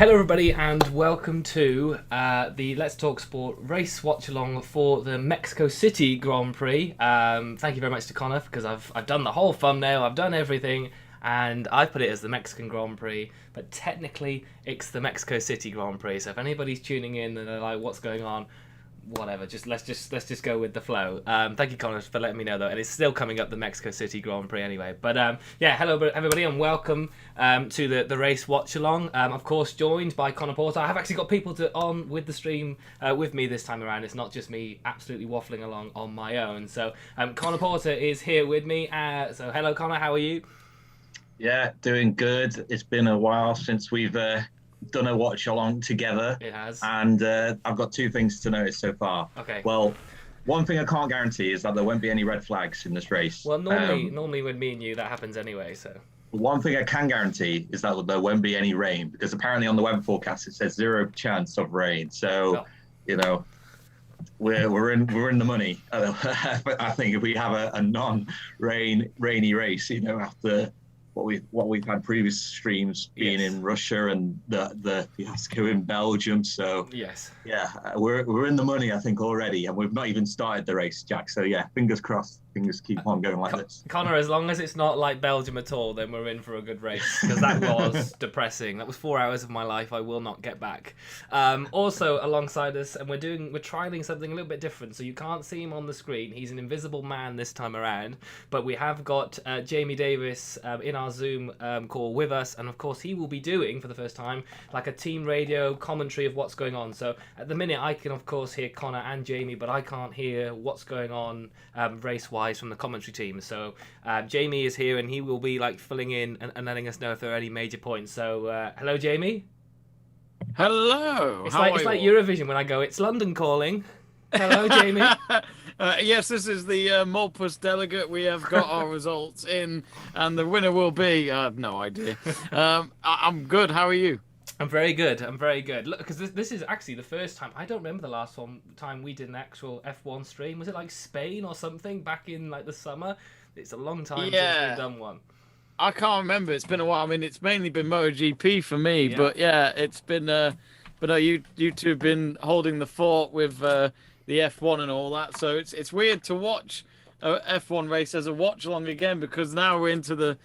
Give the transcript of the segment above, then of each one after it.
Hello everybody and welcome to the Let's Talk Sport race watch along for the Mexico City Grand Prix. Thank you very much to Conor because I've done the whole thumbnail, I've done everything, and I put it as the Mexican Grand Prix, but technically it's the Mexico City Grand Prix. So if anybody's tuning in and they're like, what's going on? Whatever, let's just go with the flow. Thank you, Conor, for letting me know though, and it's still coming up, the Mexico City Grand Prix anyway. But hello everybody and welcome to the race watch along. Of course, joined by Conor Porter. I have actually got people on with the stream with me this time around. It's not just me absolutely waffling along on my own. So Conor Porter is here with me. So hello, Conor. How are you? Yeah, doing good. It's been a while since we've done a watch along together. It has. And I've got two things to notice so far. Okay. Well, one thing I can't guarantee is that there won't be any red flags in this race. Well, normally with me and you, that happens anyway. So. One thing I can guarantee is that there won't be any rain, because apparently on the weather forecast it says 0 chance of rain. So, you know, we're in the money. I think if we have a non-rainy race, you know, after what we've had previous streams being in Russia and the fiasco in Belgium. So yes, yeah, we're in the money, I think, already, and we've not even started the race, Jack. So yeah, fingers crossed. Fingers keep on going like this. Conor, as long as it's not like Belgium at all, then we're in for a good race, because that was depressing. That was 4 hours of my life I will not get back. Also alongside us, and we're trialing something a little bit different, so you can't see him on the screen. He's an invisible man this time around, but we have got Jamie Davies in our Zoom call with us, and of course he will be doing for the first time like a team radio commentary of what's going on. So at the minute I can of course hear Conor and Jamie, but I can't hear what's going on race-wise from the commentary team. So Jamie is here and he will be like filling in and letting us know if there are any major points. So hello, Jamie. Hello. It's like Eurovision when I go, it's London calling. Hello, Jamie. Yes, this is the Malpas delegate. We have got our results in, and the winner will be. I have no idea. I'm good. How are you? I'm very good. Look, because this is actually the first time. I don't remember the last time we did an actual F1 stream. Was it like Spain or something back in like the summer? It's a long time since we've done one. I can't remember. It's been a while. I mean, it's mainly been MotoGP for me, but yeah, it's been. But no, you two have been holding the fort with the F1 and all that. So it's weird to watch a F1 race as a watch along again, because now we're into the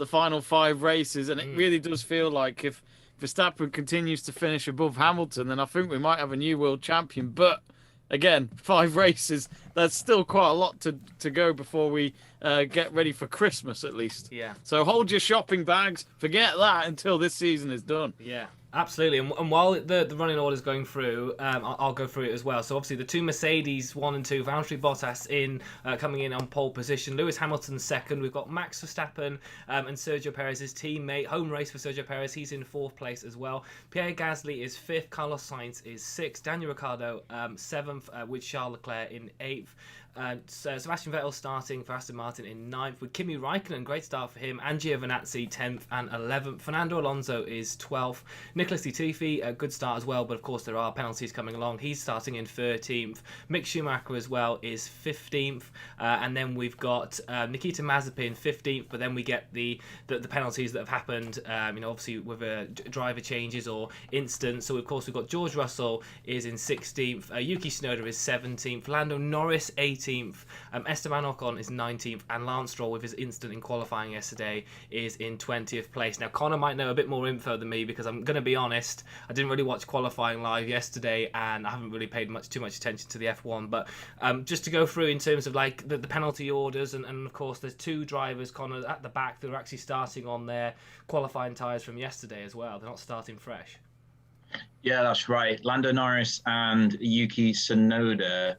final 5 races, and it really does feel like if Verstappen continues to finish above Hamilton, then I think we might have a new world champion. But again, 5 races, that's still quite a lot to go before we get ready for Christmas, at least. Yeah. So hold your shopping bags, forget that until this season is done. Yeah. Absolutely, and while the running order is going through, I'll go through it as well. So obviously the two Mercedes 1 and 2, Valtteri Bottas coming in on pole position, Lewis Hamilton second. We've got Max Verstappen and Sergio Perez, his teammate. Home race for Sergio Perez, he's in 4th place as well. Pierre Gasly is 5th, Carlos Sainz is 6th, Daniel Ricciardo 7th, with Charles Leclerc in 8th. So Sebastian Vettel starting for Aston Martin in 9th, with Kimi Raikkonen, great start for him, and Giovinazzi 10th and 11th. Fernando Alonso is 12th. Nicholas Latifi, a good start as well, but of course there are penalties coming along. He's starting in 13th. Mick Schumacher as well is 15th, and then we've got Nikita Mazepin 15th. But then we get the penalties that have happened, obviously with driver changes or incidents. So of course we've got George Russell is in 16th, Yuki Tsunoda is 17th, Lando Norris 18th, Esteban Ocon is 19th, and Lance Stroll, with his incident in qualifying yesterday, is in 20th place. Now Conor might know a bit more info than me, because I'm going to be honest, I didn't really watch qualifying live yesterday, and I haven't really paid too much attention to the F1. But just to go through in terms of like the penalty orders, and of course there's 2 drivers, Conor, at the back that are actually starting on their qualifying tyres from yesterday as well. They're not starting fresh. Yeah, that's right. Lando Norris and Yuki Tsunoda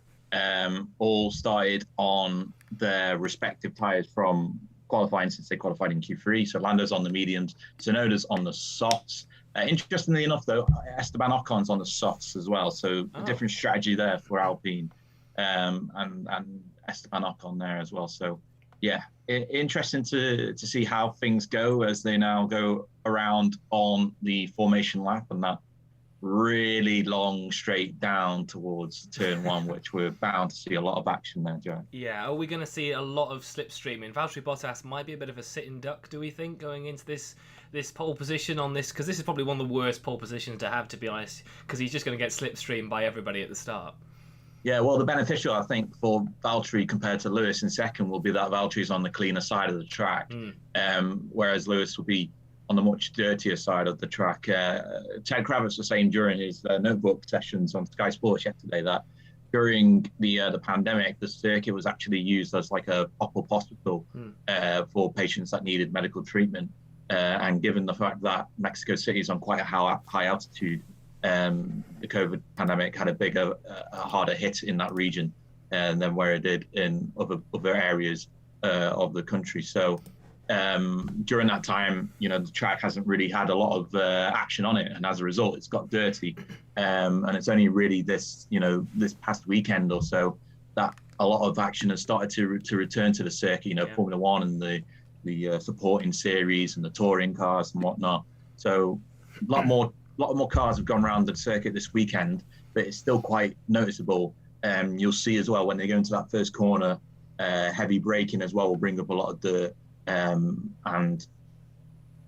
all started on their respective tyres from qualifying, since they qualified in Q3. So Lando's on the mediums, Tsunoda's on the softs. Interestingly enough, though, Esteban Ocon's on the softs as well. So a different strategy there for Alpine, and Esteban Ocon there as well. So yeah, interesting to see how things go as they now go around on the formation lap and that. really long straight down towards turn one, which we're bound to see a lot of action there, Joe. Yeah, are we going to see a lot of slipstreaming? Valtteri Bottas might be a bit of a sitting duck, do we think, going into this pole position on this? Because this is probably one of the worst pole positions to have, to be honest, because he's just going to get slipstreamed by everybody at the start. Yeah, well, the beneficial, I think, for Valtteri compared to Lewis in second will be that Valtteri's on the cleaner side of the track, whereas Lewis will be on the much dirtier side of the track. Ted Kravitz was saying during his notebook sessions on Sky Sports yesterday that during the pandemic, the circuit was actually used as like a pop-up hospital for patients that needed medical treatment. And given the fact that Mexico City is on quite a high altitude, the COVID pandemic had a harder hit in that region than where it did in other areas of the country. So during that time, the track hasn't really had a lot of action on it, and as a result, it's got dirty. And it's only really this past weekend or so that a lot of action has started to return to the circuit. Formula One and the supporting series and the touring cars and whatnot. So a lot more cars have gone around the circuit this weekend, but it's still quite noticeable. You'll see as well when they go into that first corner, heavy braking as well will bring up a lot of dirt. And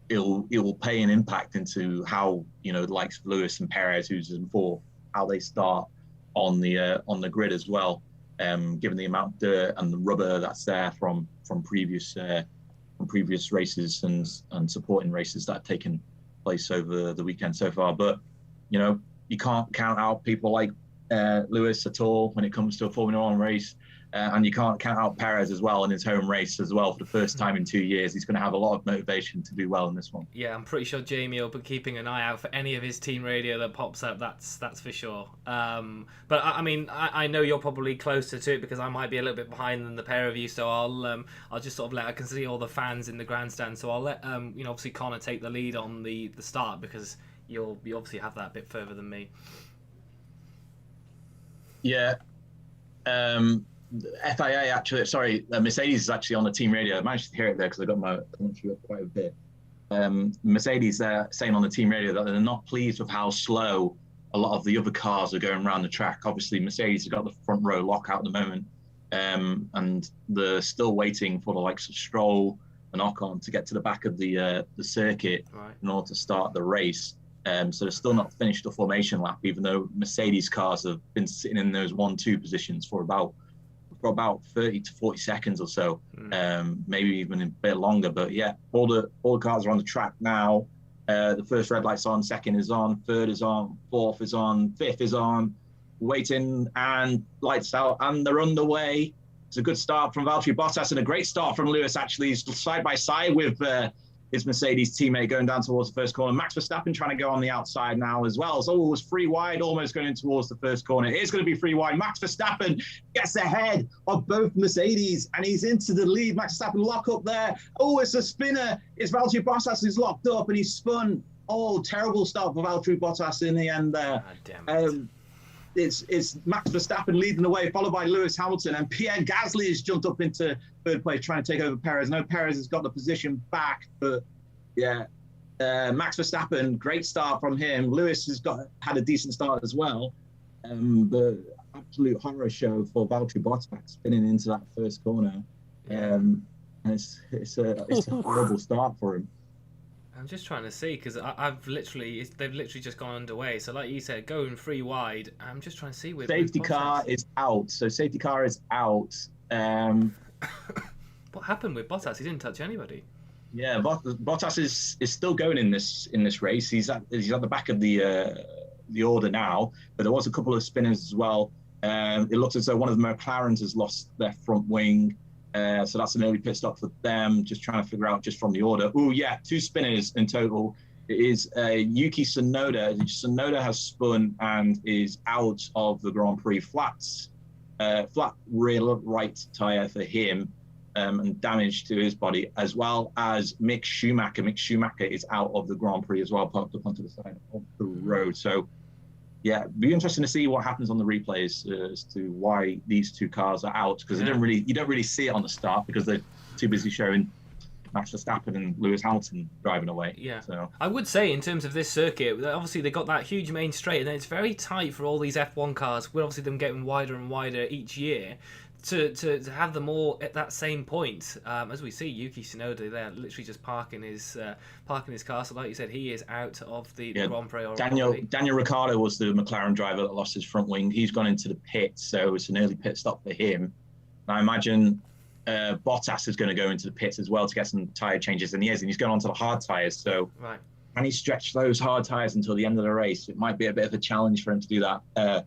it will pay an impact into how the likes of Lewis and Perez, who's in fourth, how they start on the grid as well. Given the amount of dirt and the rubber that's there from previous races and supporting races that have taken place over the weekend so far. But you can't count out people like Lewis at all when it comes to a Formula One race. And you can't count out Perez as well in his home race as well. For the first time in 2 years, he's going to have a lot of motivation to do well in this one. Yeah, I'm pretty sure Jamie will be keeping an eye out for any of his team radio that pops up. That's for sure. But I know you're probably closer to it because I might be a little bit behind than the pair of you. So I'll just sort of I can see all the fans in the grandstand. So I'll let obviously Conor take the lead on the start because you obviously have that a bit further than me. Yeah. FIA Mercedes is actually on the team radio. I managed to hear it there because I got my commentary up quite a bit. Mercedes saying on the team radio that they're not pleased with how slow a lot of the other cars are going around the track. Obviously, Mercedes has got the front row lockout at the moment, and they're still waiting for the likes of Stroll and Ocon to get to the back of the circuit in order to start the race. So they're still not finished the formation lap, even though Mercedes cars have been sitting in those 1-2 positions for about 30 to 40 seconds or so, maybe even a bit longer. But yeah, all the cars are on the track now. The first red light's on, second is on, third is on, fourth is on, fifth is on, waiting, and lights out, and they're underway. It's a good start from Valtteri Bottas and a great start from Lewis, actually. He's side by side with his Mercedes teammate going down towards the first corner. Max Verstappen trying to go on the outside now as well. So it was free wide, almost going in towards the first corner. It is going to be free wide. Max Verstappen gets ahead of both Mercedes and he's into the lead. Max Verstappen lock up there. Oh, it's a spinner. It's Valtteri Bottas who's locked up and he's spun. Oh, terrible start for Valtteri Bottas in the end there. It's Max Verstappen leading the way, followed by Lewis Hamilton, and Pierre Gasly has jumped up into third place, trying to take over Perez. No, Perez has got the position back, but yeah, Max Verstappen, great start from him. Lewis has had a decent start as well. The absolute horror show for Valtteri Bottas spinning into that first corner, and it's a horrible start for him. I'm just trying to see because they've literally just gone underway. So like you said, going free wide. I'm just trying to see with safety car is out. So safety car is out. What happened with Bottas? He didn't touch anybody. Yeah, Bottas is still going in this race. He's at the back of the order now. But there was a couple of spinners as well. It looks as though one of the McLarens has lost their front wing. So that's an early pit stop for them, just trying to figure out just from the order. Oh, yeah, 2 spinners in total. It is Yuki Tsunoda. Tsunoda has spun and is out of the Grand Prix. Flat rear right tyre for him and damage to his body, as well as Mick Schumacher. Mick Schumacher is out of the Grand Prix as well, parked up onto the side of the road. So, yeah, it'd be interesting to see what happens on the replays as to why these 2 cars are out, because you don't really see it on the start because they're too busy showing Max Verstappen and Lewis Hamilton driving away. Yeah. So I would say in terms of this circuit, obviously they got that huge main straight, and then it's very tight for all these F1 cars. With obviously them getting wider and wider each year. To have them all at that same point, as we see Yuki Tsunoda there, literally just parking his car. So like you said, he is out of the Grand Prix already. Daniel Ricciardo was the McLaren driver that lost his front wing. He's gone into the pit, so it's an early pit stop for him. And I imagine Bottas is going to go into the pits as well to get some tyre changes, and he's going on to the hard tyres. So can he stretch those hard tyres until the end of the race? It might be a bit of a challenge for him to do that.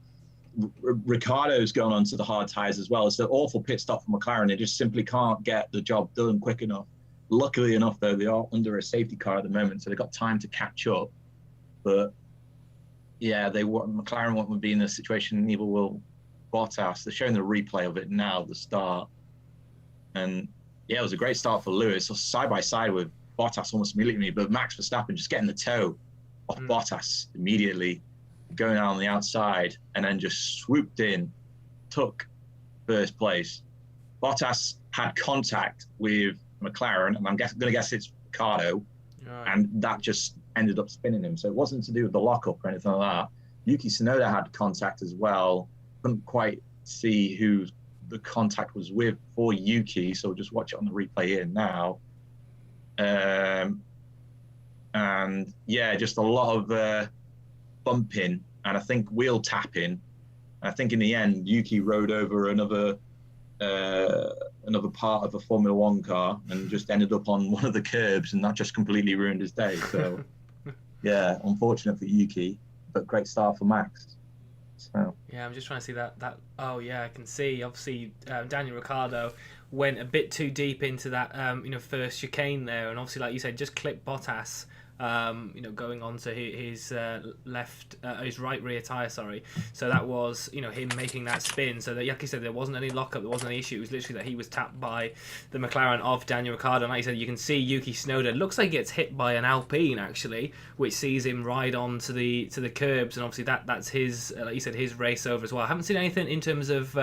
Ricciardo's going on to the hard tyres as well. It's an awful pit stop for McLaren. They just simply can't get the job done quick enough. Luckily enough, though, they are under a safety car at the moment, so they've got time to catch up. But yeah, McLaren won't be in a situation, neither will Bottas. They're showing the replay of it now at the start. And yeah, it was a great start for Lewis, so side by side with Bottas almost immediately, but Max Verstappen just getting the toe off Bottas immediately, going out on the outside, and then just swooped in, took first place. Bottas had contact with McLaren, and I'm going to guess it's Ricardo, and that just ended up spinning him. So it wasn't to do with the lockup or anything like that. Yuki Tsunoda had contact as well. Couldn't quite see who the contact was with for Yuki, so we'll just watch it on the replay here now. And yeah, just a lot of bumping and I think wheel tapping. I think in the end, Yuki rode over another part of a Formula One car and just ended up on one of the curbs, and that just completely ruined his day. So yeah, unfortunate for Yuki, but great start for Max. So yeah, I'm just trying to see that. Oh yeah, I can see. Obviously, Daniel Ricciardo went a bit too deep into that first chicane there, and obviously, like you said, just clipped Bottas. Going on to his his right rear tyre, sorry. So that was, him making that spin. So that, like you said, there wasn't any lockup, there wasn't any issue. It was literally that he was tapped by the McLaren of Daniel Ricciardo. And like you said, you can see Yuki Tsunoda looks like he gets hit by an Alpine actually, which sees him ride on to the curbs. And obviously that's his, like you said, his race over as well. I haven't seen anything in terms of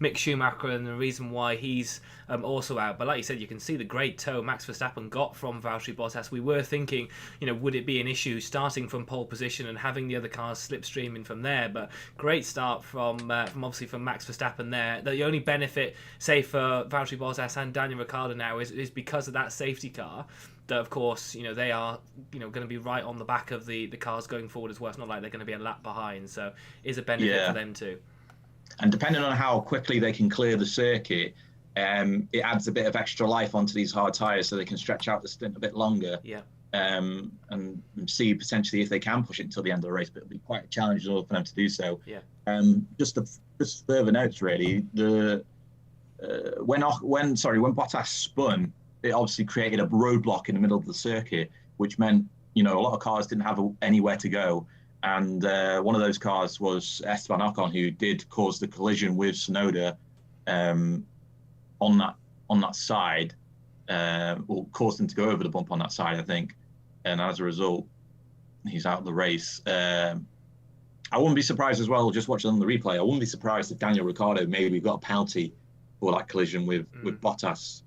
Mick Schumacher and the reason why he's also out. But like you said, you can see the great toe Max Verstappen got from Valtteri Bottas. We were thinking, would it be an issue starting from pole position and having the other cars slipstreaming from there? But great start from Max Verstappen there. The only benefit, say, for Valtteri Bottas and Daniel Ricciardo now is because of that safety car. That of course, they are, going to be right on the back of the cars going forward as well. It's not like they're going to be a lap behind, so is a benefit for them too. And depending on how quickly they can clear the circuit, it adds a bit of extra life onto these hard tyres, so they can stretch out the stint a bit longer. Yeah. And see potentially if they can push it until the end of the race, but it'll be quite a challenge in order for them to do so. Yeah. Just further notes really. When Bottas spun, it obviously created a roadblock in the middle of the circuit, which meant a lot of cars didn't have anywhere to go. And one of those cars was Esteban Ocon, who did cause the collision with Tsunoda on that side, or caused him to go over the bump on that side, I think. And as a result, he's out of the race. I wouldn't be surprised as well, just watching on the replay, I wouldn't be surprised if Daniel Ricciardo maybe got a penalty for that collision with Bottas.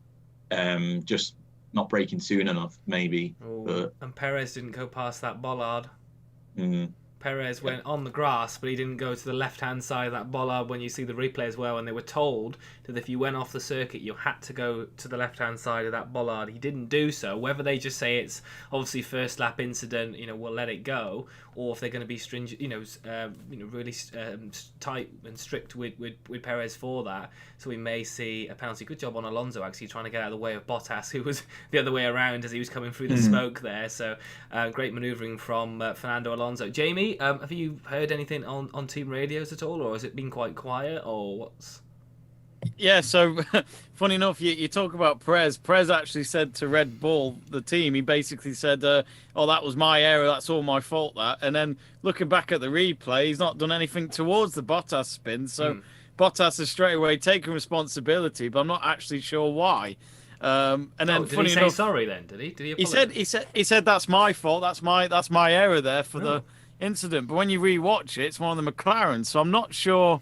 Just not braking soon enough, maybe. And Perez didn't go past that bollard. Mm. Perez went on the grass, but he didn't go to the left-hand side of that bollard when you see the replay as well. And they were told that if you went off the circuit, you had to go to the left-hand side of that bollard. He didn't do so. Whether they just say it's obviously first lap incident, we'll let it go, or if they're going to be stringent, really tight and strict with Perez for that. So we may see a penalty. Good job on Alonso actually trying to get out of the way of Bottas, who was the other way around as he was coming through the smoke there. So great manoeuvring from Fernando Alonso. Jamie, have you heard anything on team radios at all, or has it been quite quiet, or what's? Yeah, so funny enough, you talk about Perez. Perez actually said to Red Bull, the team, he basically said, that was my error, that's all my fault, that. And then looking back at the replay, he's not done anything towards the Bottas spin. So Bottas has straight away taken responsibility, but I'm not actually sure why. And then did he say enough, sorry then? Did he? Did he apologize? He said that's my fault, that's my error there for the incident. But when you rewatch it, it's one of the McLarens. So I'm not sure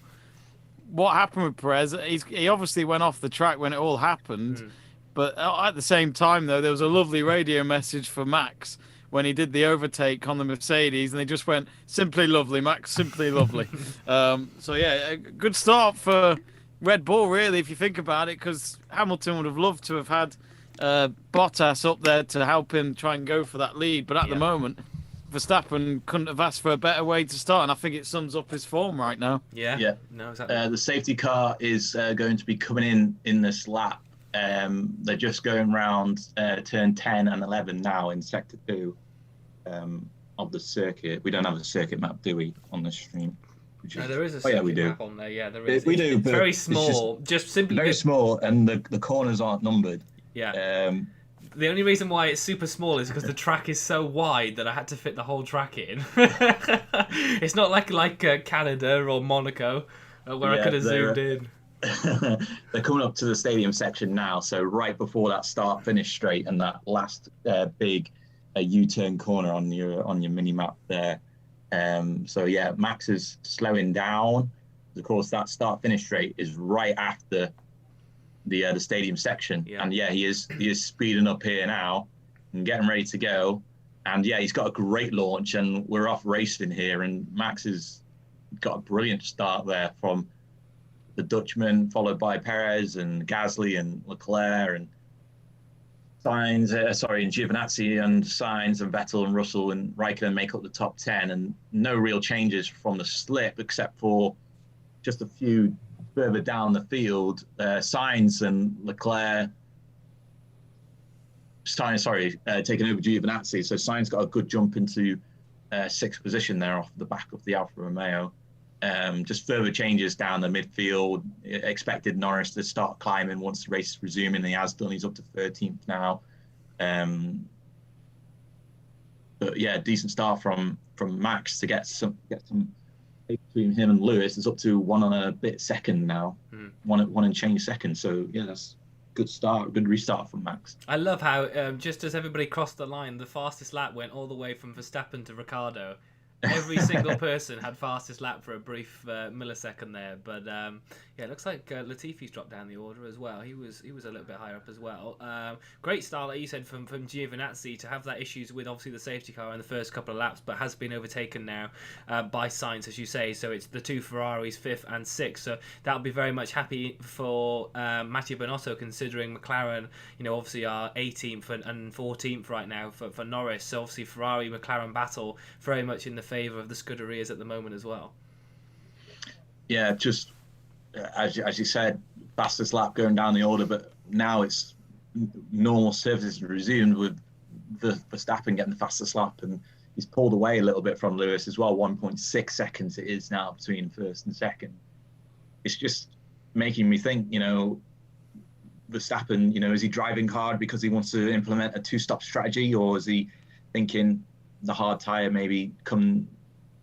what happened with Perez. He obviously went off the track when it all happened, But at the same time, though, there was a lovely radio message for Max when he did the overtake on the Mercedes, and they just went, "Simply lovely, Max, simply lovely." So yeah, a good start for Red Bull, really, if you think about it, because Hamilton would have loved to have had Bottas up there to help him try and go for that lead. But at the moment, Verstappen couldn't have asked for a better way to start, and I think it sums up his form right now. Yeah. No, exactly. The safety car is going to be coming in this lap. They're just going around turn 10 and 11 now in sector 2 of the circuit. We don't have a circuit map, do we, on this stream? No, there is a circuit map on there. Yeah, there is. We do. It's very small. Just simply very small, and the corners aren't numbered. Yeah. The only reason why it's super small is because the track is so wide that I had to fit the whole track in. It's not like Canada or Monaco where I could have zoomed in. They're coming up to the stadium section now, so right before that start-finish straight and that last big U-turn corner on your mini map there. So yeah, Max is slowing down. Of course, that start-finish straight is right after the stadium section, and yeah, he is speeding up here now and getting ready to go. And yeah, he's got a great launch, and we're off racing here. And Max has got a brilliant start there from the Dutchman, followed by Perez and Gasly and Leclerc and Sainz, and Giovinazzi and Sainz and Vettel and Russell and Raikkonen make up the top 10, and no real changes from the slip except for just a few further down the field. Sainz and Leclerc taking over Giovinazzi, so Sainz got a good jump into 6th position there off the back of the Alfa Romeo. Just further changes down the midfield. Expected Norris to start climbing once the race is resuming. He has done. He's up to 13th now. But yeah, decent start from Max to get some between him and Lewis. It's up to 1 and a bit second now. One and change second. So yeah, that's good start, good restart from Max. I love how just as everybody crossed the line, the fastest lap went all the way from Verstappen to Ricciardo. Every single person had fastest lap for a brief millisecond there, but yeah, it looks like Latifi's dropped down the order as well. He was a little bit higher up as well. Great start, like you said, from Giovinazzi to have that issues with obviously the safety car in the first couple of laps, but has been overtaken now by Sainz, as you say. So it's the two Ferraris, 5th and 6th. So that'll be very much happy for Mattia Binotto, considering McLaren, obviously are 18th and 14th right now for Norris. So obviously Ferrari McLaren battle very much in the favour of the Scuderias at the moment as well. Yeah, just as you said, fastest lap going down the order, but now it's normal services resumed with Verstappen getting the fastest lap, and he's pulled away a little bit from Lewis as well. 1.6 seconds it is now between first and second. It's just making me think, Verstappen, is he driving hard because he wants to implement a two-stop strategy, or is he thinking the hard tyre maybe come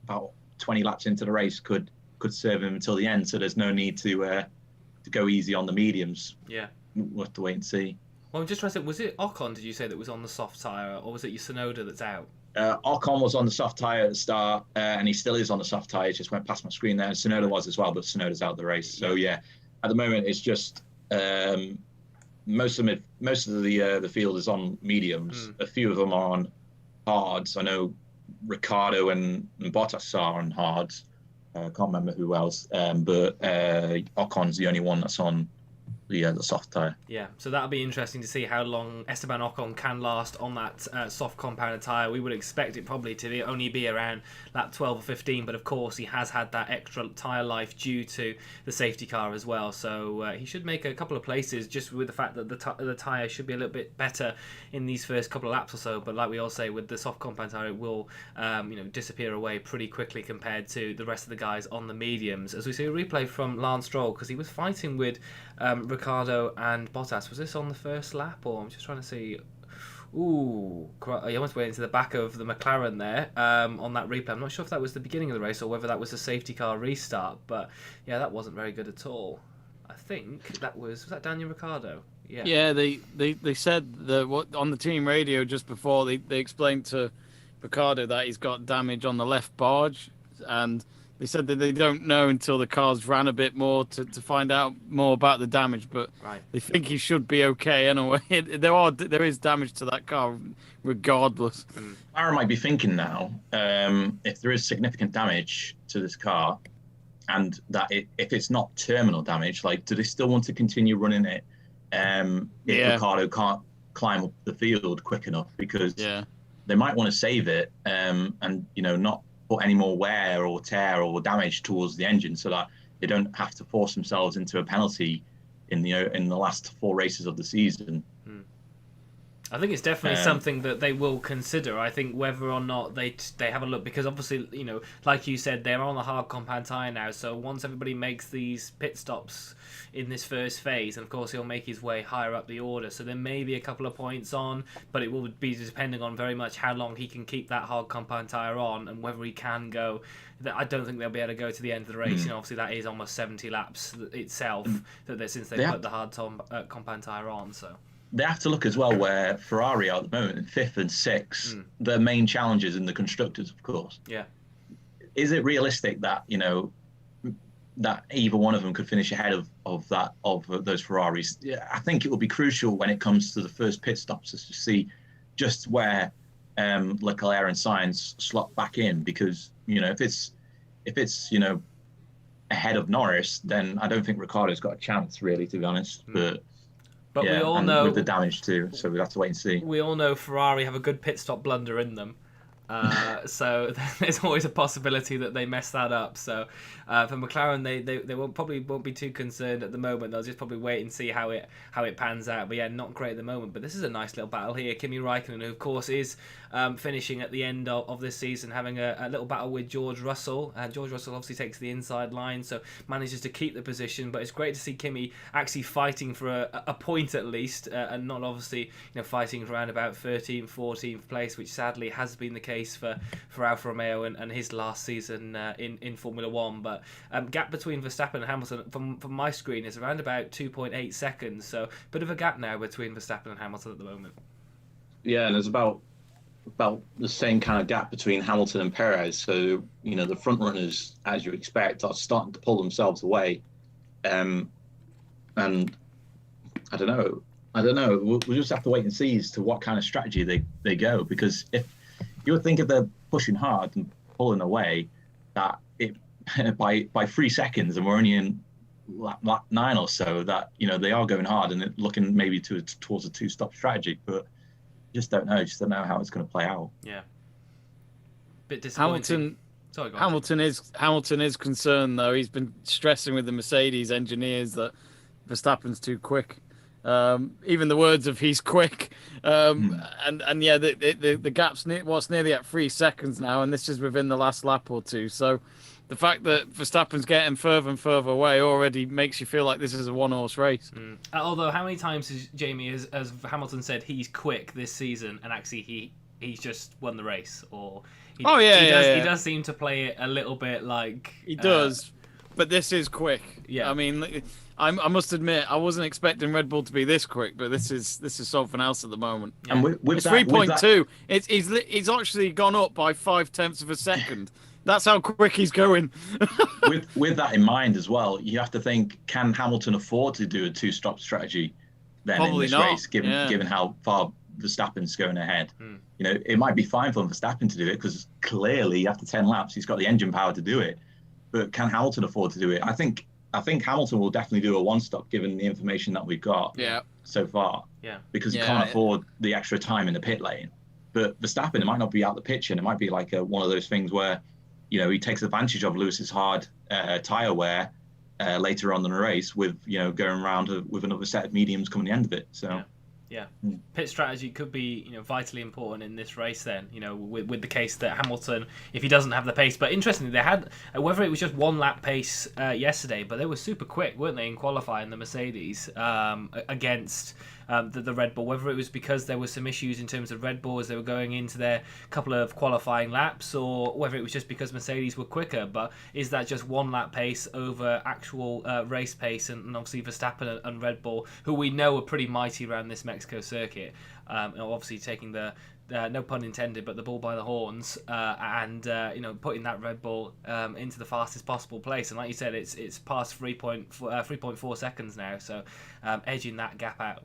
about 20 laps into the race could serve him until the end, so there's no need to go easy on the mediums? Yeah, we'll have to wait and see. Well, I'm just trying to say, was it Ocon, did you say, that was on the soft tyre, or was it your Tsunoda that's out? Ocon was on the soft tyre at the start, and he still is on the soft tyre. It just went past my screen there. And Tsunoda was as well, but Tsunoda's out of the race. So yeah, at the moment it's just most of the field is on mediums. A few of them are on hards. I know Ricciardo and Bottas are on hards. I can't remember who else, but Ocon's the only one that's on the soft tyre. Yeah, so that'll be interesting to see how long Esteban Ocon can last on that soft compounded tyre. We would expect it probably to only be around lap 12 or 15, but of course he has had that extra tyre life due to the safety car as well. So he should make a couple of places just with the fact that the tyre should be a little bit better in these first couple of laps or so. But like we all say, with the soft compound tyre, it will disappear away pretty quickly compared to the rest of the guys on the mediums. As we see a replay from Lance Stroll, because he was fighting with Ricciardo and Bottas. Was this on the first lap, or I'm just trying to see? Ooh, he almost went into the back of the McLaren there on that replay. I'm not sure if that was the beginning of the race or whether that was a safety car restart, but yeah, that wasn't very good at all. I think that was that Daniel Ricciardo? Yeah. Yeah, they said that on the team radio just before they explained to Ricciardo that he's got damage on the left barge, and they said that they don't know until the cars ran a bit more to find out more about the damage, but they think he should be okay anyway. There is damage to that car regardless. Aaron might be thinking now, if there is significant damage to this car, and that if it's not terminal damage, like, do they still want to continue running it if Ricciardo can't climb up the field quick enough? Because they might want to save it and not put any more wear or tear or damage towards the engine, so that they don't have to force themselves into a penalty in the last 4 races of the season. I think it's definitely something that they will consider. I think whether or not they have a look, because obviously, like you said, they're on the hard compound tyre now. So once everybody makes these pit stops in this first phase, and of course he'll make his way higher up the order. So there may be a couple of points on, but it will be depending on very much how long he can keep that hard compound tyre on and whether he can go. I don't think they'll be able to go to the end of the race. Obviously that is almost 70 laps itself since they put the hard compound tyre on. So. They have to look as well where Ferrari are at the moment in 5th and 6th. Their main challenges in the constructors, of course. Yeah. Is it realistic that that either one of them could finish ahead of those Ferraris? Yeah, I think it will be crucial when it comes to the first pit stops to see just where Leclerc and Sainz slot back in, because if it's ahead of Norris, then I don't think Ricciardo's got a chance, really, to be honest. But we all know with the damage too, so we have to wait and see. We all know Ferrari have a good pit stop blunder in them, so there's always a possibility that they mess that up. So for McLaren, they probably won't be too concerned at the moment. They'll just probably wait and see how it pans out. But yeah, not great at the moment. But this is a nice little battle here. Kimi Räikkönen, who of course is finishing at the end of this season, having a little battle with George Russell. George Russell obviously takes the inside line, so manages to keep the position. But it's great to see Kimi actually fighting for a point at least, and not obviously fighting for around about 13th, 14th place, which sadly has been the case for Alfa Romeo and his last season in Formula One. But gap between Verstappen and Hamilton from my screen is around about 2.8 seconds. So bit of a gap now between Verstappen and Hamilton at the moment. Yeah, and there's about the same kind of gap between Hamilton and Perez. So, the front runners, as you expect, are starting to pull themselves away. And I don't know. We'll just have to wait and see as to what kind of strategy they go. Because if you would think if they're pushing hard and pulling away, that it by 3 seconds, and we're only in lap 9 or so, that they are going hard and looking maybe towards a 2-stop strategy, but just don't know. Just don't know how it's going to play out. Yeah. Bit disappointing. Hamilton is concerned though. He's been stressing with the Mercedes engineers that Verstappen's too quick. Even the words of "he's quick," and yeah, the gap's nearly at 3 seconds now, and this is within the last lap or two. So the fact that Verstappen's getting further and further away already makes you feel like this is a one-horse race. Although, how many times has Jamie, as Hamilton said, he's quick this season, and actually he's just won the race, or he does seem to play it a little bit like he does, but this is quick. Yeah, I mean, I must admit I wasn't expecting Red Bull to be this quick, but this is something else at the moment. Yeah. And with it's 3.2. He's actually gone up by 0.5 of a second. That's how quick he's going. with that in mind as well, you have to think: can Hamilton afford to do a 2-stop strategy then Probably in this not. race, given how far Verstappen's going ahead? It might be fine for Verstappen to do it because clearly after 10 laps he's got the engine power to do it. But can Hamilton afford to do it? I think Hamilton will definitely do a 1-stop given the information that we've got so far. Yeah. Because he can't afford the extra time in the pit lane. But Verstappen, it might not be out the pitch, and it might be like one of those things where he takes advantage of Lewis's hard tyre wear later on in the race with, going around with another set of mediums coming the end of it. So, yeah. Pit strategy could be, vitally important in this race then, with the case that Hamilton, if he doesn't have the pace. But interestingly, they had, whether it was just 1 lap pace yesterday, but they were super quick, weren't they, in qualifying, the Mercedes, against the Red Bull, whether it was because there were some issues in terms of Red Bull as they were going into their couple of qualifying laps, or whether it was just because Mercedes were quicker. But is that just 1 lap pace over actual race pace? And obviously Verstappen and Red Bull, who we know are pretty mighty around this Mexico circuit, obviously taking the no pun intended, but the bull by the horns, and putting that Red Bull into the fastest possible place. And like you said, it's past 3.4 seconds now, so edging that gap out.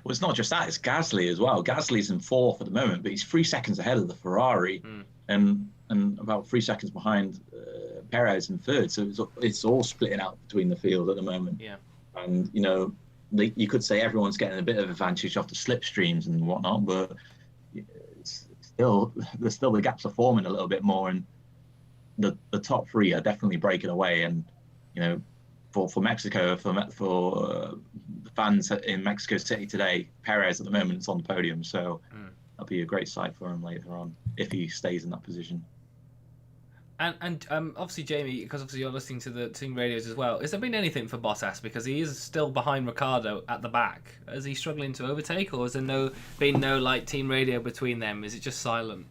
Well, it's not just that; it's Gasly as well. Gasly's in fourth at the moment, but he's 3 seconds ahead of the Ferrari, and about 3 seconds behind Perez in third. So it's all splitting out between the field at the moment. Yeah, and you could say everyone's getting a bit of advantage off the slipstreams and whatnot, but the gaps are forming a little bit more, and the top three are definitely breaking away. And for Mexico, for the fans in Mexico City today, Perez at the moment is on the podium, so that'll be a great sight for him later on if he stays in that position. And obviously, Jamie, because obviously you're listening to the team radios as well, has there been anything for Bottas? Because he is still behind Ricciardo at the back. Is he struggling to overtake, or has there been no like team radio between them? Is it just silent?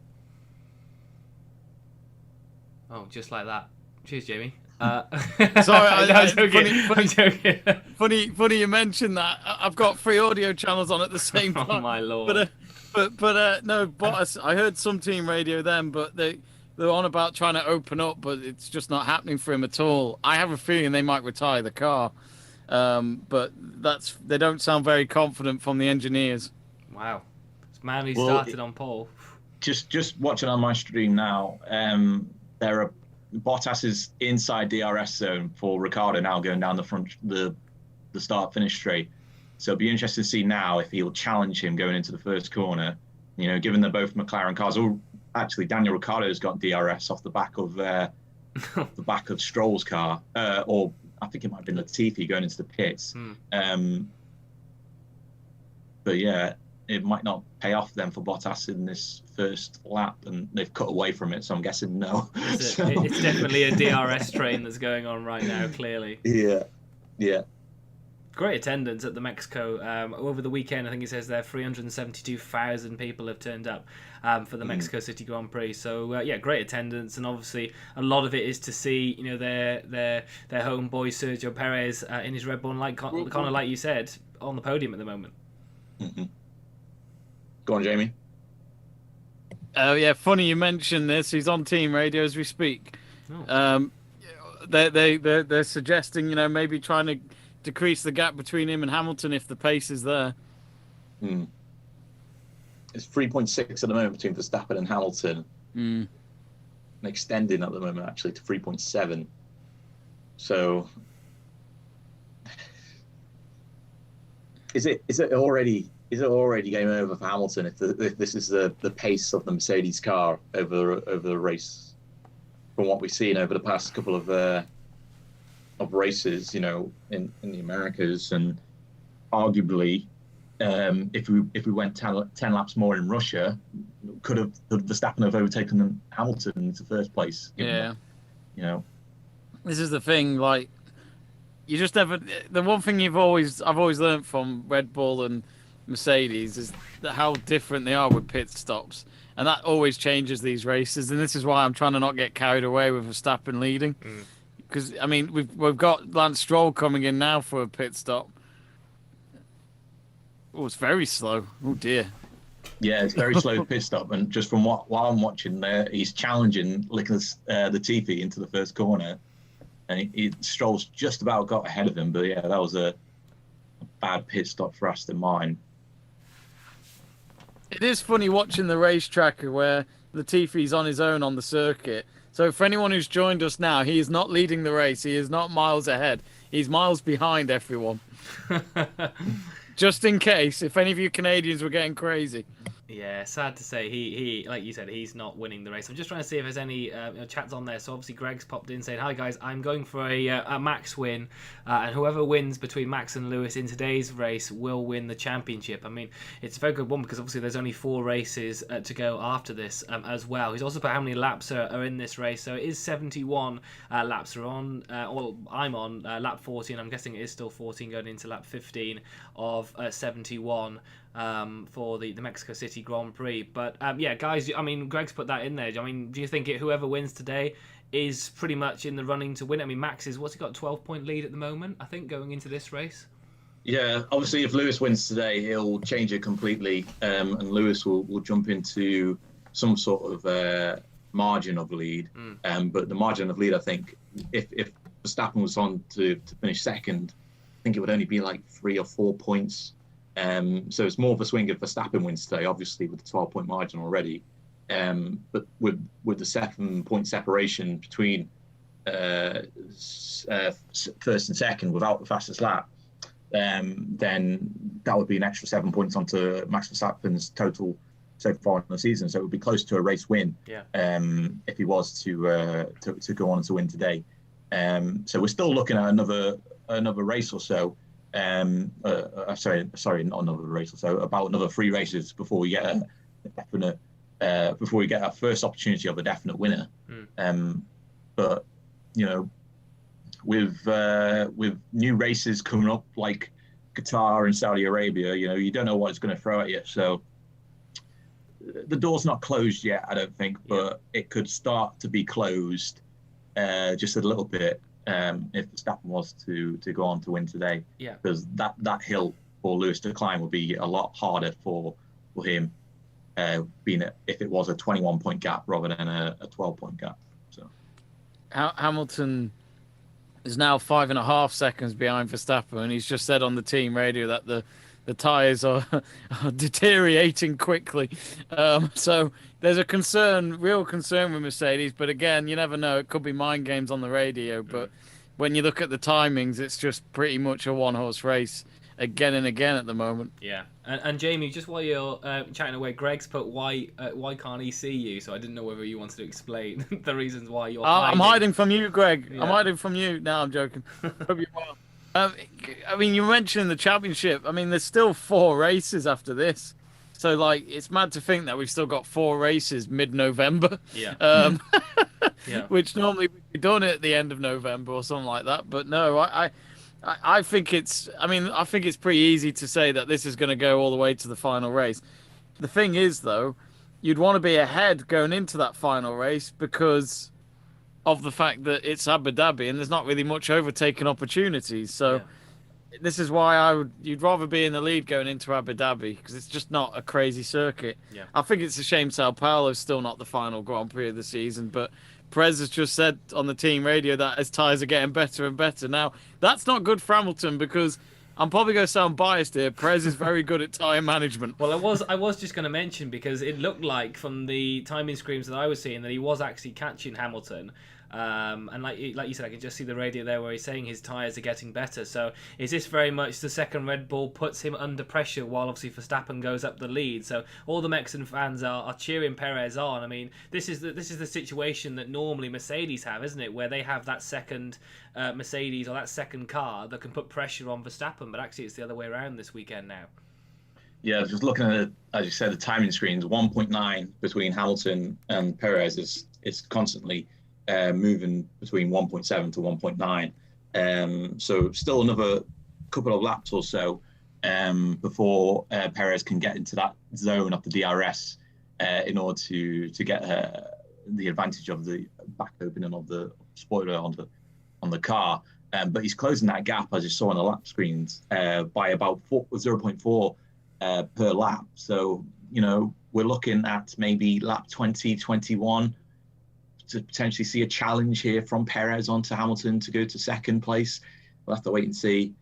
Oh, just like that. Cheers, Jamie. Sorry, I'm joking. Funny you mentioned that. I've got 3 audio channels on at the same time. Oh my lord! But no, Bottas. I heard some team radio then, but they're on about trying to open up, but it's just not happening for him at all. I have a feeling they might retire the car, but they don't sound very confident from the engineers. Wow, this man who started on pole. Just watching on my stream now, there are Bottas is inside DRS zone for Ricciardo now going down the front, the start-finish straight. So it'll be interesting to see now if he'll challenge him going into the first corner. Given they're both McLaren cars. Actually, Daniel Ricciardo's got DRS off the back of Stroll's car, or I think it might have been Latifi going into the pits. But yeah, it might not pay off then for Bottas in this first lap, and they've cut away from it, so I'm guessing no. It's definitely a DRS train that's going on right now, clearly. Yeah. Great attendance at the Mexico over the weekend. I think it says there 372,000 people have turned up for the Mexico City Grand Prix. So great attendance, and obviously a lot of it is to see their homeboy Sergio Perez in his Red Bull, and Conor, like you said, on the podium at the moment. Go on, Jamie. Oh yeah, funny you mentioned this. He's on team radio as we speak. They're suggesting maybe trying to decrease the gap between him and Hamilton if the pace is there. It's 3.6 at the moment between Verstappen and Hamilton. And extending at the moment actually to 3.7. So is it already game over for Hamilton if this is the pace of the Mercedes car over the race from what we've seen over the past couple of races, in the Americas, and arguably, if we went 10 laps more in Russia, could Verstappen have overtaken Hamilton in the first place? Yeah. This is the thing. Like, you just never. The one thing I've always learned from Red Bull and Mercedes is how different they are with pit stops, and that always changes these races. And this is why I'm trying to not get carried away with Verstappen leading. Because we've got Lance Stroll coming in now for a pit stop. Oh, it's very slow. Oh dear. Yeah, it's very slow pit stop, and just from while I'm watching there, he's challenging Latifi into the first corner, and Stroll's just about got ahead of him. But yeah, that was a bad pit stop for Aston Martin. It is funny watching the racetrack where Latifi's on his own on the circuit. So for anyone who's joined us now, he is not leading the race. He is not miles ahead. He's miles behind everyone. Just in case, if any of you Canadians were getting crazy. Yeah, sad to say, he like you said, he's not winning the race. I'm just trying to see if there's any chats on there. So obviously Greg's popped in saying, "Hi guys, I'm going for a Max win, and whoever wins between Max and Lewis in today's race will win the championship." I mean, it's a very good one because obviously there's only 4 races to go after this as well. He's also put how many laps are in this race, so it is 71 laps are on. I'm on lap 14. I'm guessing it is still 14 going into lap 15 of 71. For the Mexico City Grand Prix. But yeah, guys, I mean, Greg's put that in there. I mean, do you think whoever wins today is pretty much in the running to win it? I mean, Max is, what's he got, 12-point lead at the moment, I think, going into this race? Yeah, obviously, if Lewis wins today, he'll change it completely, and Lewis will jump into some sort of margin of lead. But the margin of lead, I think, if Verstappen was on to finish second, I think it would only be like 3 or 4 points. So it's more of a swing if Verstappen wins today, obviously with the 12-point margin already. But with the 7-point separation between first and second without the fastest lap, then that would be an extra 7 points onto Max Verstappen's total so far in the season. So it would be close to a race win if he was to go on to win today. So we're still looking at another race or so. Sorry, not another race or so. About another 3 races before we get a definite, before we get our first opportunity of a definite winner. But you know, with new races coming up like Qatar and Saudi Arabia, you know, you don't know what it's going to throw at you. So the door's not closed yet, I don't think, but it could start to be closed just a little bit if Verstappen was to go on to win today. Yeah. Because that hill for Lewis to climb would be a lot harder for him, being if it was a 21-point gap rather than a 12-point gap. So Hamilton is now 5.5 seconds behind Verstappen, and he's just said on the team radio that the tyres are deteriorating quickly. So there's a real concern with Mercedes. But again, you never know. It could be mind games on the radio. But when you look at the timings, it's just pretty much a one-horse race again and again at the moment. Yeah. And Jamie, just while you're chatting away, Greg's put why can't he see you? So I didn't know whether you wanted to explain the reasons why you're hiding. I'm hiding from you, Greg. Yeah. I'm hiding from you. No, I'm joking. Hope you're well. I mean, you mentioned the championship. I mean, there's still 4 races after this. So, like, it's mad to think that we've still got 4 races mid-November. Yeah. Which normally would be done at the end of November or something like that. But no, I think it's pretty easy to say that this is going to go all the way to the final race. The thing is, though, you'd want to be ahead going into that final race because of the fact that it's Abu Dhabi and there's not really much overtaking opportunities. So this is why you'd rather be in the lead going into Abu Dhabi because it's just not a crazy circuit. Yeah. I think it's a shame Sao Paulo's still not the final Grand Prix of the season, but Perez has just said on the team radio that his tyres are getting better and better. Now, that's not good for Hamilton because I'm probably going to sound biased here. Perez is very good at tyre management. Well, I was just going to mention because it looked like from the timing screens that I was seeing that he was actually catching Hamilton. And like you said, I can just see the radio there where he's saying his tyres are getting better. So is this very much the second Red Bull puts him under pressure while obviously Verstappen goes up the lead? So all the Mexican fans are cheering Perez on. I mean, this is the situation that normally Mercedes have, isn't it? Where they have that second Mercedes or that second car that can put pressure on Verstappen. But actually, it's the other way around this weekend now. yeah, just looking at as you said, the timing screens, 1.9 between Hamilton and Perez is constantly moving between 1.7 to 1.9. So still another couple of laps or so before Perez can get into that zone of the DRS in order to get the advantage of the back opening of the spoiler on the car. But he's closing that gap, as you saw on the lap screens, by about 0.4 per lap. So, you know, we're looking at maybe lap 20, 21 to potentially see a challenge here from Perez onto Hamilton to go to second place. We'll have to wait and see.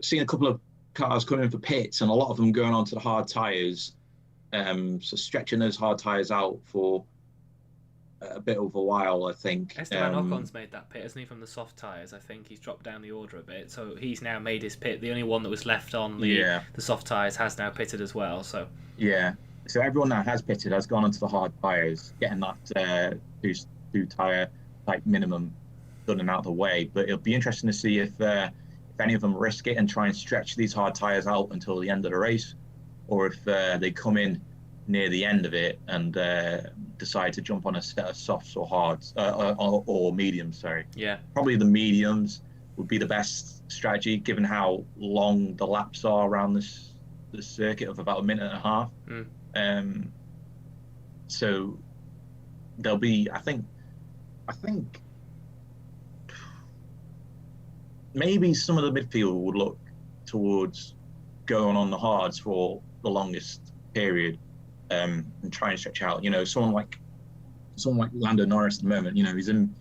Seen a couple of cars coming in for pits and a lot of them going onto the hard tyres. So stretching those hard tyres out for a bit of a while, I think. Esteban Ocon's made that pit, hasn't he, from the soft tyres? I think he's dropped down the order a bit. So he's now made his pit. The only one that was left on the soft tyres has now pitted as well. So So everyone that has pitted has gone onto the hard tyres, getting that two tyre like minimum done and out of the way. But it'll be interesting to see if any of them risk it and try and stretch these hard tyres out until the end of the race, or if they come in near the end of it and decide to jump on a set of softs or hards or mediums. Yeah, probably the mediums would be the best strategy given how long the laps are around this circuit of about a minute and a half. So there'll be, I think maybe some of the midfield would look towards going on the hards for the longest period, and try and stretch out. Someone like Lando Norris at the moment. He's in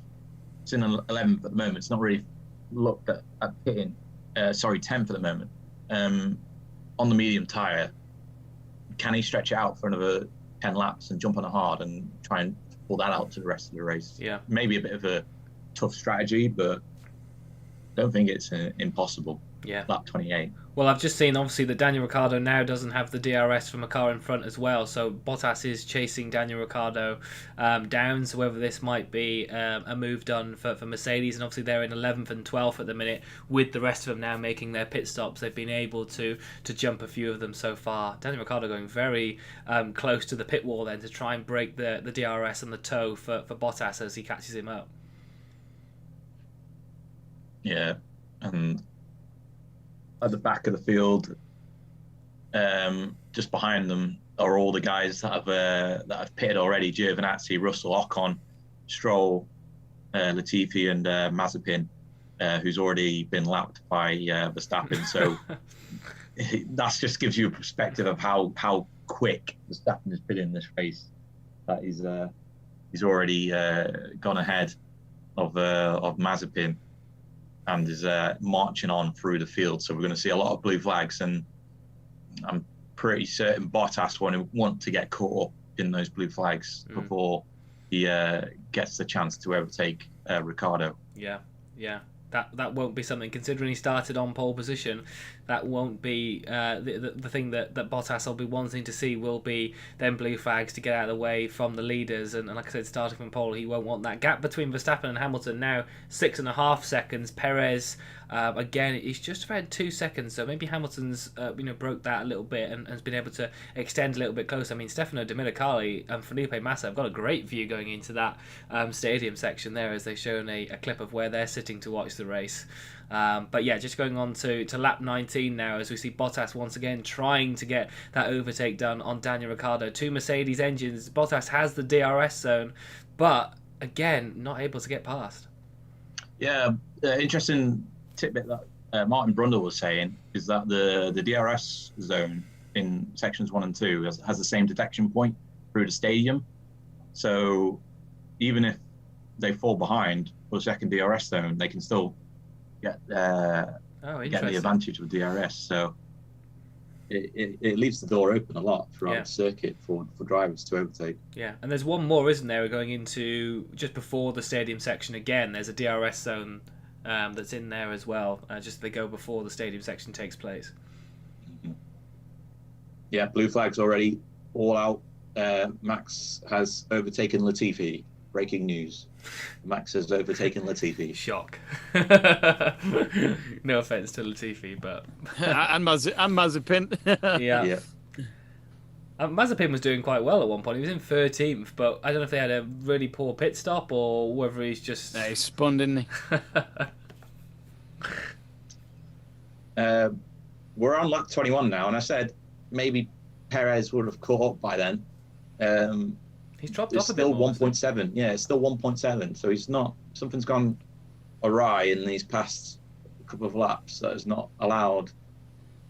11th at the moment. It's not really looked at pitting. 10th at the moment. On the medium tyre, can he stretch it out for another 10 laps and jump on a hard and try and pull that out to the rest of the race? Yeah. Maybe a bit of a tough strategy, but I don't think it's impossible. Yeah. Lap 28. Well, I've just seen, obviously, that Daniel Ricciardo now doesn't have the DRS from a car in front as well. So Bottas is chasing Daniel Ricciardo down. So whether this might be a move done for Mercedes, and obviously they're in 11th and 12th at the minute, with the rest of them now making their pit stops. They've been able to jump a few of them so far. Daniel Ricciardo going very close to the pit wall then to try and break the DRS and the toe for Bottas as he catches him up. Yeah, and at the back of the field, just behind them are all the guys that have pitted already: Giovinazzi, Russell, Ocon, Stroll, Latifi, and Mazepin, who's already been lapped by Verstappen. So that just gives you a perspective of how quick Verstappen has been in this race. That he's already gone ahead of Mazepin, and is marching on through the field. So we're going to see a lot of blue flags, and I'm pretty certain Bottas want to get caught up in those blue flags before he gets the chance to overtake Ricciardo. Yeah. That won't be something, considering he started on pole position. That won't be the thing that Bottas will be wanting to see. Will be them blue flags to get out of the way from the leaders, and like I said, starting from pole, he won't want that gap between Verstappen and Hamilton now 6.5 seconds. Perez again, he's just about 2 seconds, so maybe Hamilton's broke that a little bit and has been able to extend a little bit closer. I mean, Stefano Domenicali and Felipe Massa have got a great view going into that stadium section there, as they've shown a clip of where they're sitting to watch the race. But yeah, just going on to lap 19 now, as we see Bottas once again trying to get that overtake done on Daniel Ricciardo. 2 Mercedes engines. Bottas has the DRS zone, but again, not able to get past. Yeah, interesting tidbit that Martin Brundle was saying is that the DRS zone in sections 1 and 2 has the same detection point through the stadium. So even if they fall behind for the second DRS zone, they can still get the advantage of DRS. So it leaves the door open a lot throughout the circuit for drivers to overtake. Yeah, and there's one more, isn't there, going into just before the stadium section again. There's a DRS zone that's in there as well, just they go before the stadium section takes place. Yeah, blue flags already all out. Max has overtaken Latifi. Breaking news. Max has overtaken Latifi. Shock. No offense to Latifi, but and Mazepin. Yeah. Mazepin was doing quite well at one point. He was in 13th, but I don't know if they had a really poor pit stop or whether he's just... he spun, didn't he? We're on lap 21 now, and I said maybe Perez would have caught up by then. He's dropped off a bit more. It's still 1.7. Yeah, it's still 1.7. So he's not... Something's gone awry in these past couple of laps that has not allowed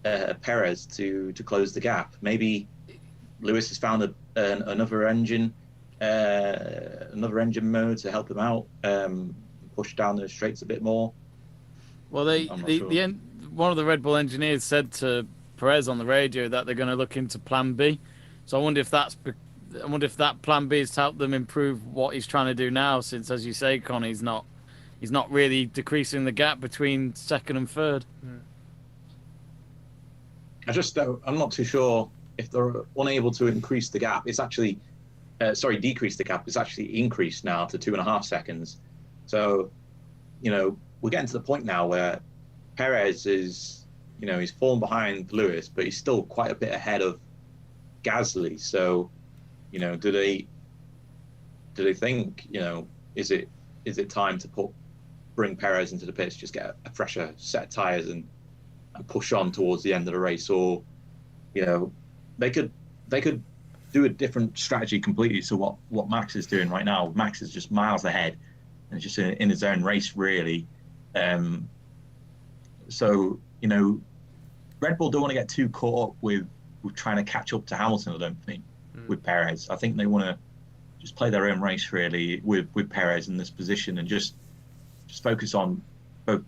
Perez to close the gap. Maybe Lewis has found another engine mode to help him out, push down the straights a bit more. Well, one of the Red Bull engineers said to Perez on the radio that they're going to look into Plan B. So I wonder if that Plan B is to help them improve what he's trying to do now. Since, as you say, Con, he's not really decreasing the gap between second and third. I'm not too sure if they're unable to increase the gap. It's actually, decrease the gap. It's actually increased now to 2.5 seconds. So, we're getting to the point now where Perez is, he's fallen behind Lewis, but he's still quite a bit ahead of Gasly. So, do they think, is it time to bring Perez into the pits, just get a fresher set of tyres and push on towards the end of the race? Or, they could do a different strategy completely to what Max is doing right now. Max is just miles ahead and just in his own race, really. So, Red Bull don't want to get too caught up with trying to catch up to Hamilton, I don't think, with Perez. I think they want to just play their own race, really, with Perez in this position and just focus on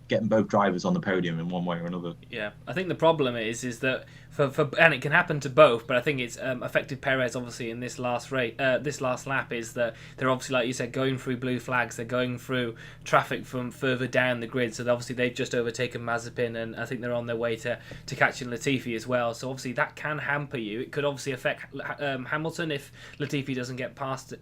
getting both drivers on the podium in one way or another. Yeah, I think the problem is that and it can happen to both, but I think it's affected Perez obviously in this last lap is that they're obviously, like you said, going through blue flags. They're going through traffic from further down the grid, so obviously they've just overtaken Mazepin, and I think they're on their way to catching Latifi as well. So obviously that can hamper you. It could obviously affect Hamilton if Latifi doesn't get past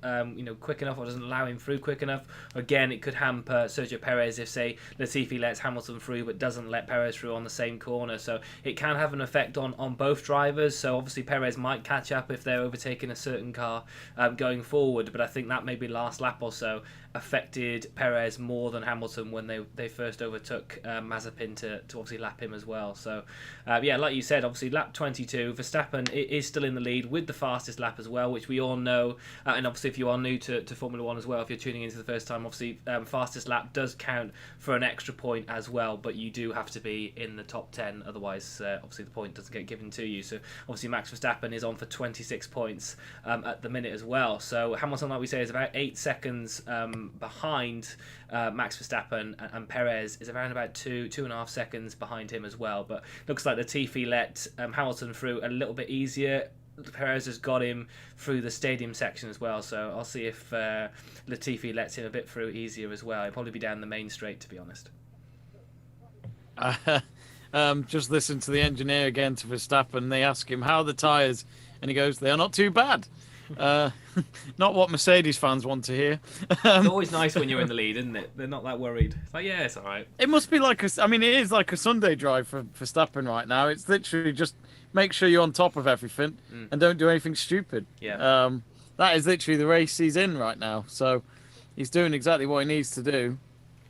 quick enough or doesn't allow him through quick enough. Again, it could hamper Sergio Perez if, say, Latifi lets Hamilton through but doesn't let Perez through on the same corner. So it can have an effect on both drivers. So obviously Perez might catch up if they're overtaking a certain car going forward, but I think that maybe last lap or so affected Perez more than Hamilton when they first overtook Mazepin to obviously lap him as well. So like you said, obviously lap 22, Verstappen is still in the lead with the fastest lap as well, which we all know, and obviously if you are new to Formula 1 as well, if you're tuning in for the first time, obviously fastest lap does count for an extra point as well, but you do have to be in the top 10, otherwise obviously the point doesn't get given to you. So obviously Max Verstappen is on for 26 points at the minute as well. So Hamilton, like we say, is about 8 seconds behind Max Verstappen, and Perez is around about 2.5 seconds behind him as well. But looks like Latifi let Hamilton through a little bit easier. Perez has got him through the stadium section as well, so I'll see if Latifi lets him a bit through easier as well. He'll probably be down the main straight, to be honest. Just listen to the engineer again to Verstappen. They ask him, how are the tyres? And he goes, they are not too bad. Not what Mercedes fans want to hear. It's always nice when you're in the lead, isn't it? They're not that worried. It's like, yeah, it's all right. It must be like it is like a Sunday drive for Verstappen right now. It's literally just make sure you're on top of everything and don't do anything stupid. Yeah. That is literally the race he's in right now. So he's doing exactly what he needs to do.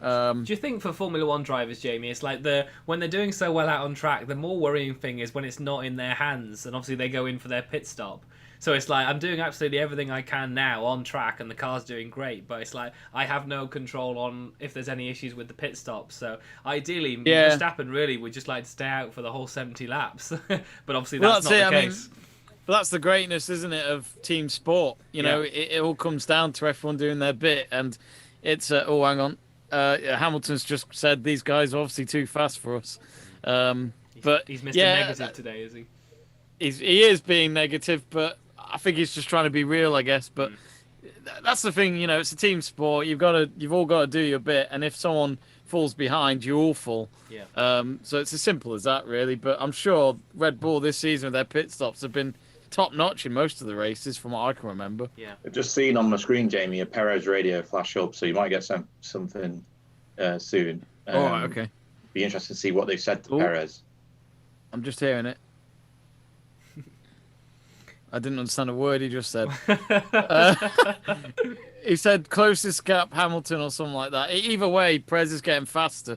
Do you think for Formula 1 drivers, Jamie, it's like when they're doing so well out on track, the more worrying thing is when it's not in their hands, and obviously they go in for their pit stop. So it's like, I'm doing absolutely everything I can now on track and the car's doing great, but it's like I have no control on if there's any issues with the pit stop. So ideally, Verstappen really would just like to stay out for the whole 70 laps. But obviously that's not the case. But that's the greatness, isn't it, of team sport? It all comes down to everyone doing their bit. And it's, oh, hang on. Hamilton's just said these guys are obviously too fast for us. But he's Mr. Negative today, is he? He is being negative, but I think he's just trying to be real, I guess. But that's the thing, it's a team sport. You've all got to do your bit, and if someone falls behind, you all fall. Yeah. So it's as simple as that, really. But I'm sure Red Bull this season with their pit stops have been top notch in most of the races, from what I can remember. Yeah. I've just seen on my screen, Jamie, a Perez radio flash up, so you might get something soon. Okay. Be interested to see what they've said to Perez. I'm just hearing it. I didn't understand a word he just said. He said closest gap Hamilton or something like that. Either way, Perez is getting faster.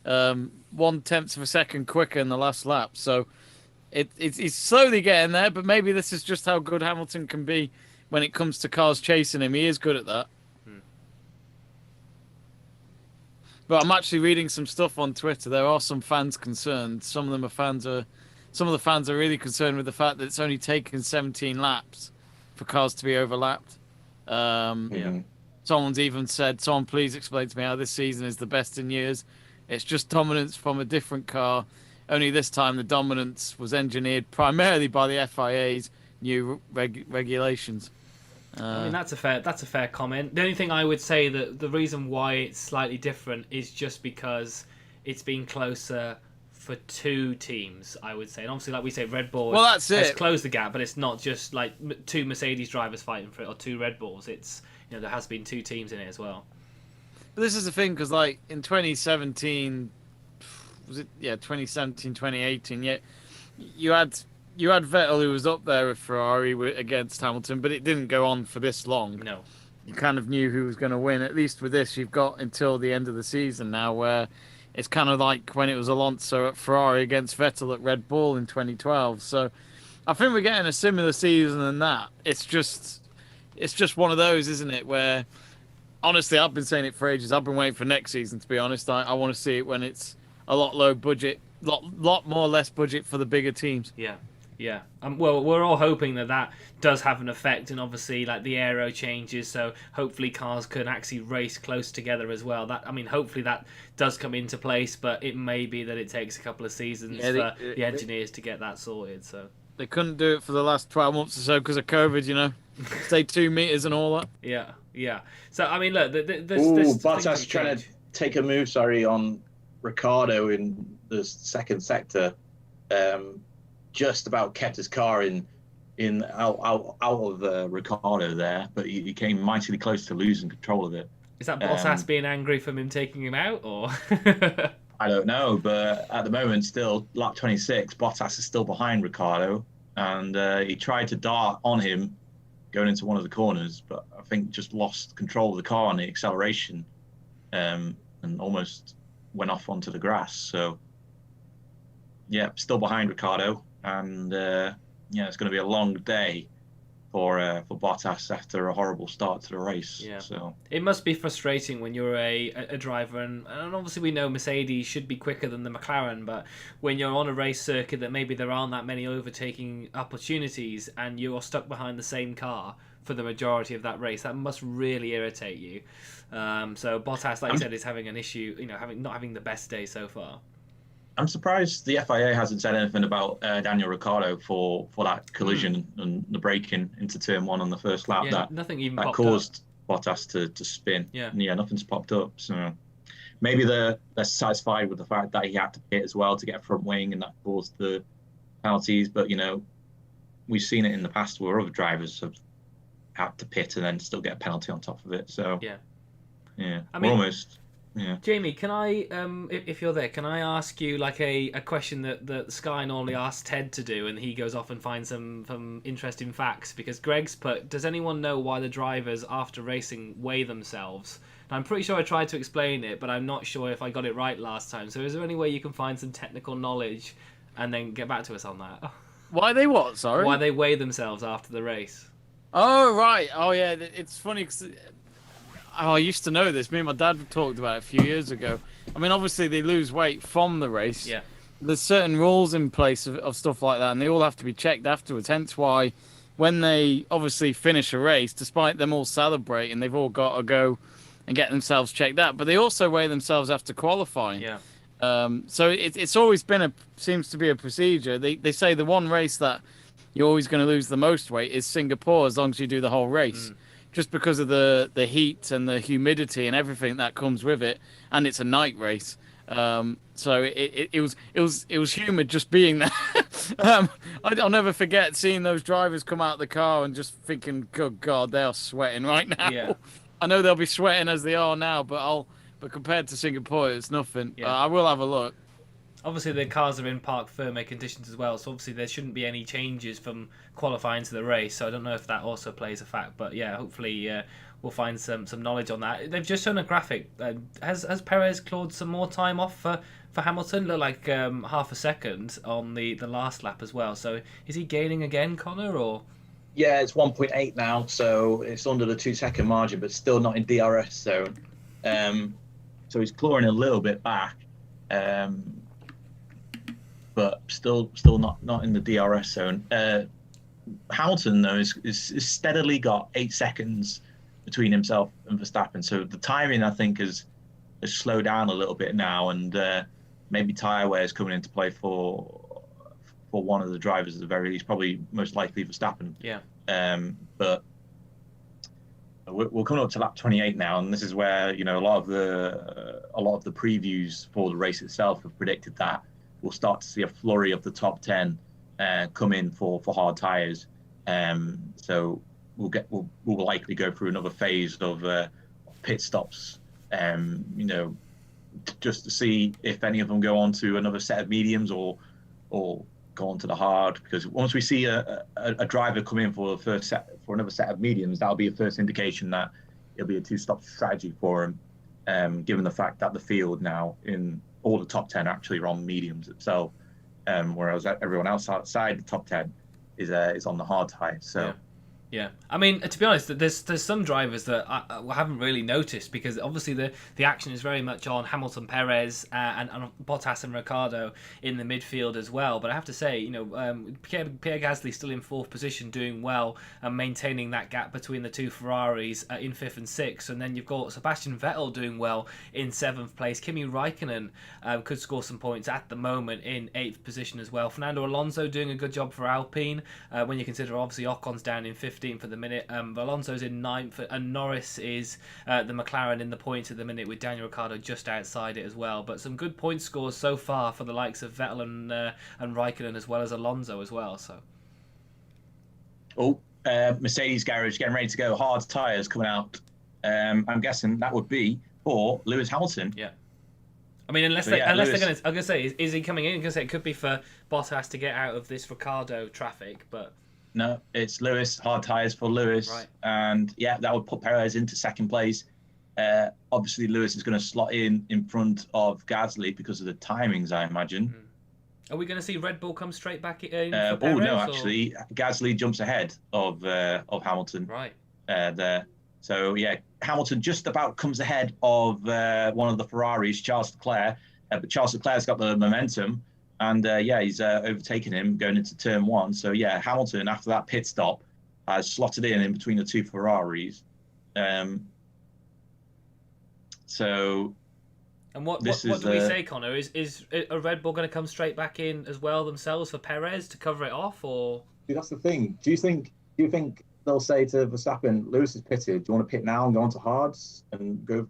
1/10 of a second quicker in the last lap. So he's slowly getting there, but maybe this is just how good Hamilton can be when it comes to cars chasing him. He is good at that. But I'm actually reading some stuff on Twitter. There are some fans concerned. Some of the fans are really concerned with the fact that it's only taken 17 laps for cars to be overlapped. Someone's even said, "Someone please explain to me how this season is the best in years. It's just dominance from a different car. Only this time the dominance was engineered primarily by the FIA's new regulations." I mean, that's a fair comment. The only thing I would say that the reason why it's slightly different is just because it's been closer for two teams, I would say. And obviously, like we say, Red Bull has closed the gap, but it's not just like two Mercedes drivers fighting for it or two Red Bulls. It's, there has been two teams in it as well. But this is the thing, because like in 2017, 2018, you had Vettel, who was up there with Ferrari against Hamilton, but it didn't go on for this long. No. You kind of knew who was going to win. At least with this, you've got until the end of the season now, where it's kind of like when it was Alonso at Ferrari against Vettel at Red Bull in 2012. So I think we're getting a similar season than that. It's just one of those, isn't it, where honestly, I've been saying it for ages. I've been waiting for next season, to be honest. I want to see it when it's a lot low budget, lot more less budget for the bigger teams. Yeah. Yeah. Well, we're all hoping that does have an effect, and obviously, like, the aero changes, so hopefully cars can actually race close together as well. Hopefully that does come into place, but it may be that it takes a couple of seasons for the engineers to get that sorted. So they couldn't do it for the last 12 months or so because of COVID, Stay 2 meters and all that. Yeah, yeah. So, I mean, look, Bottas trying to take a move, on Ricciardo in the second sector. Just about kept his car out of Ricciardo there, but he came mightily close to losing control of it. Is that Bottas being angry from him taking him out, or? I don't know, but at the moment, still lap 26, Bottas is still behind Ricciardo, and he tried to dart on him going into one of the corners, but I think just lost control of the car on the acceleration, and almost went off onto the grass. So, yeah, still behind Ricciardo. And it's going to be a long day for Bottas after a horrible start to the race. Yeah. So it must be frustrating when you're a driver, and obviously we know Mercedes should be quicker than the McLaren, but when you're on a race circuit that maybe there aren't that many overtaking opportunities, and you're stuck behind the same car for the majority of that race, that must really irritate you. So Bottas, like you said, is having an issue, not having the best day so far. I'm surprised the FIA hasn't said anything about Daniel Ricciardo for that collision and the braking into turn one on the first lap. Yeah, nothing even that caused Bottas to spin. Yeah, nothing's popped up. So maybe they're satisfied with the fact that he had to pit as well to get a front wing, and that caused the penalties. But we've seen it in the past where other drivers have had to pit and then still get a penalty on top of it. So yeah, I mean, almost. Yeah. Jamie, can I, if you're there, can I ask you like a question that Sky normally asks Ted to do, and he goes off and finds some interesting facts? Because Greg's put, does anyone know why the drivers after racing weigh themselves? And I'm pretty sure I tried to explain it, but I'm not sure if I got it right last time. So is there any way you can find some technical knowledge and then get back to us on that? Why they what? Sorry. Why they weigh themselves after the race? Oh right. Oh yeah. It's funny because. I used to know this. Me and my dad talked about it a few years ago. I mean, obviously they lose weight from the race. Yeah. There's certain rules in place of stuff like that, and they all have to be checked afterwards. Hence why, when they obviously finish a race, despite them all celebrating, they've all got to go and get themselves checked out. But they also weigh themselves after qualifying. Yeah. So it's always been seems to be a procedure. They say the one race that you're always going to lose the most weight is Singapore, as long as you do the whole race. Just because of the heat and the humidity and everything that comes with it, and it's a night race, so it was humid just being there. I'll never forget seeing those drivers come out of the car and just thinking, "Good God, they are sweating right now." Yeah. I know they'll be sweating as they are now, but compared to Singapore, it's nothing. Yeah. I will have a look. Obviously, the cars are in parc fermé conditions as well, so obviously there shouldn't be any changes from qualifying to the race. So I don't know if that also plays a fact, but yeah, hopefully we'll find some knowledge on that. They've just shown a graphic. Has Perez clawed some more time off for Hamilton? Looked like half a second on the last lap as well. So is he gaining again, Conor, or? Yeah, it's 1.8 now, so it's under the 2-second margin, but still not in DRS zone. So he's clawing a little bit back. But still not in the DRS zone. Hamilton, though, is steadily got 8 seconds between himself and Verstappen. So the timing, I think, has slowed down a little bit now, and maybe tyre wear is coming into play for one of the drivers at the very least. Probably most likely Verstappen. Yeah. But we're coming up to lap 28 now, and this is where a lot of the previews for the race itself have predicted that we'll start to see a flurry of the top 10 come in for hard tyres. So we'll likely go through another phase of pit stops, just to see if any of them go on to another set of mediums or go on to the hard. Because once we see a driver come in for another set of mediums, that'll be a first indication that it'll be a 2-stop strategy for him, given the fact that the field now in all the top 10 actually are on mediums itself, whereas everyone else outside the top 10 is on the hard tyre. So Yeah, I mean, to be honest, there's some drivers that I haven't really noticed, because obviously the action is very much on Hamilton, Perez, and Bottas and Ricciardo in the midfield as well. But I have to say, Pierre Gasly still in fourth position, doing well and maintaining that gap between the two Ferraris in fifth and sixth. And then you've got Sebastian Vettel doing well in seventh place. Kimi Raikkonen could score some points at the moment in eighth position as well. Fernando Alonso doing a good job for Alpine, when you consider obviously Ocon's down in 15th for the minute. Alonso's in 9th, and Norris is the McLaren in the points at the minute, with Daniel Ricciardo just outside it as well. But some good point scores so far for the likes of Vettel and Raikkonen, as well as Alonso as well. So, Mercedes garage getting ready to go. Hard tyres coming out. I'm guessing that would be for Lewis Hamilton. Yeah. I mean, unless they're going to, I'm going to say, is he coming in? I'm going to say it could be for Bottas to get out of this Ricciardo traffic, but. No, it's Lewis. Hard tyres for Lewis. Right. And yeah, that would put Perez into second place. Obviously, Lewis is going to slot in front of Gasly because of the timings, I imagine. Are we going to see Red Bull come straight back in? For Perez, no, actually, Gasly jumps ahead of Hamilton. Right. There. So yeah, Hamilton just about comes ahead of one of the Ferraris, Charles Leclerc. But Charles Leclerc's got the momentum. And he's overtaken him going into turn one. So yeah, Hamilton, after that pit stop, has slotted in between the two Ferraris. So. And what do we say, Connor? Is a Red Bull going to come straight back in as well themselves for Perez to cover it off, or? See, that's the thing. Do you think they'll say to Verstappen, Lewis is pitted. Do you want to pit now and go on to hards and go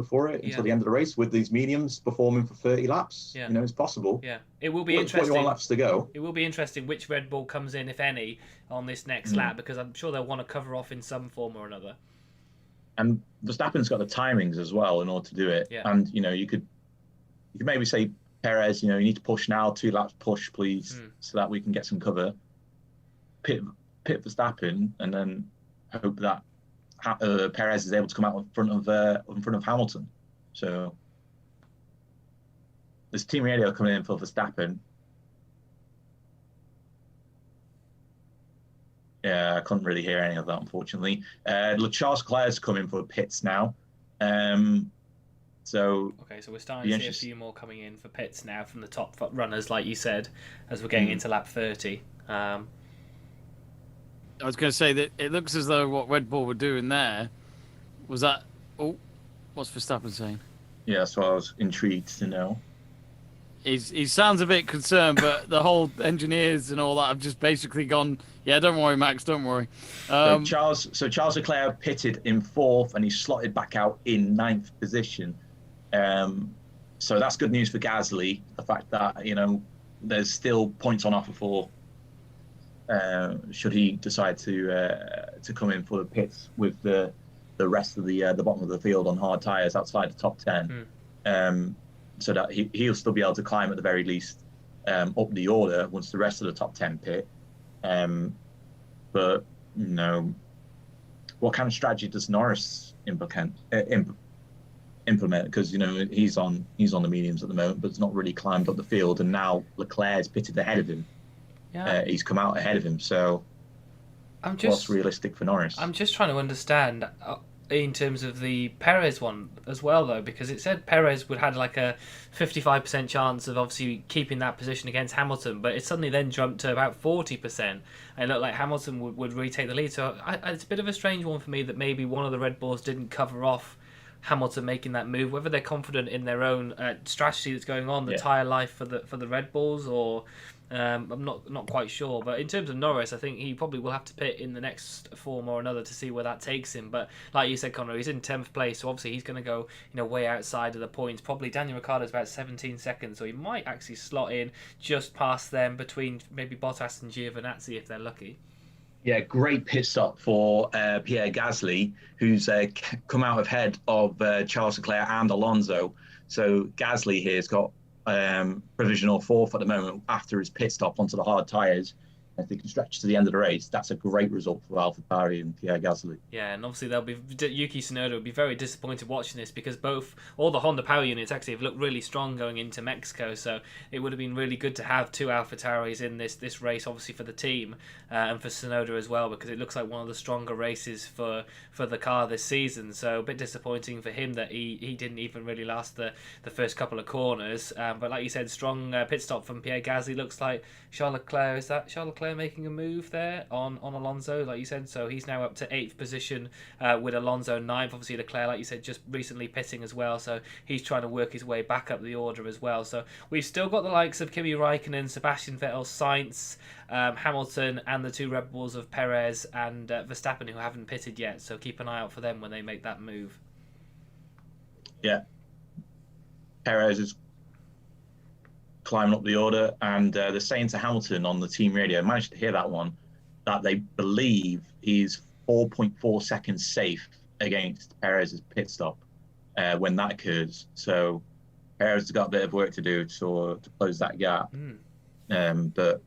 for it until the end of the race with these mediums performing for 30 laps? Yeah. It's possible. Yeah, it will be interesting. 21 laps to go. It will be interesting which Red Bull comes in, if any, on this next lap, because I'm sure they'll want to cover off in some form or another. And Verstappen's got the timings as well in order to do it. Yeah. And you could maybe say, Perez, you need to push now, 2 laps push, please, so that we can get some cover. Pit Verstappen, and then hope that Perez is able to come out in front of Hamilton. So there's team radio coming in for Verstappen. Yeah, I couldn't really hear any of that, unfortunately. Charles Leclerc's coming for pits now. So we're starting to see a few more coming in for pits now from the top runners, like you said, as we're getting into lap 30. I was going to say that it looks as though what Red Bull were doing there was that. Oh, what's Verstappen saying? Yeah, that's what I was intrigued to know. He sounds a bit concerned, but the whole engineers and all that have just basically gone, yeah, don't worry, Max, don't worry. So Charles Leclerc pitted in 4th, and he slotted back out in 9th position. So that's good news for Gasly. The fact that there's still points on offer for. Should he decide to come in for the pits with the rest of the bottom of the field on hard tyres outside the top 10, so that he'll still be able to climb at the very least up the order once the rest of the top 10 pit. But what kind of strategy does Norris implement? Because he's on the mediums at the moment, but it's not really climbed up the field, and now Leclerc's pitted ahead of him. Yeah. He's come out ahead of him, so what's realistic for Norris? I'm just trying to understand in terms of the Perez one as well, though, because it said Perez would had like a 55% chance of obviously keeping that position against Hamilton, but it suddenly then jumped to about 40%, and it looked like Hamilton would retake the lead. So it's a bit of a strange one for me that maybe one of the Red Bulls didn't cover off Hamilton making that move, whether they're confident in their own strategy that's going on, the tyre life for the Red Bulls, or I'm not quite sure. But in terms of Norris, I think he probably will have to pit in the next form or another to see where that takes him. But like you said, Conor, he's in 10th place, so obviously he's going to go way outside of the points. Probably Daniel Ricciardo's about 17 seconds, so he might actually slot in just past them, between maybe Bottas and Giovinazzi if they're lucky. Yeah, great pit stop for Pierre Gasly, who's come out ahead of Charles Leclerc and Alonso. So Gasly here has got provisional 4th at the moment after his pit stop onto the hard tyres. If they can stretch to the end of the race, that's a great result for Valtteri and Pierre Gasly. Yeah, and obviously Yuki Tsunoda will be very disappointed watching this because all the Honda power units actually have looked really strong going into Mexico. So it would have been really good to have two AlphaTauris in this race, obviously for the team and for Tsunoda as well, because it looks like one of the stronger races for the car this season. So a bit disappointing for him that he didn't even really last the first couple of corners. But like you said, strong pit stop from Pierre Gasly. Looks like Charles Leclerc, is that Charles Leclerc making a move there on Alonso, like you said? So he's now up to 8th position with Alonso 9th. Obviously Leclerc, like you said, just recently pitting as well, so he's trying to work his way back up the order as well. So we've still got the likes of Kimi Raikkonen, Sebastian Vettel, Sainz, Hamilton, and the two Red Bulls of Perez and Verstappen who haven't pitted yet, so keep an eye out for them when they make that move. Yeah, Perez is climbing up the order, and they're saying to Hamilton on the team radio, I managed to hear that one, that they believe he's 4.4 seconds safe against Perez's pit stop when that occurs. So Perez has got a bit of work to do to close that gap. But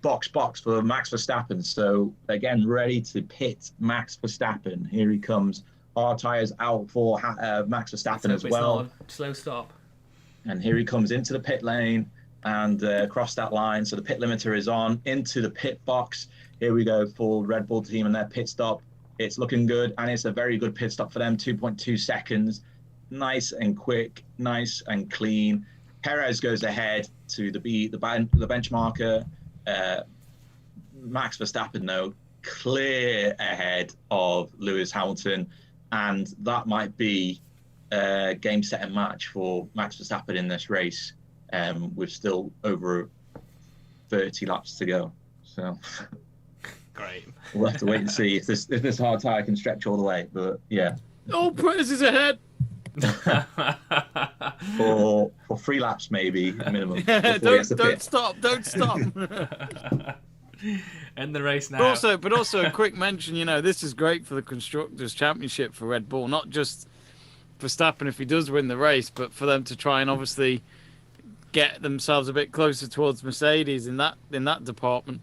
box for Max Verstappen. So again, ready to pit Max Verstappen. Here he comes. Hard tyres out for Max Verstappen as well. Not a slow stop. And here he comes into the pit lane and across that line. So the pit limiter is on into the pit box. Here we go for Red Bull team and their pit stop. It's looking good, and it's a very good pit stop for them. 2.2 seconds. Nice and quick, nice and clean. Perez goes ahead to the bench marker. Max Verstappen, though, clear ahead of Lewis Hamilton. And that might be game, set, and match for Max Verstappen in this race, with still over 30 laps to go. So great. We'll have to wait and see if this hard tyre can stretch all the way. But yeah, Perez is ahead. for 3 laps maybe minimum. Don't stop. End the race now. But also a quick mention. This is great for the Constructors' Championship for Red Bull. Not just Verstappen if he does win the race, but for them to try and obviously get themselves a bit closer towards Mercedes in that department.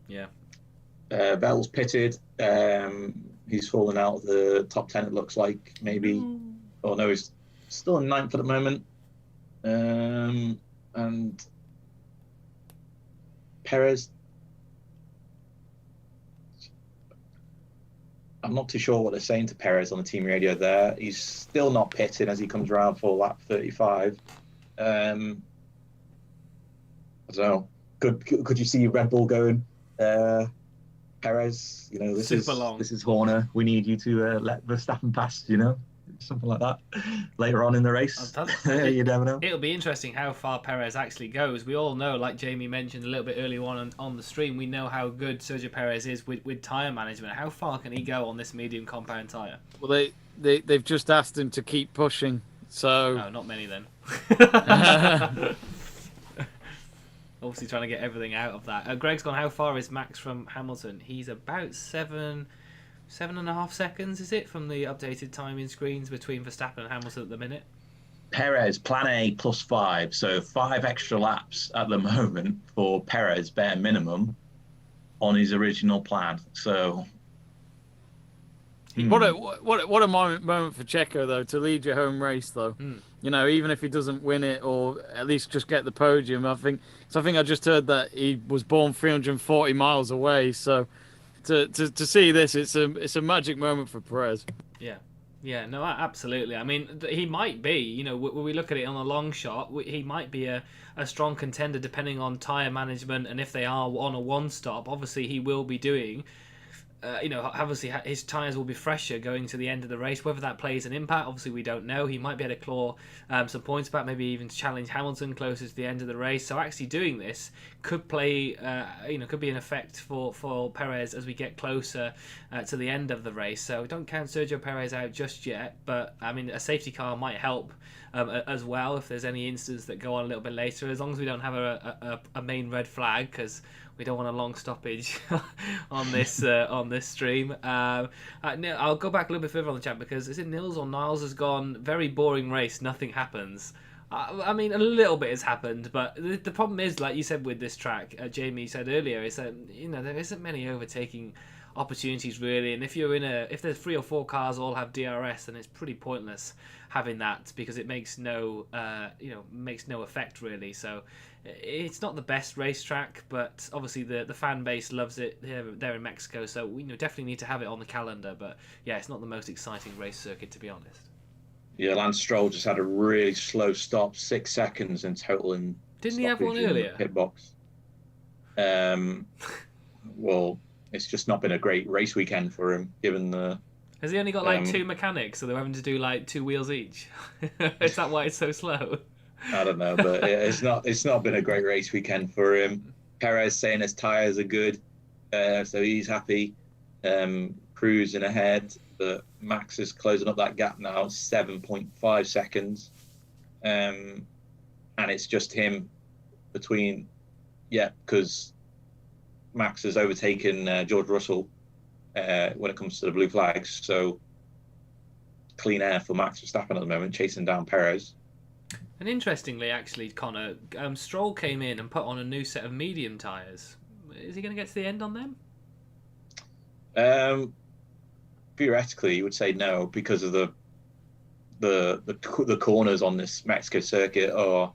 Yeah. Vettel's pitted. He's fallen out of the top 10, it looks like, maybe. Oh, no, he's still in 9th at the moment. And Perez, I'm not too sure what they're saying to Perez on the team radio there. He's still not pitting as he comes around for lap 35. I don't know. Could you see Red Bull going, Perez, this is Horner. We need you to let Verstappen pass, something like that later on in the race. You never know. It'll be interesting how far Perez actually goes. We all know, like Jamie mentioned a little bit earlier on the stream, we know how good Sergio Perez is with tyre management. How far can he go on this medium compound tyre? Well, they've just asked him to keep pushing, so... No, not many then. Obviously trying to get everything out of that. Greg's gone, how far is Max from Hamilton? He's about 7.5 seconds, is it, from the updated timing screens between Verstappen and Hamilton at the minute? Perez, plan A plus 5, so 5 extra laps at the moment for Perez, bare minimum, on his original plan. So, what a moment for Checo though, to lead your home race though. Even if he doesn't win it or at least just get the podium. I think I just heard that he was born 340 miles away. So to see this, it's a magic moment for Perez. Yeah, no, absolutely. I mean, he might be, when we look at it on a long shot, he might be a strong contender depending on tyre management, and if they are on a one-stop, obviously he will be doing, obviously his tyres will be fresher going to the end of the race. Whether that plays an impact, obviously we don't know. He might be able to claw some points back, maybe even challenge Hamilton closer to the end of the race. So actually doing this could play, could be an effect for Perez as we get closer to the end of the race. So don't count Sergio Perez out just yet. But I mean, a safety car might help as well if there's any incidents that go on a little bit later, as long as we don't have a main red flag, because we don't want a long stoppage on this stream. I'll go back a little bit further on the chat, because is it Nils or Niles has gone, very boring race, nothing happens. I mean, a little bit has happened, but the problem is, like you said with this track, Jamie said earlier, is that there isn't many overtaking opportunities really, and if there's 3 or 4 cars all have DRS, then it's pretty pointless having that because it makes no effect really. So it's not the best racetrack, but obviously the fan base loves it there in Mexico, so we definitely need to have it on the calendar. But yeah, it's not the most exciting race circuit, to be honest. Yeah, Lance Stroll just had a really slow stop, 6 seconds in total. Didn't he have one earlier? Pit box. Well, it's just not been a great race weekend for him, given the. Has he only got like 2 mechanics, so they're having to do like 2 wheels each? Is that why it's so slow? I don't know, but it's not been a great race weekend for him. Perez saying his tyres are good, so he's happy. Cruising ahead, but Max is closing up that gap now, 7.5 seconds, and it's just him between, because Max has overtaken George Russell when it comes to the blue flags, so clean air for Max Verstappen at the moment, chasing down Perez. And interestingly, actually, Connor, Stroll came in and put on a new set of medium tyres. Is he going to get to the end on them? Theoretically, you would say no because of the corners on this Mexico circuit are,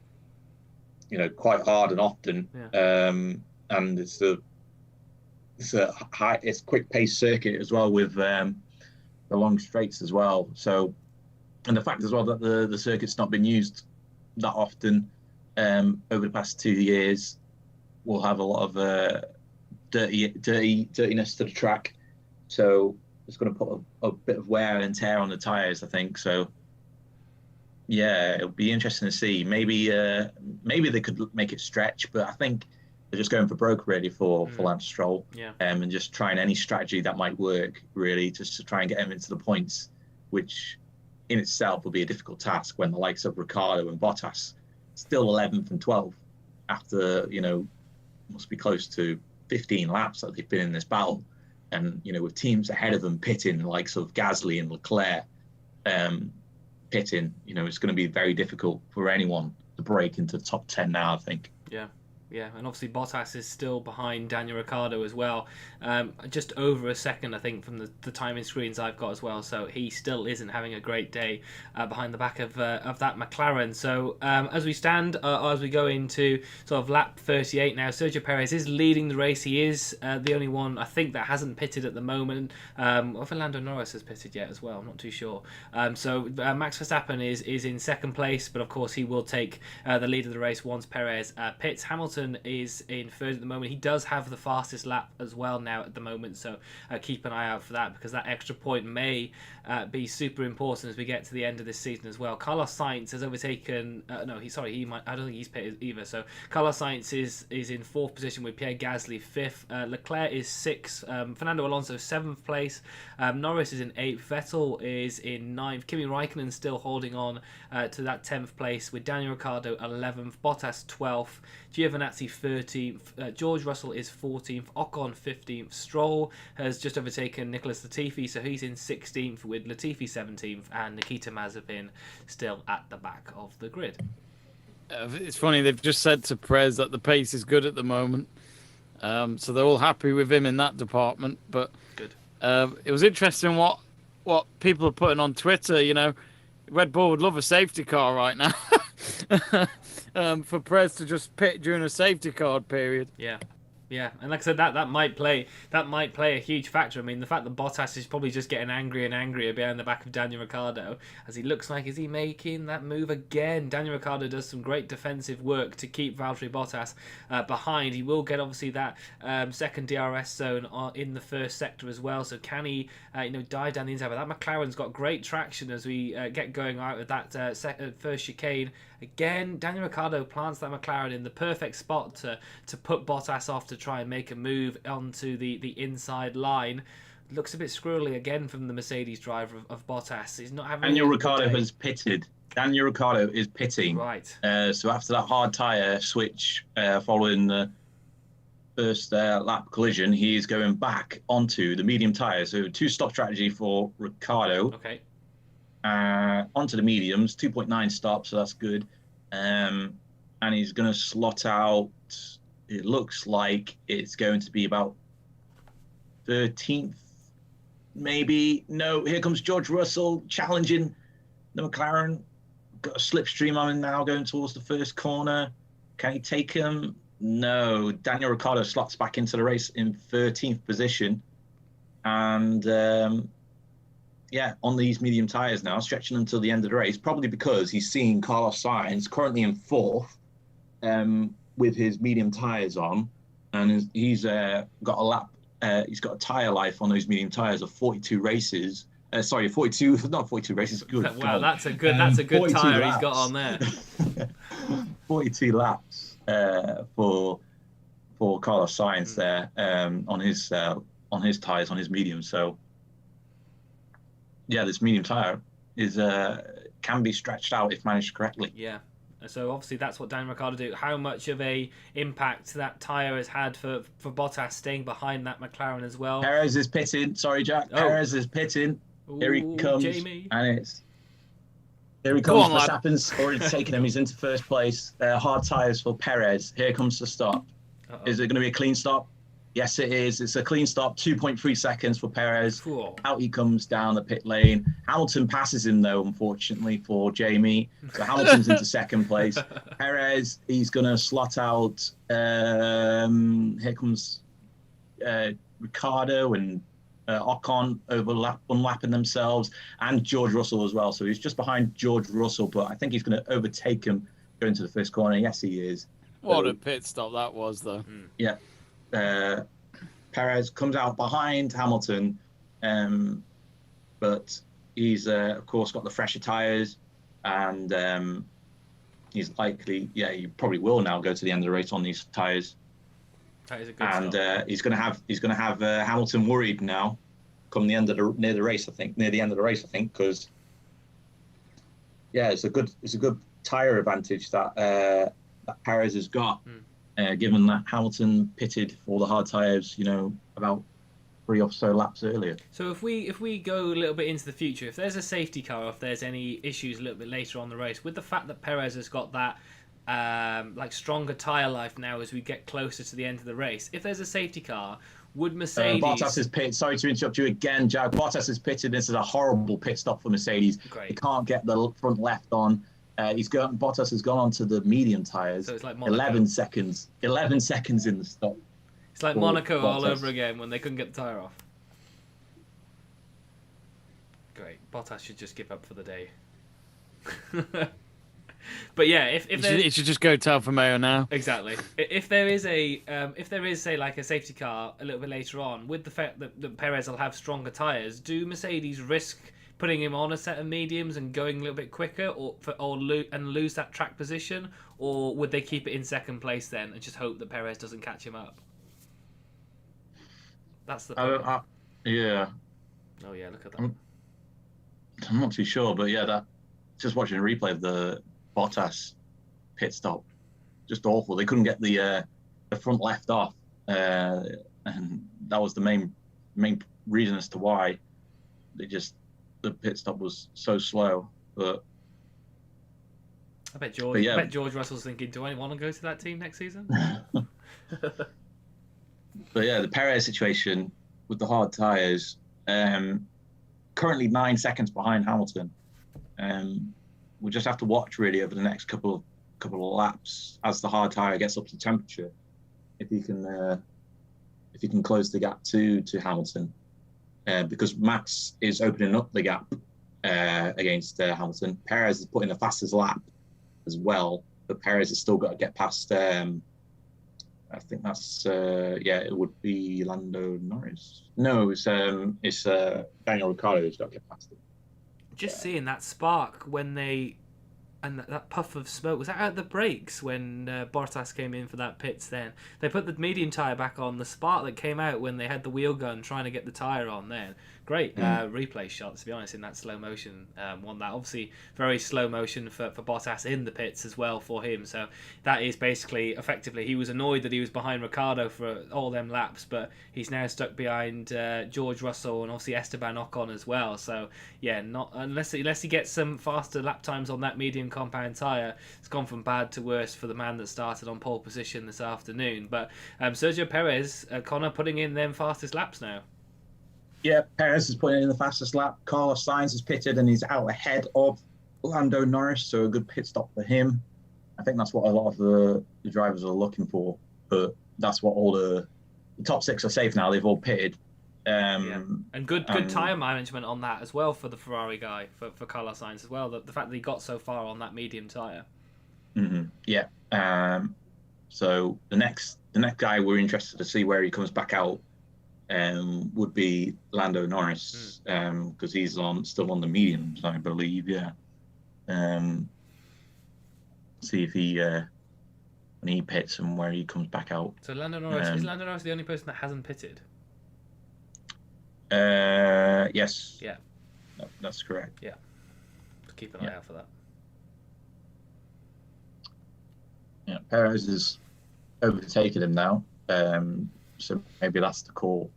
quite hard and often, and it's a quick paced circuit as well with the long straights as well. So, and the fact as well that the circuit's not been used that often over the past 2 years, will have a lot of dirtiness to the track. So it's going to put a bit of wear and tear on the tyres, I think. So, yeah, it'll be interesting to see. Maybe they could make it stretch, but I think they're just going for broke really for Lance Stroll, and just trying any strategy that might work really, just to try and get him into the points, which in itself will be a difficult task when the likes of Ricciardo and Bottas still 11th and 12th after must be close to 15 laps that they've been in this battle. And, with teams ahead of them pitting, the likes of Gasly and Leclerc pitting, it's going to be very difficult for anyone to break into the top 10 now, I think. Yeah, and obviously Bottas is still behind Daniel Ricciardo as well. Just over a second, I think, from the timing screens I've got as well. So he still isn't having a great day behind the back of that McLaren. So as we stand, as we go into sort of lap 38 now, Sergio Perez is leading the race. He is the only one, I think, that hasn't pitted at the moment. Or if Lando Norris has pitted yet as well, I'm not too sure. So Max Verstappen is in second place, but of course he will take the lead of the race once Perez pits. Hamilton is in third at the moment. He does have the fastest lap as well now at the moment, so keep an eye out for that, because that extra point may be super important as we get to the end of this season as well. Carlos Sainz has overtaken I don't think he's pitted either, so Carlos Sainz is in 4th position with Pierre Gasly 5th, Leclerc is 6th, Fernando Alonso 7th place, Norris is in 8th, Vettel is in 9th, Kimi Raikkonen still holding on to that 10th place with Daniel Ricciardo 11th, Bottas 12th, Giovinazzi 13th, George Russell is 14th, Ocon 15th, Stroll has just overtaken Nicholas Latifi, so he's in 16th with Latifi 17th, and Nikita Mazepin still at the back of the grid. It's funny, they've just said to Perez that the pace is good at the moment, so they're all happy with him in that department. But good. It was interesting what people are putting on Twitter. Red Bull would love a safety car right now. For Perez to just pit during a safety car period. Yeah, and like I said, that might play a huge factor. I mean, the fact that Bottas is probably just getting angrier and angrier behind the back of Daniel Ricciardo, as he looks like, is he making that move again? Daniel Ricciardo does some great defensive work to keep Valtteri Bottas behind. He will get obviously that second DRS zone in the first sector as well. So can he, dive down the inside? But that McLaren's got great traction as we get going out with that first chicane. Again, Daniel Ricciardo plants that McLaren in the perfect spot to put Bottas off to try and make a move onto the inside line. Looks a bit squirrely again from the Mercedes driver of Bottas. He's not having. Daniel Ricciardo has pitted. Daniel Ricciardo is pitting. Right. So after that hard tyre switch following the first lap collision, he's going back onto the medium tyre. So 2-stop strategy for Ricciardo. Okay. Onto the mediums, 2.9 stops, so that's good. and he's going to slot out. It looks like it's going to be about 13th, maybe. No, here comes George Russell challenging the McLaren. Got a slipstream on him now, going towards the first corner. Can he take him? No. Daniel Ricciardo slots back into the race in 13th position. And on these medium tyres now, stretching until the end of the race, probably because he's seeing Carlos Sainz currently in 4th with his medium tyres on. And he's got a lap. He's got a tyre life on those medium tyres of 42 races. 42 races. Good Wow, God. that's a good tyre he's got on there. 42 laps for Carlos Sainz there on his tyres, on his medium. So yeah, this medium tyre is can be stretched out if managed correctly. Yeah. So obviously that's what Daniel Ricciardo do. How much of a impact that tyre has had for Bottas staying behind that McLaren as well. Perez is pitting. Sorry, Jack. Oh. Perez is pitting. Here he comes. Jamie. And here he comes. Verstappen's already taken him. He's into first place. Hard tyres for Perez. Here comes the stop. Uh-oh. Is it going to be a clean stop? Yes, it is. It's a clean stop. 2.3 seconds for Perez. Cool. Out he comes down the pit lane. Hamilton passes him, though, unfortunately, for Jamie. So Hamilton's into second place. Perez, he's going to slot out. Here comes Ricciardo and Ocon unlapping themselves, and George Russell as well. So he's just behind George Russell, but I think he's going to overtake him going to the first corner. Yes, he is. What a pit stop that was, though. Yeah. Perez comes out behind Hamilton, but he's of course got the fresher tyres, and he's likely, he probably will now go to the end of the race on these tyres. That is a good And stop. he's going to have Hamilton worried now, come the end of near the end of the race, I think, because it's a good tyre advantage that Perez has got. Given that Hamilton pitted for the hard tyres, about 3 or so laps earlier. So if we go a little bit into the future, if there's a safety car, if there's any issues a little bit later on the race, with the fact that Perez has got that stronger tyre life now as we get closer to the end of the race, if there's a safety car, would Mercedes... Bottas is pitted. Sorry to interrupt you again, Jack. Bottas is pitted. This is a horrible pit stop for Mercedes. Great. He can't get the front left on. Bottas has gone onto the medium tyres. So it's like Monaco. 11 seconds in the stop. It's like Monaco all over again when they couldn't get the tyre off. Great. Bottas should just give up for the day. But yeah, if it should just go to Alfa Romeo now. Exactly. If there is say like a safety car a little bit later on, with the fact that Perez will have stronger tyres, do Mercedes risk putting him on a set of mediums and going a little bit quicker, and lose that track position, or would they keep it in second place then and just hope that Perez doesn't catch him up? That's the problem. Yeah. Oh yeah, look at that. I'm not too sure, but just watching a replay of the Bottas pit stop, just awful. They couldn't get the front left off, and that was the main reason as to why the pit stop was so slow. But I bet George Russell's thinking, do I want to go to that team next season? But yeah, the Perez situation with the hard tyres, currently 9 seconds behind Hamilton. We'll just have to watch really over the next couple of laps as the hard tyre gets up to temperature, if he can close the gap to Hamilton, because Max is opening up the gap against Hamilton. Perez is putting the fastest lap as well, but Perez has still got to get past. I think that's it would be Lando Norris. No, it's Daniel Ricciardo who's got to get past it. Just seeing that spark when that puff of smoke, was that out the brakes when Bottas came in for that pits then? They put the medium tyre back on, the spark that came out when they had the wheel gun trying to get the tyre on then. great replay shot, to be honest, in that slow motion one. That obviously very slow motion for Bottas in the pits as well for him. So that is basically effectively he was annoyed that he was behind Ricciardo for all them laps, but he's now stuck behind George Russell and obviously Esteban Ocon as well. So yeah, not unless he gets some faster lap times on that medium compound tyre, it's gone from bad to worse for the man that started on pole position this afternoon. But Sergio Perez, Conor, putting in them fastest laps now. Yeah, Perez is putting in the fastest lap. Carlos Sainz is pitted and he's out ahead of Lando Norris, so a good pit stop for him. I think that's what a lot of the drivers are looking for, but that's what all the top 6 are safe now. They've all pitted. And good tyre management on that as well for the Ferrari guy, for Carlos Sainz as well. The fact that he got so far on that medium tyre. Mm-hmm. Yeah. So the next guy we're interested to see where he comes back out would be Lando Norris, because he's still on the mediums, I believe. Yeah. See if he when he pits and where he comes back out. So Lando Norris is Lando Norris the only person that hasn't pitted? Yes. Yeah. That's correct. Yeah. Just keep an eye out for that. Yeah, Perez is overtaking him now. So maybe that's the call.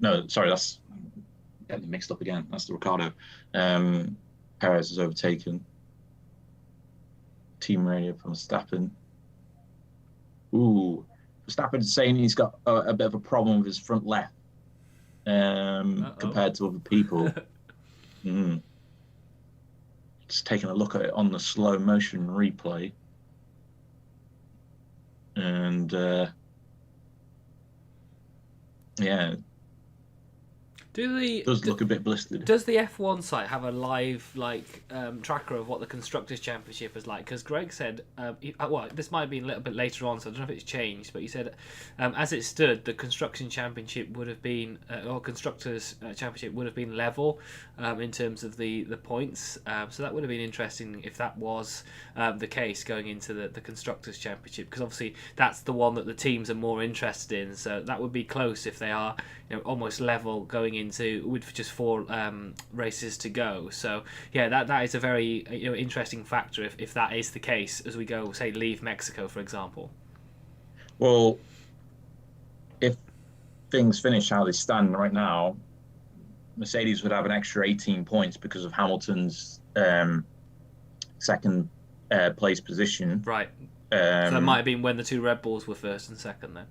No, sorry, that's getting mixed up again. That's the Ricciardo. Perez is overtaken. Team radio from Verstappen. Ooh, Verstappen is saying he's got a bit of a problem with his front left compared to other people. Just taking a look at it on the slow motion replay. And yeah, does look a bit blistered. Does the F1 site have a live tracker of what the Constructors' Championship is like? Because Greg said, well, this might be a little bit later on, so I don't know if it's changed, but he said, as it stood, the Construction Championship would have been, or Constructors' Championship would have been level in terms of the points. So that would have been interesting if that was the case going into the Constructors' Championship, because obviously that's the one that the teams are more interested in. So that would be close if they are, almost level going into with just 4 races to go. So yeah, that is a very interesting factor if that is the case as we go, say, leave Mexico, for example. Well, if things finish how they stand right now, Mercedes would have an extra 18 points because of Hamilton's second place position. Right. So that might have been when the 2 Red Bulls were first and second then.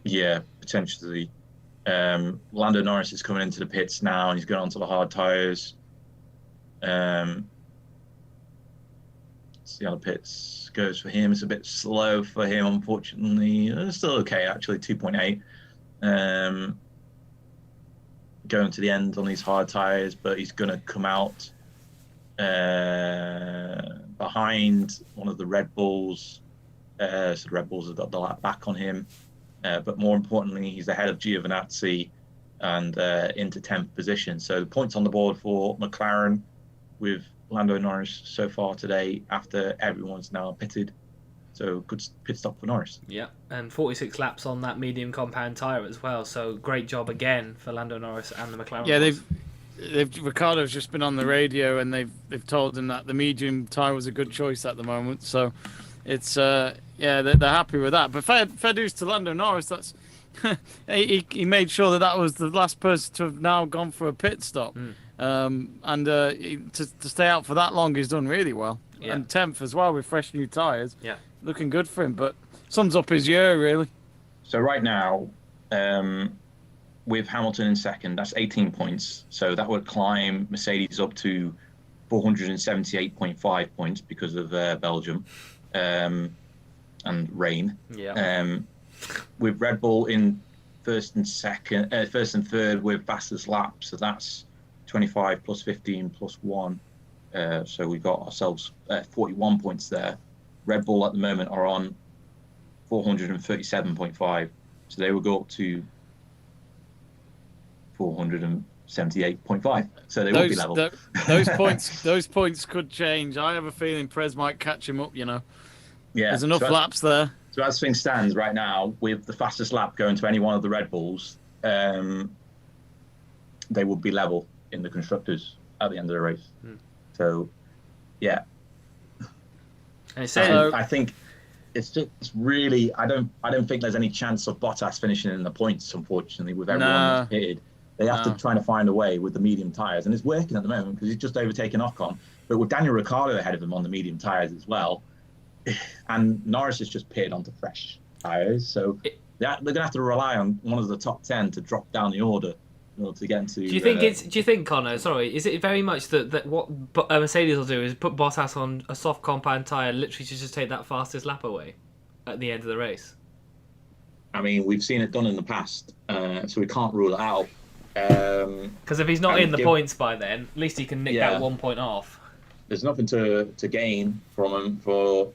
Yeah, potentially. Lando Norris is coming into the pits now and he's going onto the hard tyres. See how the pits goes for him. It's a bit slow for him, unfortunately. It's still okay, actually, 2.8. Going to the end on these hard tyres, but he's going to come out behind one of the Red Bulls. So the Red Bulls have got the lap back on him. But more importantly, he's ahead of Giovinazzi and into 10th position. So the points on the board for McLaren with Lando Norris so far today after everyone's now pitted. So good pit stop for Norris. Yeah, and 46 laps on that medium compound tyre as well. So great job again for Lando Norris and the McLaren. Yeah, Ricciardo's just been on the radio and they've told him that the medium tyre was a good choice at the moment. So it's they're happy with that. But fair dues to Lando Norris. That's he made sure that was the last person to have now gone for a pit stop. And to stay out for that long, he's done really well. Yeah. And 10th as well with fresh new tyres. Yeah, looking good for him. But sums up his year really. So right now, with Hamilton in second, that's 18 points. So that would climb Mercedes up to 478.5 points because of Belgium. And rain. Yeah. With Red Bull in first and third with fastest lap, so that's 25 plus 15 plus 1. So we've got ourselves 41 points there. Red Bull at the moment are on 437.5, so they will go up to 478.5. So they will be level. Those points could change. I have a feeling Perez might catch him up. Yeah, there's enough laps there. So as things stands right now, with the fastest lap going to any one of the Red Bulls, the they would be level in the constructors at the end of the race. So, yeah. And I think it's really I don't think there's any chance of Bottas finishing in the points, unfortunately, with everyone that's pitted. They have to try to find a way with the medium tyres, and it's working at the moment because he's just overtaken Ocon. But with Daniel Ricciardo ahead of him on the medium tyres as well, and Norris has just pitted onto fresh tyres, so they're going to have to rely on one of the top 10 to drop down the order in order to get into. Do you think Connor? Sorry, is it very much that what Mercedes will do is put Bottas on a soft compound tyre, literally to just take that fastest lap away at the end of the race? I mean, we've seen it done in the past, so we can't rule it out. Because if he's not in the points by then, at least he can nick that 1 point off. There's nothing to gain from him for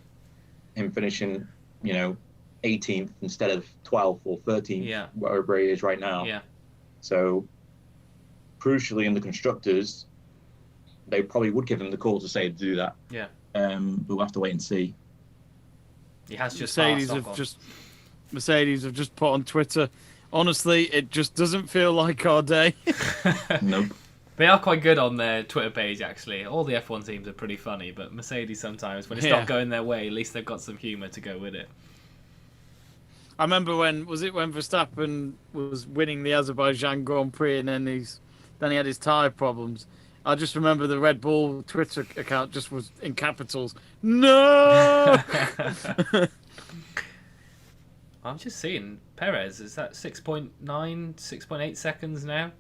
him finishing, 18th instead of 12th or 13th, wherever he is right now. Yeah. So, crucially, in the constructors, they probably would give him the call to say to do that. Yeah. But we'll have to wait and see. He has just Mercedes have just put on Twitter, honestly, it just doesn't feel like our day. Nope. They are quite good on their Twitter page, actually. All the F1 teams are pretty funny, but Mercedes sometimes, when it's not going their way, at least they've got some humour to go with it. I remember when Verstappen was winning the Azerbaijan Grand Prix, and then he had his tyre problems. I just remember the Red Bull Twitter account just was in capitals. No. I'm just seeing Perez. Is that 6.9, 6.8 seconds now?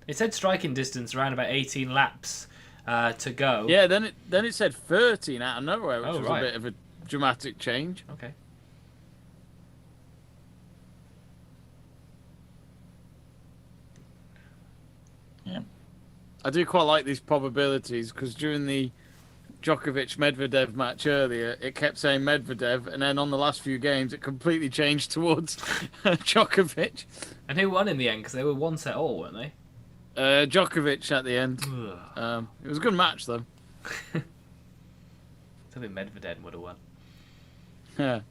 It said striking distance around about 18 laps to go. Yeah, then it said 13 out of nowhere, which was a bit of a dramatic change. Okay. Yeah. I do quite like these probabilities because during the Djokovic-Medvedev match earlier, it kept saying Medvedev, and then on the last few games, it completely changed towards Djokovic. And who won in the end? Because they were one set all, weren't they? Djokovic at the end. It was a good match, though. I think Medvedev would have won. Yeah.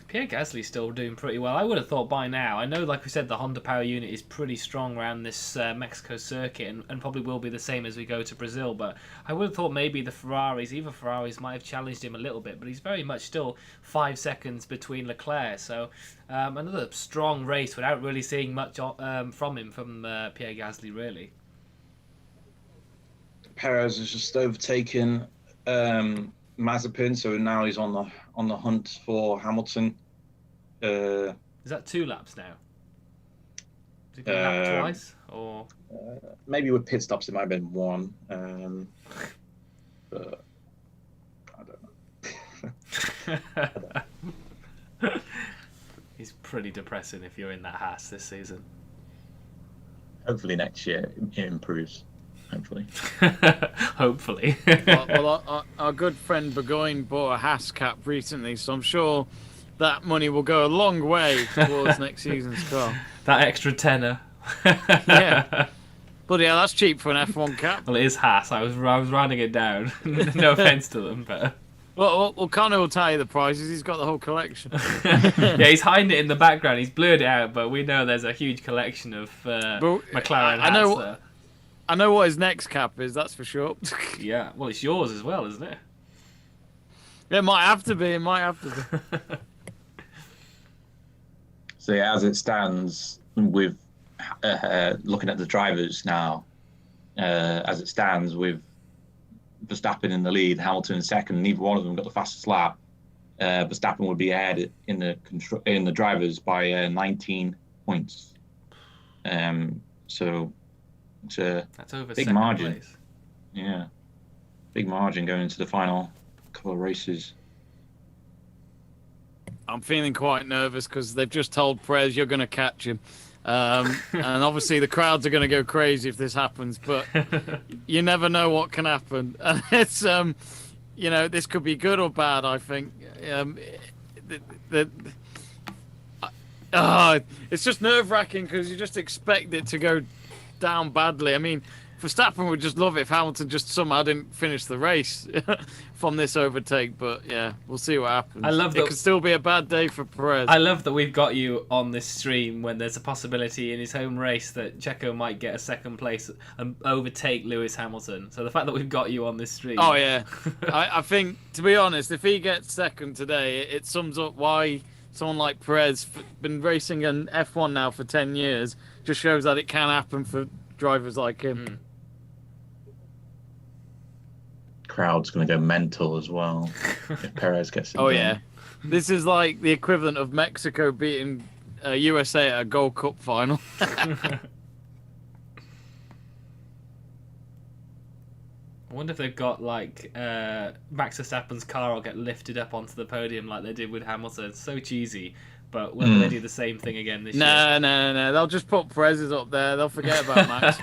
Pierre Gasly's still doing pretty well. I would have thought by now. I know, like we said, the Honda power unit is pretty strong around this Mexico circuit and probably will be the same as we go to Brazil. But I would have thought maybe the Ferraris might have challenged him a little bit. But he's very much still 5 seconds between Leclerc. So another strong race without really seeing much from him, from Pierre Gasly, really. Perez has just overtaken Mazepin, so now he's on the hunt for Hamilton. Is that 2 laps now? Is he been lapped twice, or maybe with pit stops it might have been 1, but I don't know. He's pretty depressing if you're in that Haas this season. Hopefully next year it improves. Hopefully. Hopefully. well, our good friend Burgoyne bought a Haas cap recently, so I'm sure that money will go a long way towards next season's car. That extra tenner. Yeah. Bloody hell, that's cheap for an F1 cap. Well, it is Haas. I was rounding it down. No offence to them, but... Well, Connor will tell you the prices. He's got the whole collection. Yeah, he's hiding it in the background. He's blurred it out, but we know there's a huge collection of McLaren hats there. I know what his next cap is, that's for sure. Yeah, well, it's yours as well, isn't it? It might have to be. So yeah, as it stands, with looking at the drivers now, as it stands with Verstappen in the lead, Hamilton in second, neither one of them got the fastest lap. Verstappen would be ahead in the drivers by 19 points. So that's over big margin. Place. Yeah, big margin going into the final couple of races. I'm feeling quite nervous because they've just told Perez you're going to catch him. And obviously the crowds are going to go crazy if this happens, but you never know what can happen. And it's, this could be good or bad, I think. It's just nerve-wracking because you just expect it to go down badly. I mean, Verstappen would just love it if Hamilton just somehow didn't finish the race from this overtake. But yeah, we'll see what happens. I love that. It could still be a bad day for Perez. I love that we've got you on this stream when there's a possibility in his home race that Checo might get a second place and overtake Lewis Hamilton. So the fact that we've got you on this stream. Oh yeah, I think, to be honest, if he gets second today, it sums up why someone like Perez, been racing in F1 now for 10 years, just shows that it can happen for drivers like him. Crowd's going to go mental as well if Perez gets it. Oh yeah, this is like the equivalent of Mexico beating USA at a Gold Cup final. I wonder if they've got like Max Verstappen's car will get lifted up onto the podium like they did with Hamilton. It's so cheesy, but whether they do the same thing again this year. No. They'll just put Perez's up there. They'll forget about Max.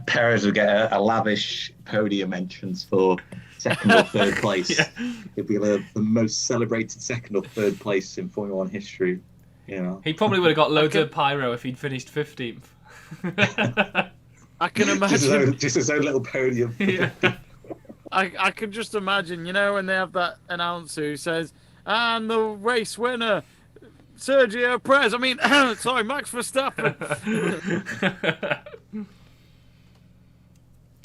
Perez will get a lavish podium entrance for second or third place. Yeah. It'll be the most celebrated second or third place in Formula One history. You know, He probably would have got loads of pyro if he'd finished 15th. I can imagine. just his own little podium. Yeah. I can just imagine, you know, when they have that announcer who says, and the race winner, Sergio Perez. I mean, sorry, Max Verstappen.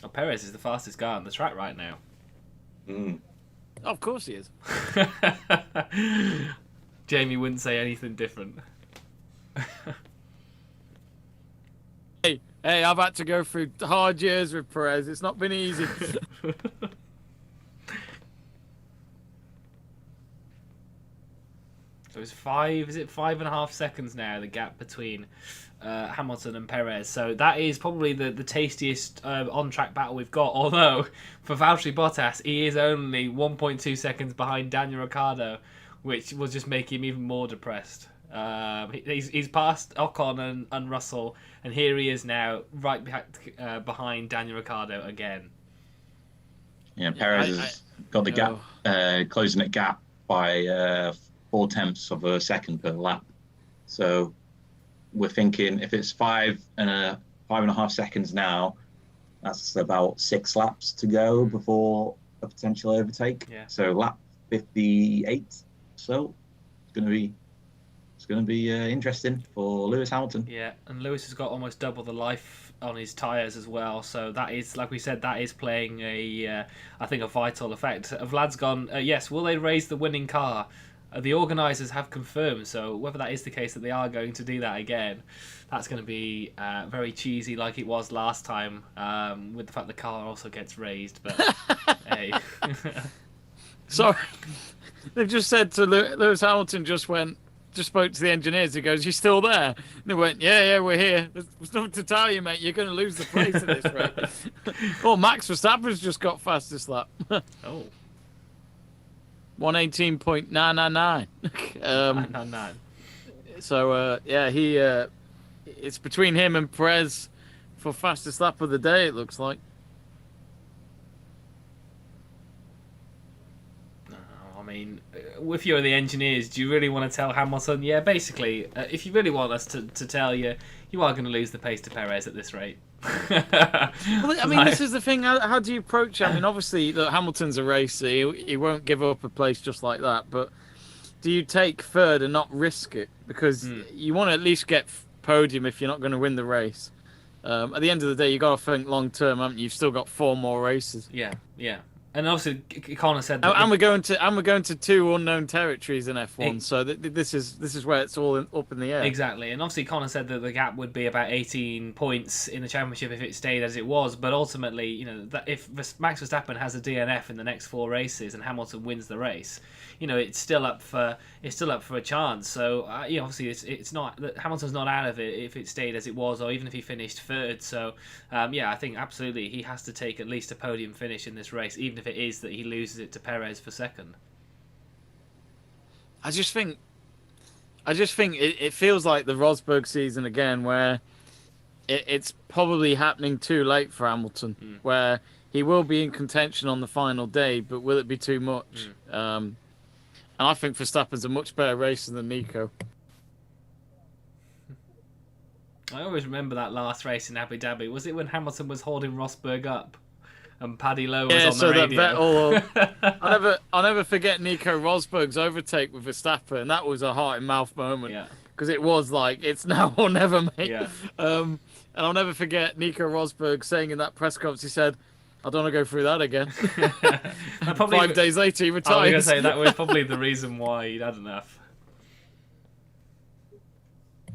Oh, Perez is the fastest guy on the track right now. Of course he is. Jamie wouldn't say anything different. Hey, I've had to go through hard years with Perez. It's not been easy. So it's 5.5 seconds now, the gap between Hamilton and Perez. So that is probably the tastiest on-track battle we've got. Although, for Valtteri Bottas, he is only 1.2 seconds behind Daniel Ricciardo, which will just make him even more depressed. He's passed Ocon and Russell, and here he is now, right behind Daniel Ricciardo again. Yeah, Perez has got the gap, closing the gap by 0.4 of a second per lap. So we're thinking if it's 5.5 seconds now, that's about 6 laps to go before a potential overtake. Yeah. So lap 58. So it's going to be interesting for Lewis Hamilton. Yeah, and Lewis has got almost double the life on his tyres as well. So that is, like we said, that is playing I think, a vital effect. Vlad's gone, yes, will they raise the winning car? The organisers have confirmed, so whether that is the case that they are going to do that again, that's going to be very cheesy like it was last time, with the fact the car also gets raised. But hey. Sorry. They've just said to Lewis Hamilton, just spoke to the engineers. He goes, "You still there?" And they went, "Yeah, we're here. There's nothing to tell you, mate. You're going to lose the place at this rate." Oh, Max Verstappen's just got fastest lap. Oh. 118.999. 999. So it's between him and Perez for fastest lap of the day, it looks like. I mean, if you're the engineers, do you really want to tell Hamilton? Yeah, basically, if you really want us to tell you, you are going to lose the pace to Perez at this rate. Well, I mean, this is the thing. How do you approach it? I mean, obviously, look, Hamilton's a racer. He won't give up a place just like that. But do you take third and not risk it? Because you want to at least get podium if you're not going to win the race. At the end of the day, you got to think long term, haven't you? You've still got 4 more races. Yeah. And obviously, Conor said that. And we're going to 2 unknown territories in F1, so this is where it's all up in the air. Exactly, and obviously Conor said that the gap would be about 18 points in the championship if it stayed as it was. But ultimately, you know, that if Max Verstappen has a DNF in the next 4 races and Hamilton wins the race, you know, it's still up for a chance. So you know, obviously, it's not that Hamilton's not out of it if it stayed as it was, or even if he finished third. So yeah, I think absolutely he has to take at least a podium finish in this race, even if it is that he loses it to Perez for second. I just think it feels like the Rosberg season again, where it's probably happening too late for Hamilton, where he will be in contention on the final day, but will it be too much? And I think Verstappen's a much better racer than Nico. I always remember that last race in Abu Dhabi. Was it when Hamilton was holding Rosberg up and Paddy Lowe was on the radio? I'll never forget Nico Rosberg's overtake with Verstappen. That was a heart and mouth moment. Yeah. Because it was like, it's now or never, mate. Yeah. And I'll never forget Nico Rosberg saying in that press conference, he said, I don't want to go through that again. 5 days later, he retired. I was going to say, that was probably the reason why he'd had enough.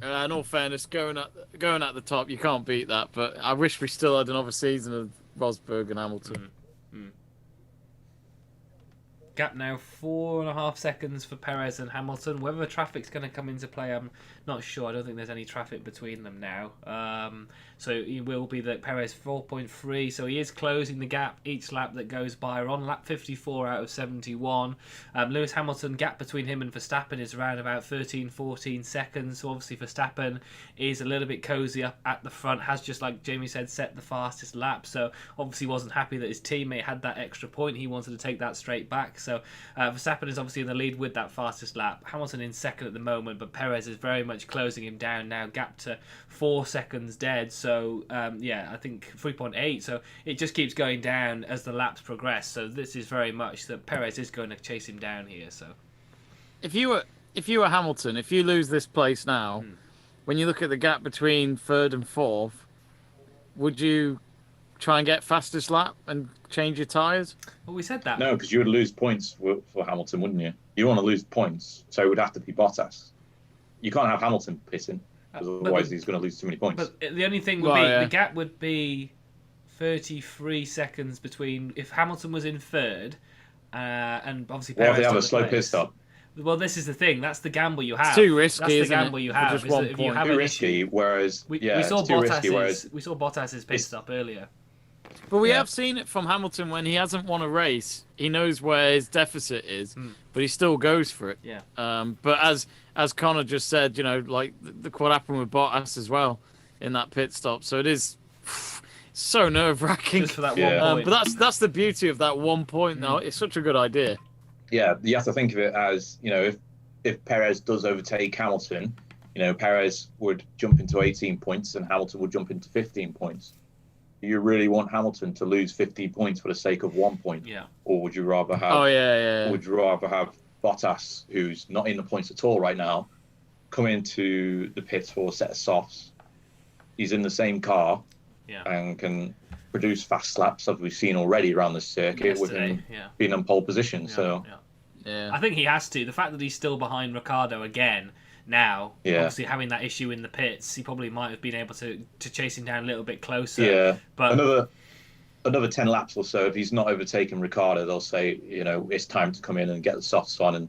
In all fairness, going at the top, you can't beat that. But I wish we still had another season of Rosberg and Hamilton. Gap now 4.5 seconds for Perez and Hamilton. Whether traffic's going to come into play, I'm not sure. I don't think there's any traffic between them now. So it will be that Perez 4.3. So he is closing the gap each lap that goes by. We're on lap 54 out of 71. Lewis Hamilton, gap between him and Verstappen is around about 13-14 seconds. So obviously Verstappen is a little bit cozy up at the front. Has, just like Jamie said, set the fastest lap. So obviously wasn't happy that his teammate had that extra point. He wanted to take that straight back. So Verstappen is obviously in the lead with that fastest lap. Hamilton in second at the moment, but Perez is very much closing him down now. Gap to 4 seconds dead. So I think 3.8. So it just keeps going down as the laps progress. So this is very much that Perez is going to chase him down here. So if you were Hamilton, if you lose this place now, when you look at the gap between third and fourth, would you try and get fastest lap and change your tyres? Well, we said that. No, because you would lose points for Hamilton, wouldn't you? You want to lose points, so it would have to be Bottas. You can't have Hamilton pitting, because otherwise he's going to lose too many points. But the only thing would be, the gap would be 33 seconds between, if Hamilton was in third, and obviously Perez. Well, if they have a slow pit stop. Well, this is the thing. That's the gamble you have. It's too risky. That's the gamble you have. Just one point. If you have too risky. Whereas we saw Bottas's pit stop earlier. But we have seen it from Hamilton when he hasn't won a race. He knows where his deficit is, but he still goes for it. Yeah. But as Conor just said, like what happened with Bottas as well in that pit stop. So it is so nerve-wracking. Just for that 1 point. But that's the beauty of that 1 point. Now it's such a good idea. Yeah, you have to think of it as, if Perez does overtake Hamilton, Perez would jump into 18 points and Hamilton would jump into 15 points. Do you really want Hamilton to lose 15 points for the sake of 1 point? Yeah. Or would you rather have? Or would you rather have Bottas, who's not in the points at all right now, come into the pits for a set of softs? He's in the same car, and can produce fast laps, as we've seen already around the circuit, with him being in pole position. I think he has to. The fact that he's still behind Ricciardo again now, obviously having that issue in the pits, he probably might have been able to chase him down a little bit closer. Yeah, but another 10 laps or so, if he's not overtaken Ricciardo, they'll say, it's time to come in and get the softs on and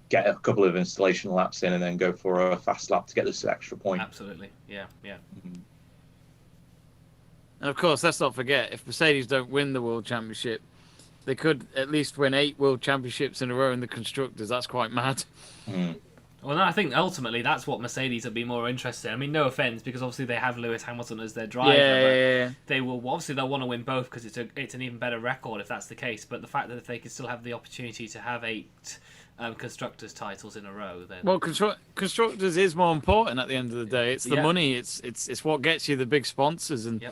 get a couple of installation laps in and then go for a fast lap to get this extra point. Absolutely, yeah. Mm-hmm. And of course, let's not forget, if Mercedes don't win the World Championship, they could at least win 8 World Championships in a row in the Constructors. That's quite mad. Well, I think ultimately that's what Mercedes would be more interested in. I mean, no offense, because obviously they have Lewis Hamilton as their driver. But they will they'll want to win both because it's an even better record if that's the case. But the fact that if they could still have the opportunity to have 8 constructors titles in a row, then constructors is more important at the end of the day. It's the money. It's what gets you the big sponsors and.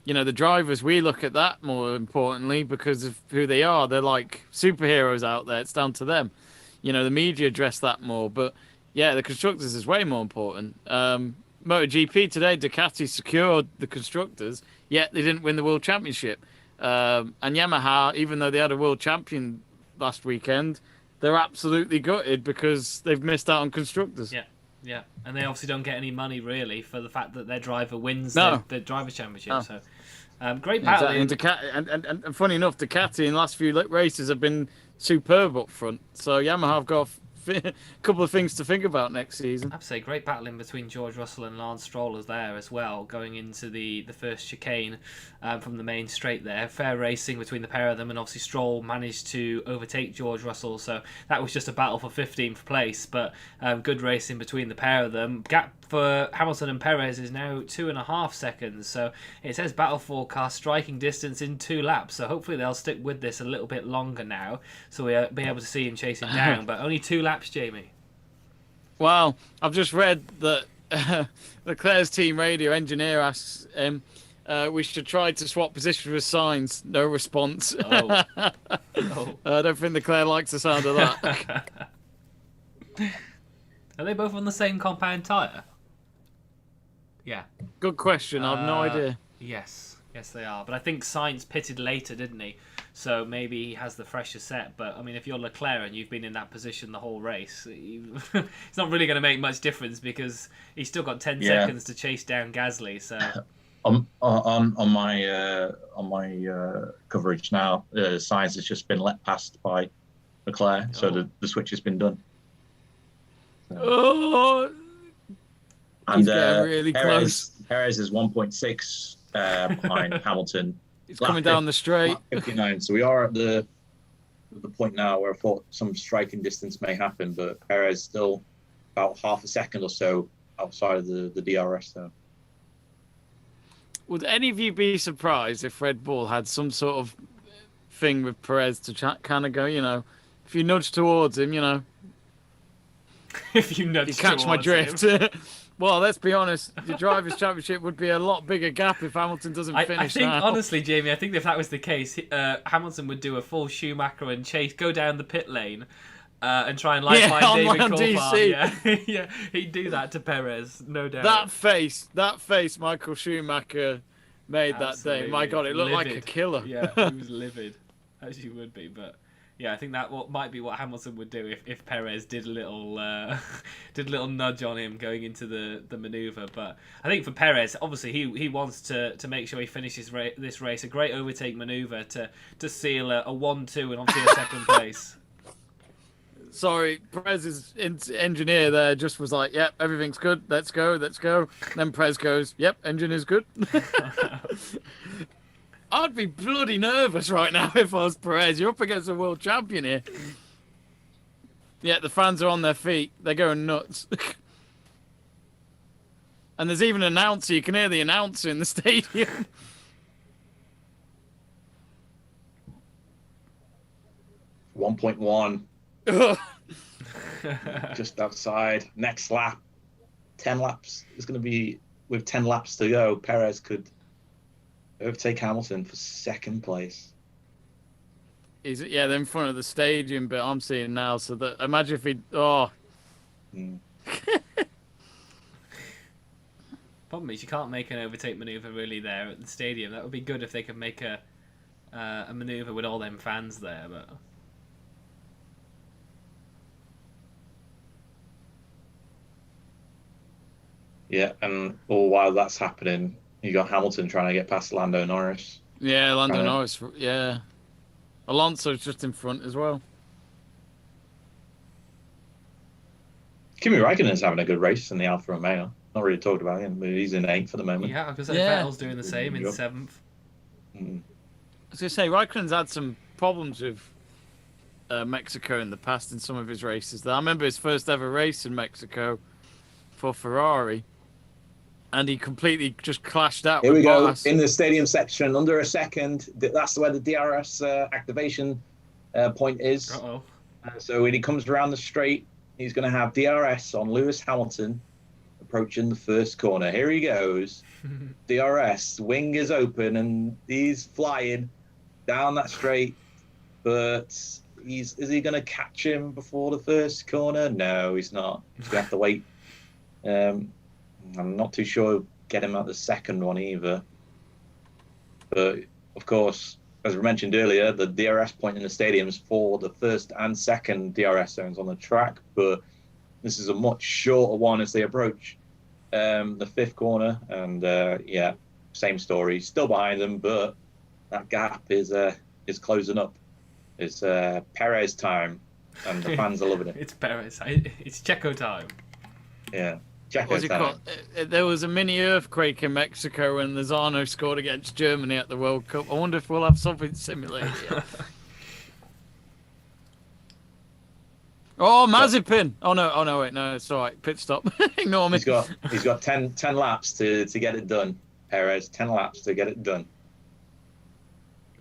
The drivers, we look at that more importantly because of who they are. They're like superheroes out there. It's down to them. The media address that more. But, the constructors is way more important. MotoGP today, Ducati secured the constructors, yet they didn't win the World Championship. And Yamaha, even though they had a world champion last weekend, they're absolutely gutted because they've missed out on constructors. Yeah, and they obviously don't get any money really for the fact that their driver wins the Drivers' Championship. No. So, great battle. Exactly. And funny enough, Ducati in the last few races have been superb up front. So Yamaha have got a couple of things to think about next season. I'd say great battle in between George Russell and Lance Stroll is there as well, going into the first chicane from the main straight there. Fair racing between the pair of them, and obviously Stroll managed to overtake George Russell, so that was just a battle for 15th place, but good racing between the pair of them. Gap for Hamilton and Perez is now 2.5 seconds, so it says battle forecast striking distance in 2 laps, so hopefully they'll stick with this a little bit longer now, so we'll be able to see him chasing down, but only 2 laps, Jamie. Well, I've just read that Leclerc's team radio engineer asks him, we should try to swap positions with Sainz. No response. Oh. I don't think Leclerc likes the sound of that. Are they both on the same compound tyre? Yeah. Good question. I have no idea. Yes, they are. But I think Sainz pitted later, didn't he? So maybe he has the fresher set. But I mean, if you're Leclerc and you've been in that position the whole race, it's not really going to make much difference because he's still got 10 seconds to chase down Gasly. So on my coverage now, Sainz has just been let past by Leclerc, so the switch has been done. Oh, and really close. Perez is 1.6 behind Hamilton. He's coming down the straight. 59. So we are at the point now where I thought some striking distance may happen, but Perez still about half a second or so outside of the DRS. So. Would any of you be surprised if Red Bull had some sort of thing with Perez to kind of go, if you nudge towards him, if you nudge, you catch my drift. Well, let's be honest. The Drivers' Championship would be a lot bigger gap if Hamilton doesn't finish. I think, now. honestly, Jamie, I think if that was the case, Hamilton would do a full Schumacher and chase, go down the pit lane, and try and find David Coulthard. Yeah, he'd do that to Perez, no doubt. That face Michael Schumacher made Absolutely. That day. My God, it looked livid. Like a killer. Yeah, he was livid, as you would be, but. Yeah, I think that might be what Hamilton would do if Perez did a little nudge on him going into the manoeuvre. But I think for Perez, obviously he wants to make sure he finishes this race. A great overtake manoeuvre to seal a 1-2 and obviously a second place. Sorry, Perez's engineer there just was like, "Yep, everything's good. Let's go." And then Perez goes, "Yep, engine is good." I'd be bloody nervous right now if I was Perez. You're up against a world champion here. Yeah, the fans are on their feet. They're going nuts. And there's even an announcer. You can hear the announcer in the stadium. .1 just outside. Next lap, 10 laps. It's going to be with 10 laps to go. Perez could overtake Hamilton for second place. They're in front of the stadium, but I'm seeing now. So that imagine if he. Problem is, you can't make an overtake manoeuvre really there at the stadium. That would be good if they could make a manoeuvre with all them fans there, but. Yeah, and all while that's happening, you got Hamilton trying to get past Lando Norris. Yeah, Lando Norris. Yeah. Alonso's just in front as well. Kimi Raikkonen's having a good race in the Alfa Romeo. Not really talked about him, but he's in 8th for the moment. Yeah, because Vettel's doing the same in 7th. I was going to say, Raikkonen's had some problems with Mexico in the past in some of his races. I remember his first ever race in Mexico for Ferrari. And he completely just clashed out. Here we go Bottas. In the stadium section, under a second. That's where the DRS activation point is. Uh-oh. So when he comes around the straight, he's going to have DRS on Lewis Hamilton approaching the first corner. Here he goes. DRS, wing is open, and he's flying down that straight. But is he going to catch him before the first corner? No, he's not. He's going to have to wait. I'm not too sure get him at the second one either. But, of course, as we mentioned earlier, the DRS point in the stadiums for the first and second DRS zones on the track. But this is a much shorter one as they approach the 5th corner. And, same story. Still behind them, but that gap is closing up. It's Perez time, and the fans are loving it. It's Perez. It's Checo time. Yeah. What's it called? There was a mini earthquake in Mexico when Lozano scored against Germany at the World Cup. I wonder if we'll have something similar here. Oh, Mazepin! Oh no, wait, no, it's all right. Pit stop. Ignore me. He's got 10 laps to get it done. Perez, 10 laps to get it done.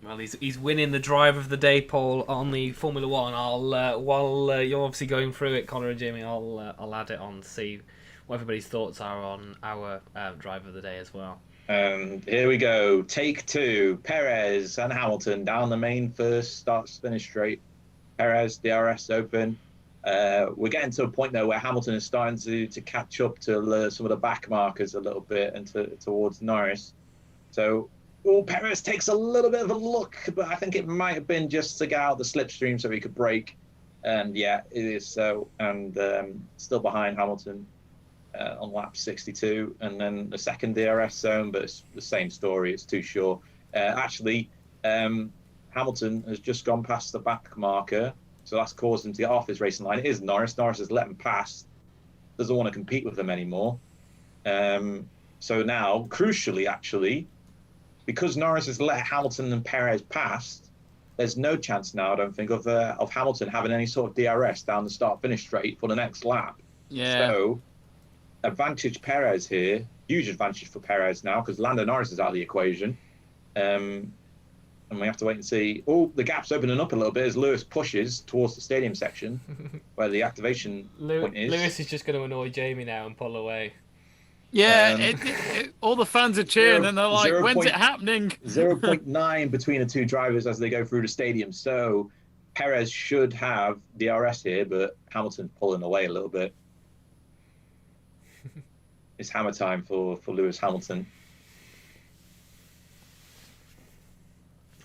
Well, he's winning the driver of the day poll on the Formula One. While you're obviously going through it, Conor and Jamie, I'll add it on to see what everybody's thoughts are on our driver of the day as well. And here we go. Take two. Perez and Hamilton down the main first, starts finish straight. Perez, DRS open. We're getting to a point though where Hamilton is starting to catch up to some of the back markers a little bit and towards Norris. So, Perez takes a little bit of a look, but I think it might have been just to get out the slipstream so he could brake. And yeah, it is so. And still behind Hamilton on lap 62. And then the second DRS zone, but it's the same story. It's too short. Actually, Hamilton has just gone past the back marker. So that's caused him to get off his racing line. It is Norris. Norris has let him pass. Doesn't want to compete with him anymore. So now, crucially, actually, because Norris has let Hamilton and Perez pass, there's no chance now, I don't think, of Hamilton having any sort of DRS down the start-finish straight for the next lap. Yeah. So, advantage Perez here. Huge advantage for Perez now because Lando Norris is out of the equation. And we have to wait and see. Oh, the gap's opening up a little bit as Lewis pushes towards the stadium section where the activation point is. Lewis is just going to annoy Jamie now and pull away. Yeah, all the fans are cheering and they're like, when's it happening? 0.9 between the two drivers as they go through the stadium. So Perez should have DRS here, but Hamilton's pulling away a little bit. It's hammer time for Lewis Hamilton.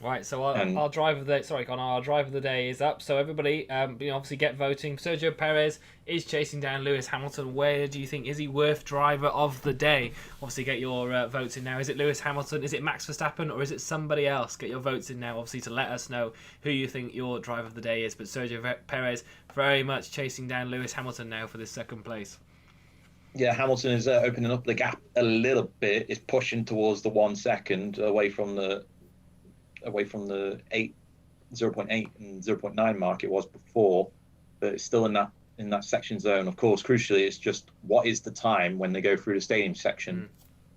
Right, so our driver of the day, sorry, Connor, our driver of the day is up. So everybody, obviously get voting. Sergio Perez is chasing down Lewis Hamilton. Where do you think is he worth driver of the day? Obviously, get your votes in now. Is it Lewis Hamilton? Is it Max Verstappen? Or is it somebody else? Get your votes in now, obviously, to let us know who you think your driver of the day is. But Sergio Perez very much chasing down Lewis Hamilton now for this second place. Yeah, Hamilton is opening up the gap a little bit. Is pushing towards the 1 second away from the 0.8 and 0.9 mark it was before, but it's still in that section zone. Of course, crucially, it's just what is the time when they go through the stadium section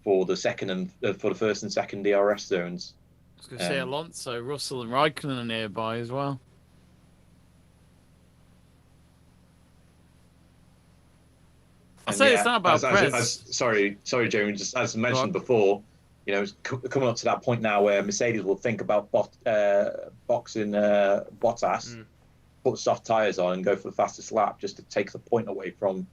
for the second and for the first and second DRS zones. I was going to say Alonso, Russell, and Raikkonen are nearby as well. I'll say it's not about Perez. Sorry, Jamie. Just as mentioned before, it's coming up to that point now where Mercedes will think about boxing Bottas, put soft tyres on and go for the fastest lap just to take the point away from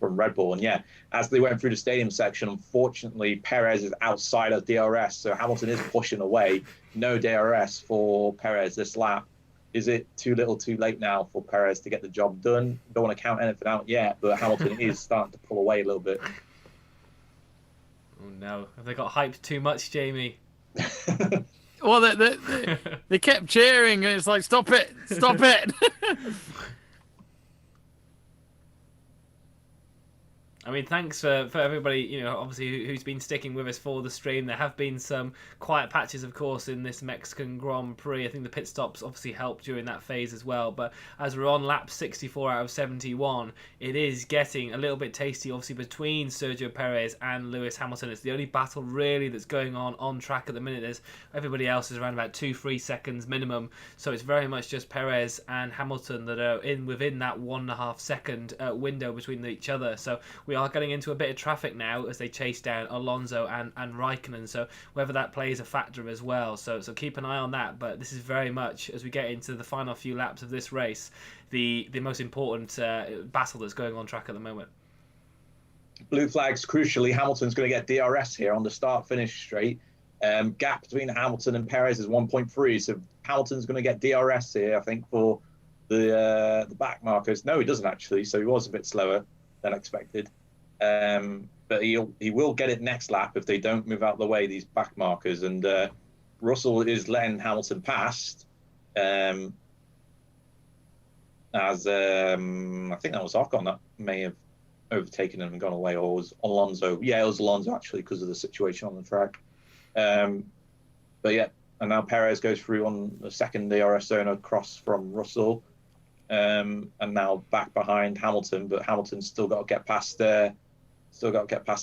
Red Bull. And yeah, as they went through the stadium section, unfortunately, Perez is outside of DRS, so Hamilton is pushing away. No DRS for Perez this lap. Is it too little too late now for Perez to get the job done? Don't want to count anything out yet, but Hamilton is starting to pull away a little bit. Oh no, have they got hyped too much, Jamie? Well, they kept cheering and it's like, stop it. I mean, thanks for everybody, obviously who's been sticking with us for the stream. There have been some quiet patches, of course, in this Mexican Grand Prix. I think the pit stops obviously helped during that phase as well. But as we're on lap 64 out of 71, it is getting a little bit tasty, obviously, between Sergio Perez and Lewis Hamilton. It's the only battle, really, that's going on track at the minute. Everybody else is around about 2-3 seconds minimum. So it's very much just Perez and Hamilton that are within that 1.5 second window between each other. So we are getting into a bit of traffic now as they chase down Alonso and Raikkonen, so whether that plays a factor as well. So keep an eye on that. But this is very much, as we get into the final few laps of this race, the most important battle that's going on track at the moment. Blue flags, crucially, Hamilton's going to get DRS here on the start-finish straight. Gap between Hamilton and Perez is 1.3, so Hamilton's going to get DRS here, I think, for the back markers. No, he doesn't actually, so he was a bit slower than expected. But he will get it next lap if they don't move out of the way, these back markers. And Russell is letting Hamilton past as I think that was Ocon that may have overtaken him and gone away, or was Alonso. Yeah, it was Alonso actually because of the situation on the track. But yeah, and now Perez goes through on the second DRS zone across from Russell. And now back behind Hamilton, but Hamilton's still got to get past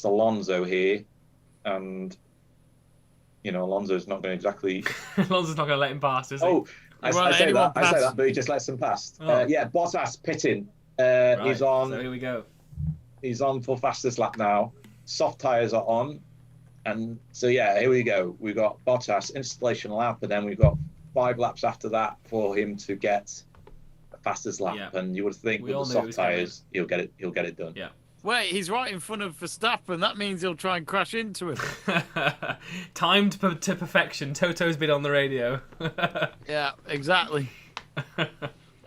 Alonso here, and Alonso's not going to exactly. Alonso's not going to let him pass, is he? Oh, I say that, but he just lets them pass. Oh. Bottas pitting. Right, He's on. So here we go. He's on for fastest lap now. Soft tyres are on. And so, here we go. We've got Bottas, installation lap, and then we've got 5 laps after that for him to get the fastest lap. Yeah. And you would think with the soft tyres, he'll get it done. Yeah. Wait, he's right in front of Verstappen. That means he'll try and crash into him. Timed to perfection. Toto's been on the radio. Yeah, exactly. I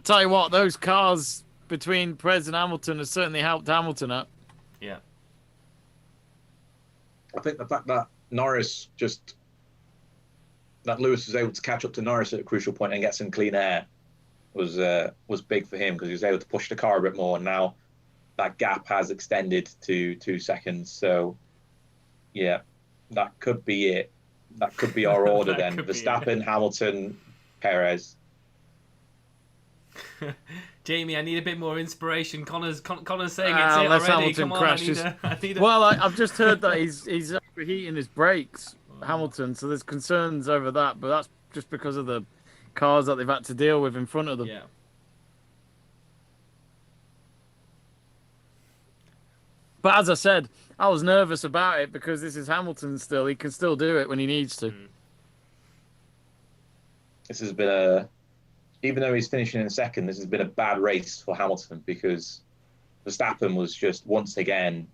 tell you what, those cars between Perez and Hamilton have certainly helped Hamilton up. Yeah. I think the fact that Lewis was able to catch up to Norris at a crucial point and get some clean air was big for him, because he was able to push the car a bit more. And now that gap has extended to 2 seconds. So, yeah, that could be it. That could be our order then. Verstappen, Hamilton, Perez. Jamie, I need a bit more inspiration. Connor's saying it's it unless already. Hamilton Come on, crashes. I need a... Well, I've just heard that he's overheating his brakes, Hamilton. So there's concerns over that, but that's just because of the cars that they've had to deal with in front of them. Yeah. But as I said, I was nervous about it because this is Hamilton still. He can still do it when he needs to. This has been even though he's finishing in second, this has been a bad race for Hamilton, because Verstappen was just once again.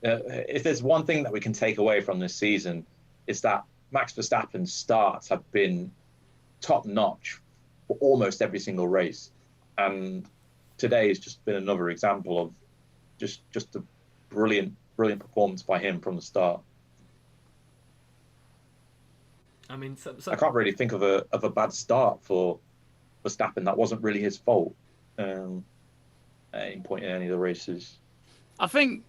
If there's one thing that we can take away from this season, it's that Max Verstappen's starts have been top notch for almost every single race, and today has just been another example of just a brilliant performance by him from the start. I mean, I can't really think of a bad start for Verstappen. That wasn't really his fault at any point in any of the races. I think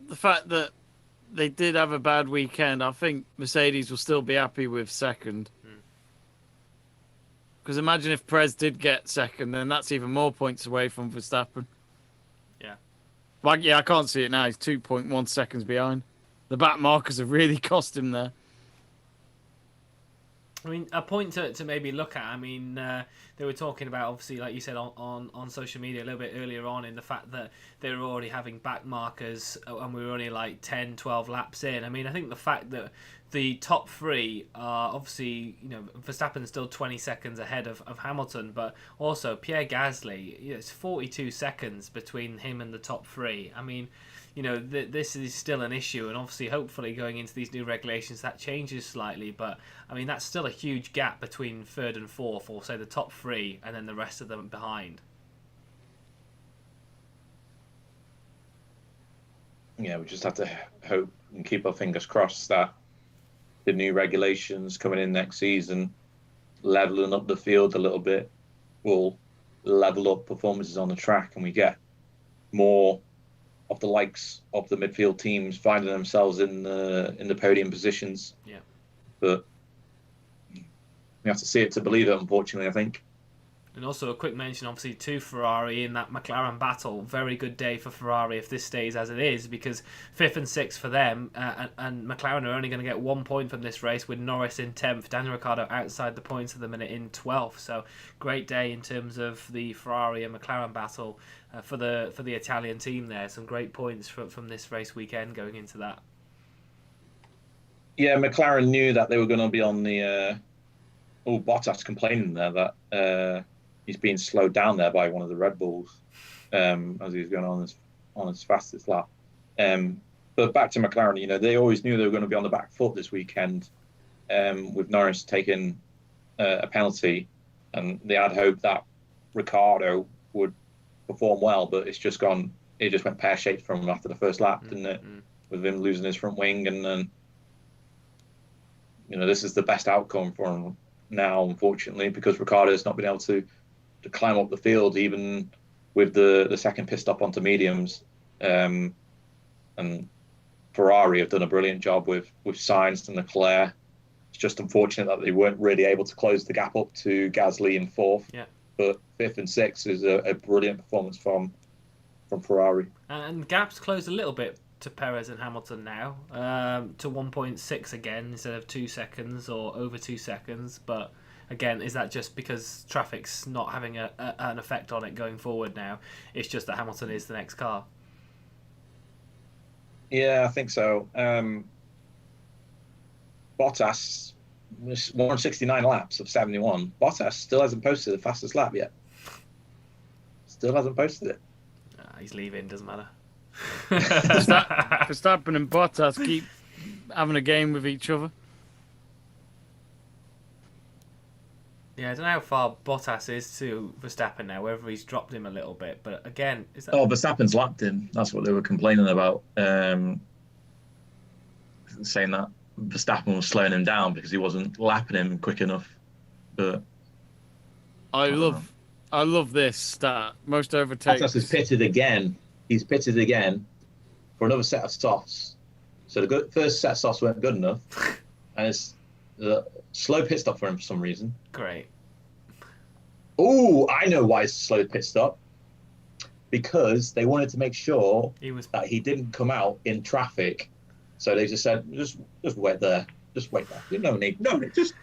the fact that they did have a bad weekend, I think Mercedes will still be happy with second. Because imagine if Perez did get second, then that's even more points away from Verstappen. Yeah. Like, I can't see it now. He's 2.1 seconds behind. The back markers have really cost him there. I mean, a point to maybe look at. I mean, they were talking about, obviously, like you said, on social media a little bit earlier on, in the fact that they were already having back markers and we were only like 10, 12 laps in. I mean, I think the fact that the top 3 are obviously, Verstappen's still 20 seconds ahead of Hamilton, but also Pierre Gasly, it's 42 seconds between him and the top 3. I mean, this is still an issue, and obviously, hopefully, going into these new regulations, that changes slightly. But I mean, that's still a huge gap between 3rd and 4th, or say the top 3, and then the rest of them behind. Yeah, we just have to hope and keep our fingers crossed that the new regulations coming in next season, leveling up the field a little bit, will level up performances on the track, and we get more of the likes of the midfield teams finding themselves in the podium positions. Yeah. But we have to see it to believe it, unfortunately, I think. And also a quick mention, obviously, to Ferrari in that McLaren battle. Very good day for Ferrari if this stays as it is, because 5th and 6th for them, and McLaren are only going to get 1 point from this race, with Norris in 10th, Daniel Ricciardo outside the points at the minute in 12th. So great day in terms of the Ferrari and McLaren battle for the Italian team there. Some great points from this race weekend going into that. Yeah, McLaren knew that they were going to be on the... Bottas complaining there that... he's being slowed down there by one of the Red Bulls as he's going on his fastest lap. But back to McLaren, they always knew they were going to be on the back foot this weekend, with Norris taking a penalty, and they had hope that Ricciardo would perform well, but it just went pear-shaped from him after the first lap, didn't it? With him losing his front wing, and then this is the best outcome for him now, unfortunately, because Ricciardo's not been able to climb up the field, even with the second pit stop onto mediums. And Ferrari have done a brilliant job with Sainz and Leclerc. It's just unfortunate that they weren't really able to close the gap up to Gasly in 4th. Yeah. But 5th and 6th is a brilliant performance from Ferrari. And the gap's closed a little bit to Perez and Hamilton now, to 1.6 again instead of 2 seconds or over 2 seconds. But again, is that just because traffic's not having an effect on it going forward now? It's just that Hamilton is the next car. Yeah, I think so. Bottas, 169 laps of 71. Bottas still hasn't posted the fastest lap yet. Still hasn't posted it. He's leaving, doesn't matter. Verstappen and Bottas keep having a game with each other. Yeah, I don't know how far Bottas is to Verstappen now, whether he's dropped him a little bit. But again, is that... Oh, Verstappen's lapped him. That's what they were complaining about. Saying that Verstappen was slowing him down because he wasn't lapping him quick enough. But I love this stat. Most overtakes. Bottas has pitted again. He's pitted again for another set of softs. So the first set of softs weren't good enough, and it's the slow pit stop for him for some reason. Great. Oh, I know why it's a slow pit stop. Because they wanted to make sure that he didn't come out in traffic. So they just said, just wait there. Just wait there. No need. Just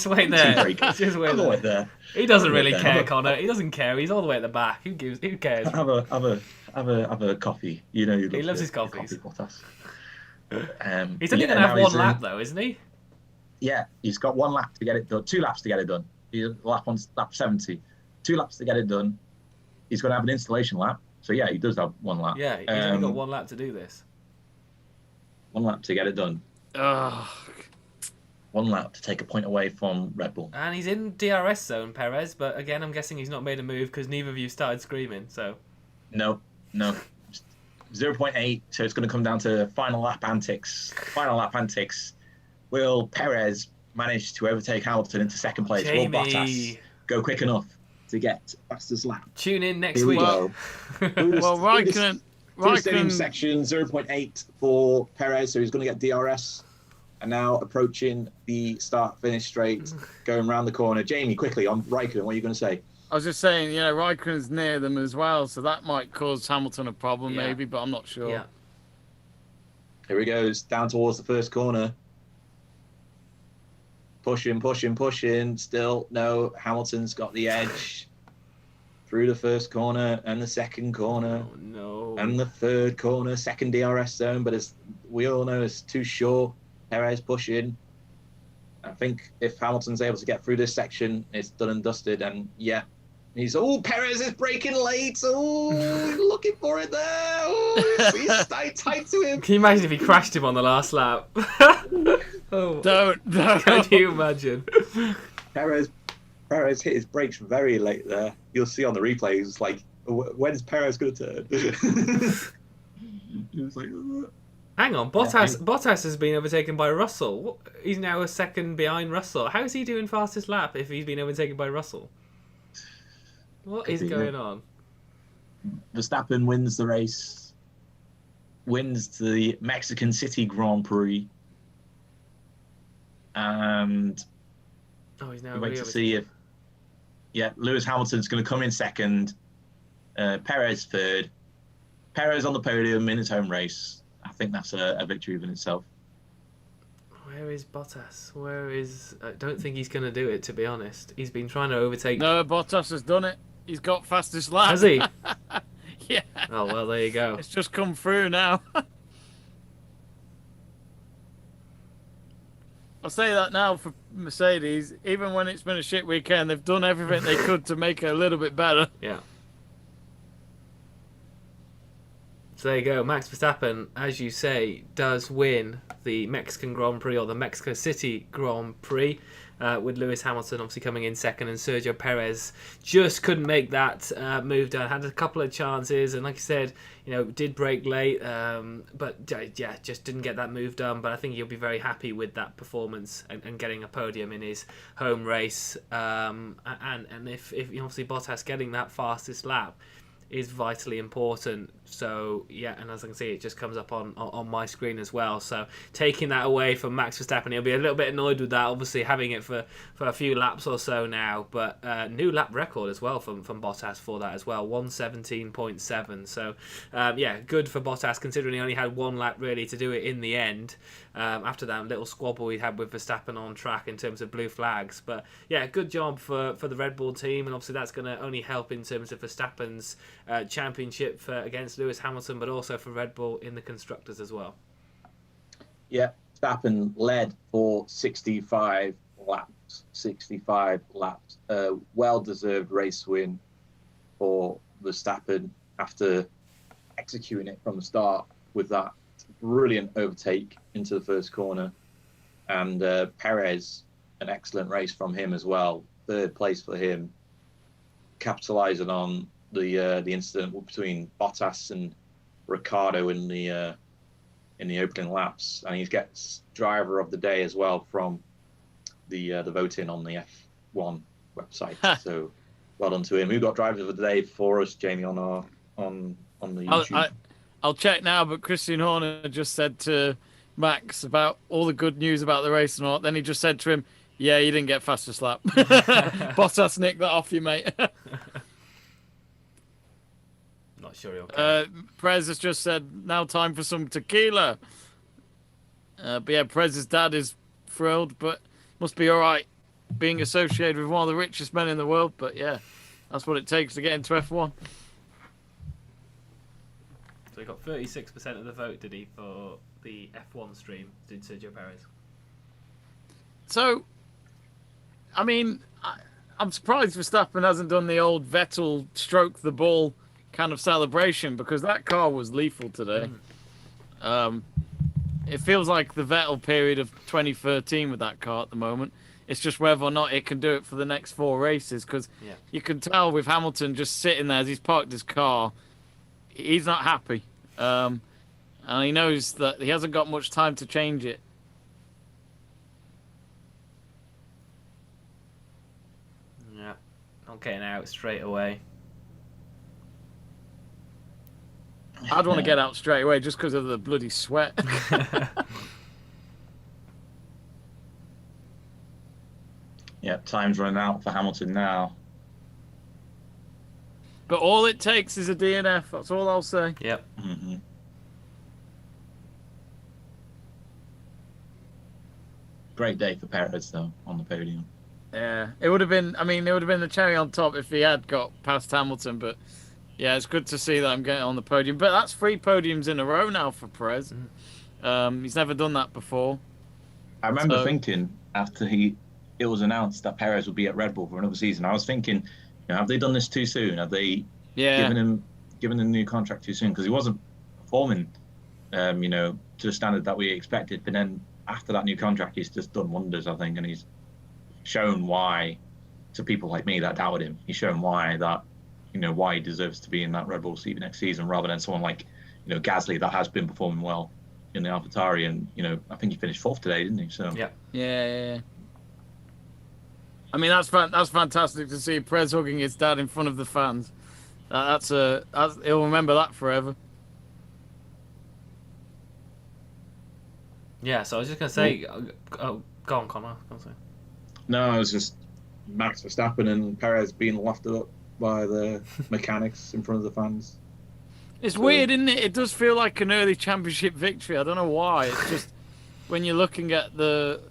wait there. Just wait there. He doesn't really care, Connor. He doesn't care. He's all the way at the back. Who cares? Have a coffee. You know, he loves his coffees. Coffee, he's only going to have one lap though, isn't he? Yeah, he's got 1 lap to get it done. 2 laps to get it done. He's lap 70. 2 laps to get it done. He's going to have an installation lap. So yeah, he does have 1 lap. Yeah, he's only got 1 lap to do this. 1 lap to get it done. Ugh. 1 lap to take a point away from Red Bull. And he's in DRS zone, Perez. But again, I'm guessing he's not made a move because neither of you started screaming. So. No. 0.8. So it's going to come down to final lap antics. Will Perez manage to overtake Hamilton into second place? Jamie. Will Bottas go quick enough to get fastest lap? Tune in next Here we week. go. Well, Raikkonen section 0.8 for Perez, so he's going to get DRS. And now approaching the start-finish straight, going around the corner. Jamie, quickly on Raikkonen, what are you going to say? I was just saying, Raikkonen's near them as well, so that might cause Hamilton a problem, maybe, but I'm not sure. Yeah. Here he goes, down towards the first corner. Pushing. Still, no. Hamilton's got the edge. Through the first corner and the second corner. Oh, no. And the third corner, second DRS zone, but as we all know, it's too short. Perez pushing. I think if Hamilton's able to get through this section, it's done and dusted. And yeah, Perez is braking late. Oh, he's looking for it there. Oh, he's tight to him. Can you imagine if he crashed him on the last lap? Oh, Don't. Can you imagine? Perez hit his brakes very late there. You'll see on the replays, like, when's Perez going to turn? He was like, hang on, Bottas has been overtaken by Russell. He's now a second behind Russell. How is he doing fastest lap if he's been overtaken by Russell? What is going on? Verstappen wins the race, wins the Mexican City Grand Prix, and he's now we wait to see if Lewis Hamilton's going to come in second, Perez third, Perez on the podium in his home race. I think that's a victory within itself. Where is Bottas? I don't think he's going to do it, to be honest. He's been trying to overtake... No, Bottas has done it. He's got fastest lap. Has he? Yeah. Oh, well, there you go. It's just come through now. I'll say that now for Mercedes. Even when it's been a shit weekend, they've done everything they could to make it a little bit better. Yeah. So there you go. Max Verstappen, as you say, does win the Mexican Grand Prix, or the Mexico City Grand Prix, with Lewis Hamilton obviously coming in second, and Sergio Perez just couldn't make that move done. Had a couple of chances, and like I said, did break late, but just didn't get that move done. But I think he'll be very happy with that performance and getting a podium in his home race. And if obviously Bottas getting that fastest lap is vitally important So yeah, and as I can see, it just comes up on my screen as well. So taking that away from Max Verstappen, he'll be a little bit annoyed with that. Obviously, having it for a few laps or so now, but new lap record as well from Bottas for that as well, 1:17.7. So yeah, good for Bottas considering he only had one lap really to do it in the end. After that little squabble he had with Verstappen on track in terms of blue flags, but yeah, good job for the Red Bull team, and obviously that's going to only help in terms of Verstappen's championship against Lewis Hamilton, but also for Red Bull in the constructors as well. Yeah, Verstappen led for 65 laps. Well-deserved race win for Verstappen after executing it from the start with that brilliant overtake into the first corner. And Perez, an excellent race from him as well. Third place for him, capitalizing on the incident between Bottas and Ricciardo in the opening laps, and he gets driver of the day as well from the voting on the F1 website. So well done to him. Who got driver of the day for us, Jamie, on the YouTube? I'll check now, but Christian Horner just said to Max about all the good news about the race and all. Then he just said to him, "Yeah, you didn't get fastest lap." Bottas nicked that off you, mate. Not sure he'll Perez has just said, now time for some tequila. But yeah, Perez's dad is thrilled, but must be all right being associated with one of the richest men in the world. But yeah, that's what it takes to get into F1. So he got 36% of the vote, did he, for the F1 stream, did Sergio Perez? So, I mean, I'm surprised Verstappen hasn't done the old Vettel stroke the ball kind of celebration, because that car was lethal today. It feels like the Vettel period of 2013 with that car at the moment. It's just whether or not it can do it for the next 4 races, because you can tell with Hamilton just sitting there as he's parked his car, he's not happy. And he knows that he hasn't got much time to change it. Yeah, not getting out straight away. I'd want to get out straight away just because of the bloody sweat. Yeah, time's running out for Hamilton now. But all it takes is a DNF. That's all I'll say. Yep. Mm-hmm. Great day for Perez, though, on the podium. Yeah, it would have been. I mean, it would have been the cherry on top if he had got past Hamilton. But yeah, it's good to see that I'm getting on the podium. But that's 3 podiums in a row now for Perez. He's never done that before. I remember thinking after it was announced that Perez would be at Red Bull for another season, I was thinking, have they done this too soon? Have they given him a new contract too soon? Because he wasn't performing, to the standard that we expected. But then after that new contract, he's just done wonders, I think, and he's shown why, to people like me that doubted him, he's shown why he deserves to be in that Red Bull seat next season, rather than someone like, Gasly that has been performing well in the AlphaTauri, and I think he finished 4th today, didn't he? So yeah. I mean, that's fantastic to see Perez hugging his dad in front of the fans. He'll remember that forever. Yeah, so I was just going to say, go on, Connor. No, it was just Max Verstappen and Perez being laughed up by the mechanics in front of the fans. It's weird, isn't it? It does feel like an early championship victory. I don't know why. It's just when you're looking at the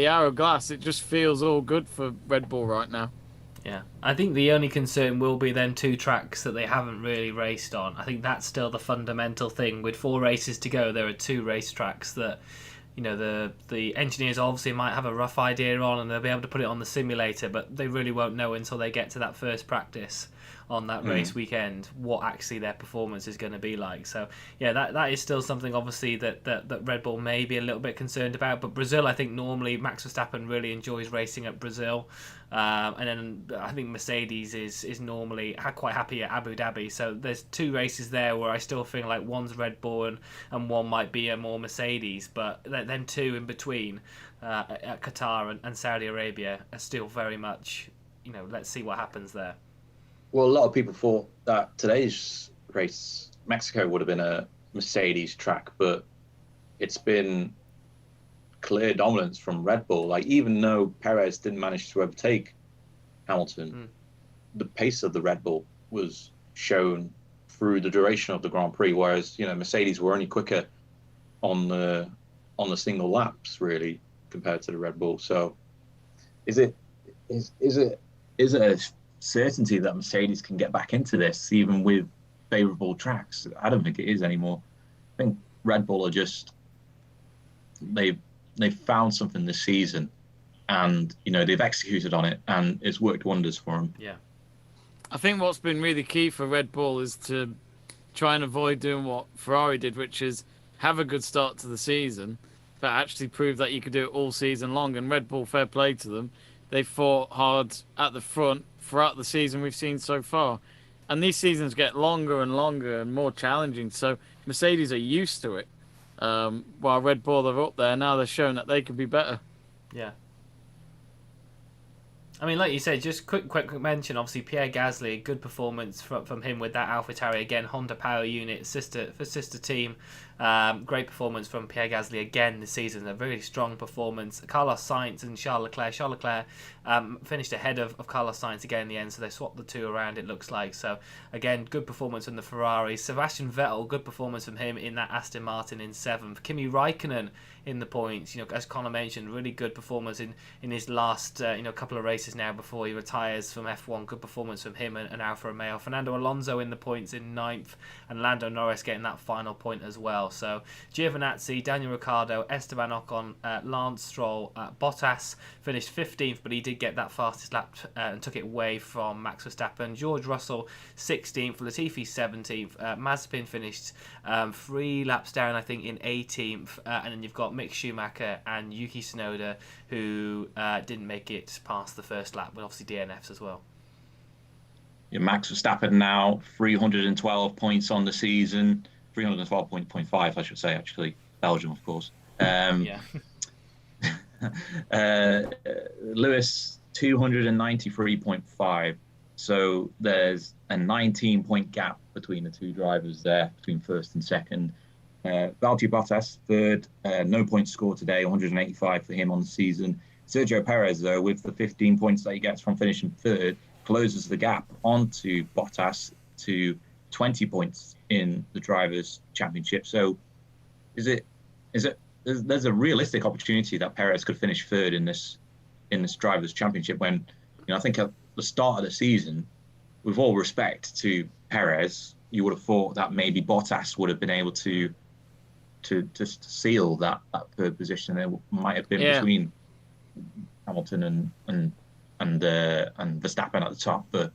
hourglass, it just feels all good for Red Bull right now. Yeah, I think the only concern will be then 2 tracks that they haven't really raced on. I think that's still the fundamental thing. With 4 races to go, there are 2 racetracks that, the engineers obviously might have a rough idea on, and they'll be able to put it on the simulator, but they really won't know until they get to that first practice on that race weekend what actually their performance is going to be like. So yeah, that is still something obviously that Red Bull may be a little bit concerned about. But Brazil, I think normally Max Verstappen really enjoys racing at Brazil, and then I think Mercedes is normally quite happy at Abu Dhabi. So there's 2 races there where I still feel like one's Red Bull and one might be a more Mercedes, but then 2 in between at Qatar and Saudi Arabia are still very much, let's see what happens there. Well, a lot of people thought that today's race Mexico would have been a Mercedes track, but it's been clear dominance from Red Bull. Like, even though Perez didn't manage to overtake Hamilton, the pace of the Red Bull was shown through the duration of the Grand Prix, whereas Mercedes were only quicker on the single laps, really, compared to the Red Bull. So is it a certainty that Mercedes can get back into this even with favorable tracks? I don't think it is anymore. I think Red Bull are just they've found something this season, and they've executed on it, and it's worked wonders for them. Yeah. I think what's been really key for Red Bull is to try and avoid doing what Ferrari did, which is have a good start to the season, but actually prove that you could do it all season long. And Red Bull, fair play to them, they fought hard at the front throughout the season we've seen so far. And these seasons get longer and longer and more challenging, so Mercedes are used to it. While Red Bull are up there, now they're showing that they can be better. Yeah. I mean, like you said, just quick mention, obviously, Pierre Gasly, good performance from him with that AlphaTauri. Again, Honda Power Unit, sister team. Great performance from Pierre Gasly again this season. A very strong performance. Carlos Sainz and Charles Leclerc. Charles Leclerc finished ahead of Carlos Sainz again in the end, so they swapped the two around, it looks like. So, again, good performance from the Ferrari. Sebastian Vettel, good performance from him in that Aston Martin in 7th. Kimi Raikkonen in the points, as Conor mentioned, really good performance in his last couple of races now before he retires from F1. Good performance from him and Alfa Romeo. Fernando Alonso in the points in 9th, and Lando Norris getting that final point as well. So Giovinazzi, Daniel Ricciardo, Esteban Ocon, Lance Stroll, Bottas finished 15th, but he did get that fastest lap and took it away from Max Verstappen. George Russell 16th, Latifi 17th, Mazepin finished 3 laps down, I think, in 18th, and then you've got Mick Schumacher and Yuki Tsunoda, who didn't make it past the first lap, but obviously DNFs as well. Yeah, Max Verstappen now 312 points on the season, 312.5, I should say, actually. Belgium, of course. Yeah. Lewis 293.5. So there's a 19-point gap between the two drivers there, between first and second. Valtteri Bottas, third, no points scored today, 185 for him on the season. Sergio Perez, though, with the 15 points that he gets from finishing third, closes the gap onto Bottas to 20 points in the Drivers' Championship. So there's a realistic opportunity that Perez could finish third in this Drivers' Championship when, I think at the start of the season, with all respect to Perez, you would have thought that maybe Bottas would have been able to seal that third position. There might have been between Hamilton and Verstappen at the top, but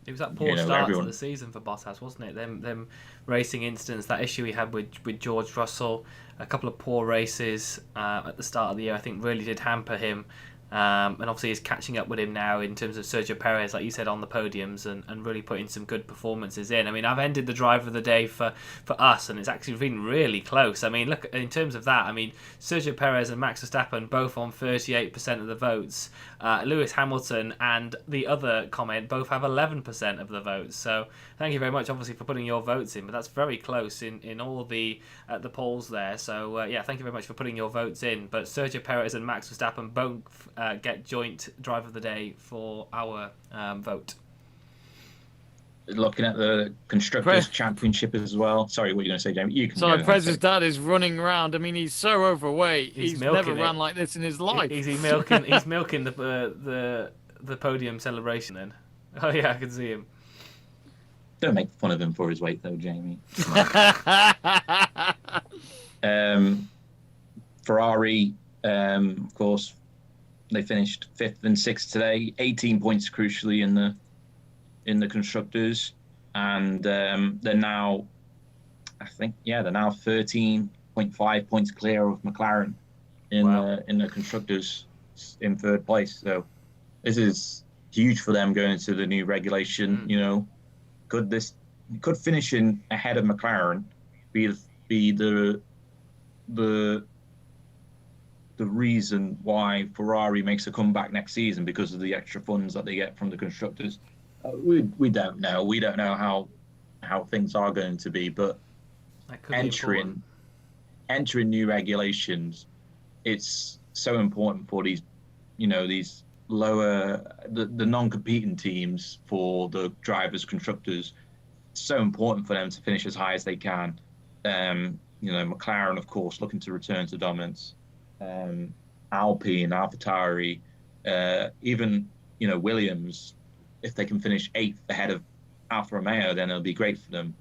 it was that poor start to the season for Bottas, wasn't it? Them racing incidents, that issue he had with George Russell, a couple of poor races at the start of the year, I think really did hamper him. And obviously he's catching up with him now in terms of Sergio Perez, like you said, on the podiums and really putting some good performances in. I mean, I've ended the driver of the day for us, and it's actually been really close. I mean, look, in terms of that, I mean, Sergio Perez and Max Verstappen both on 38% of the votes. Lewis Hamilton and the other comment both have 11% of the votes. So thank you very much, obviously, for putting your votes in, but that's very close in all the polls there. So yeah, thank you very much for putting your votes in. But Sergio Perez and Max Verstappen both get joint driver of the day for our vote. Looking at the Constructors' Championship as well. Sorry, what are you going to say, Jamie? You can. Sorry, Prez's dad is running around. I mean, he's so overweight. He's never run like this in his life. Is he milking? He's milking the podium celebration. Then, oh yeah, I can see him. Don't make fun of him for his weight, though, Jamie. Ferrari, of course, they finished 5th and 6th today. 18 points, crucially, in the Constructors, and they're now, I think, they're now 13.5 points clear of McLaren in the Constructors in 3rd place. So this is huge for them going into the new regulation. Could finishing ahead of McLaren be the reason why Ferrari makes a comeback next season because of the extra funds that they get from the Constructors? We don't know. We don't know how how things are going to be. But That could be important. entering new regulations, it's so important for these, these lower, the non-competing teams, for the drivers, constructors. It's so important for them to finish as high as they can. McLaren, of course, looking to return to dominance. Alpine, AlphaTauri, even Williams, if they can finish 8th ahead of Alfa Romeo, then it'll be great for them.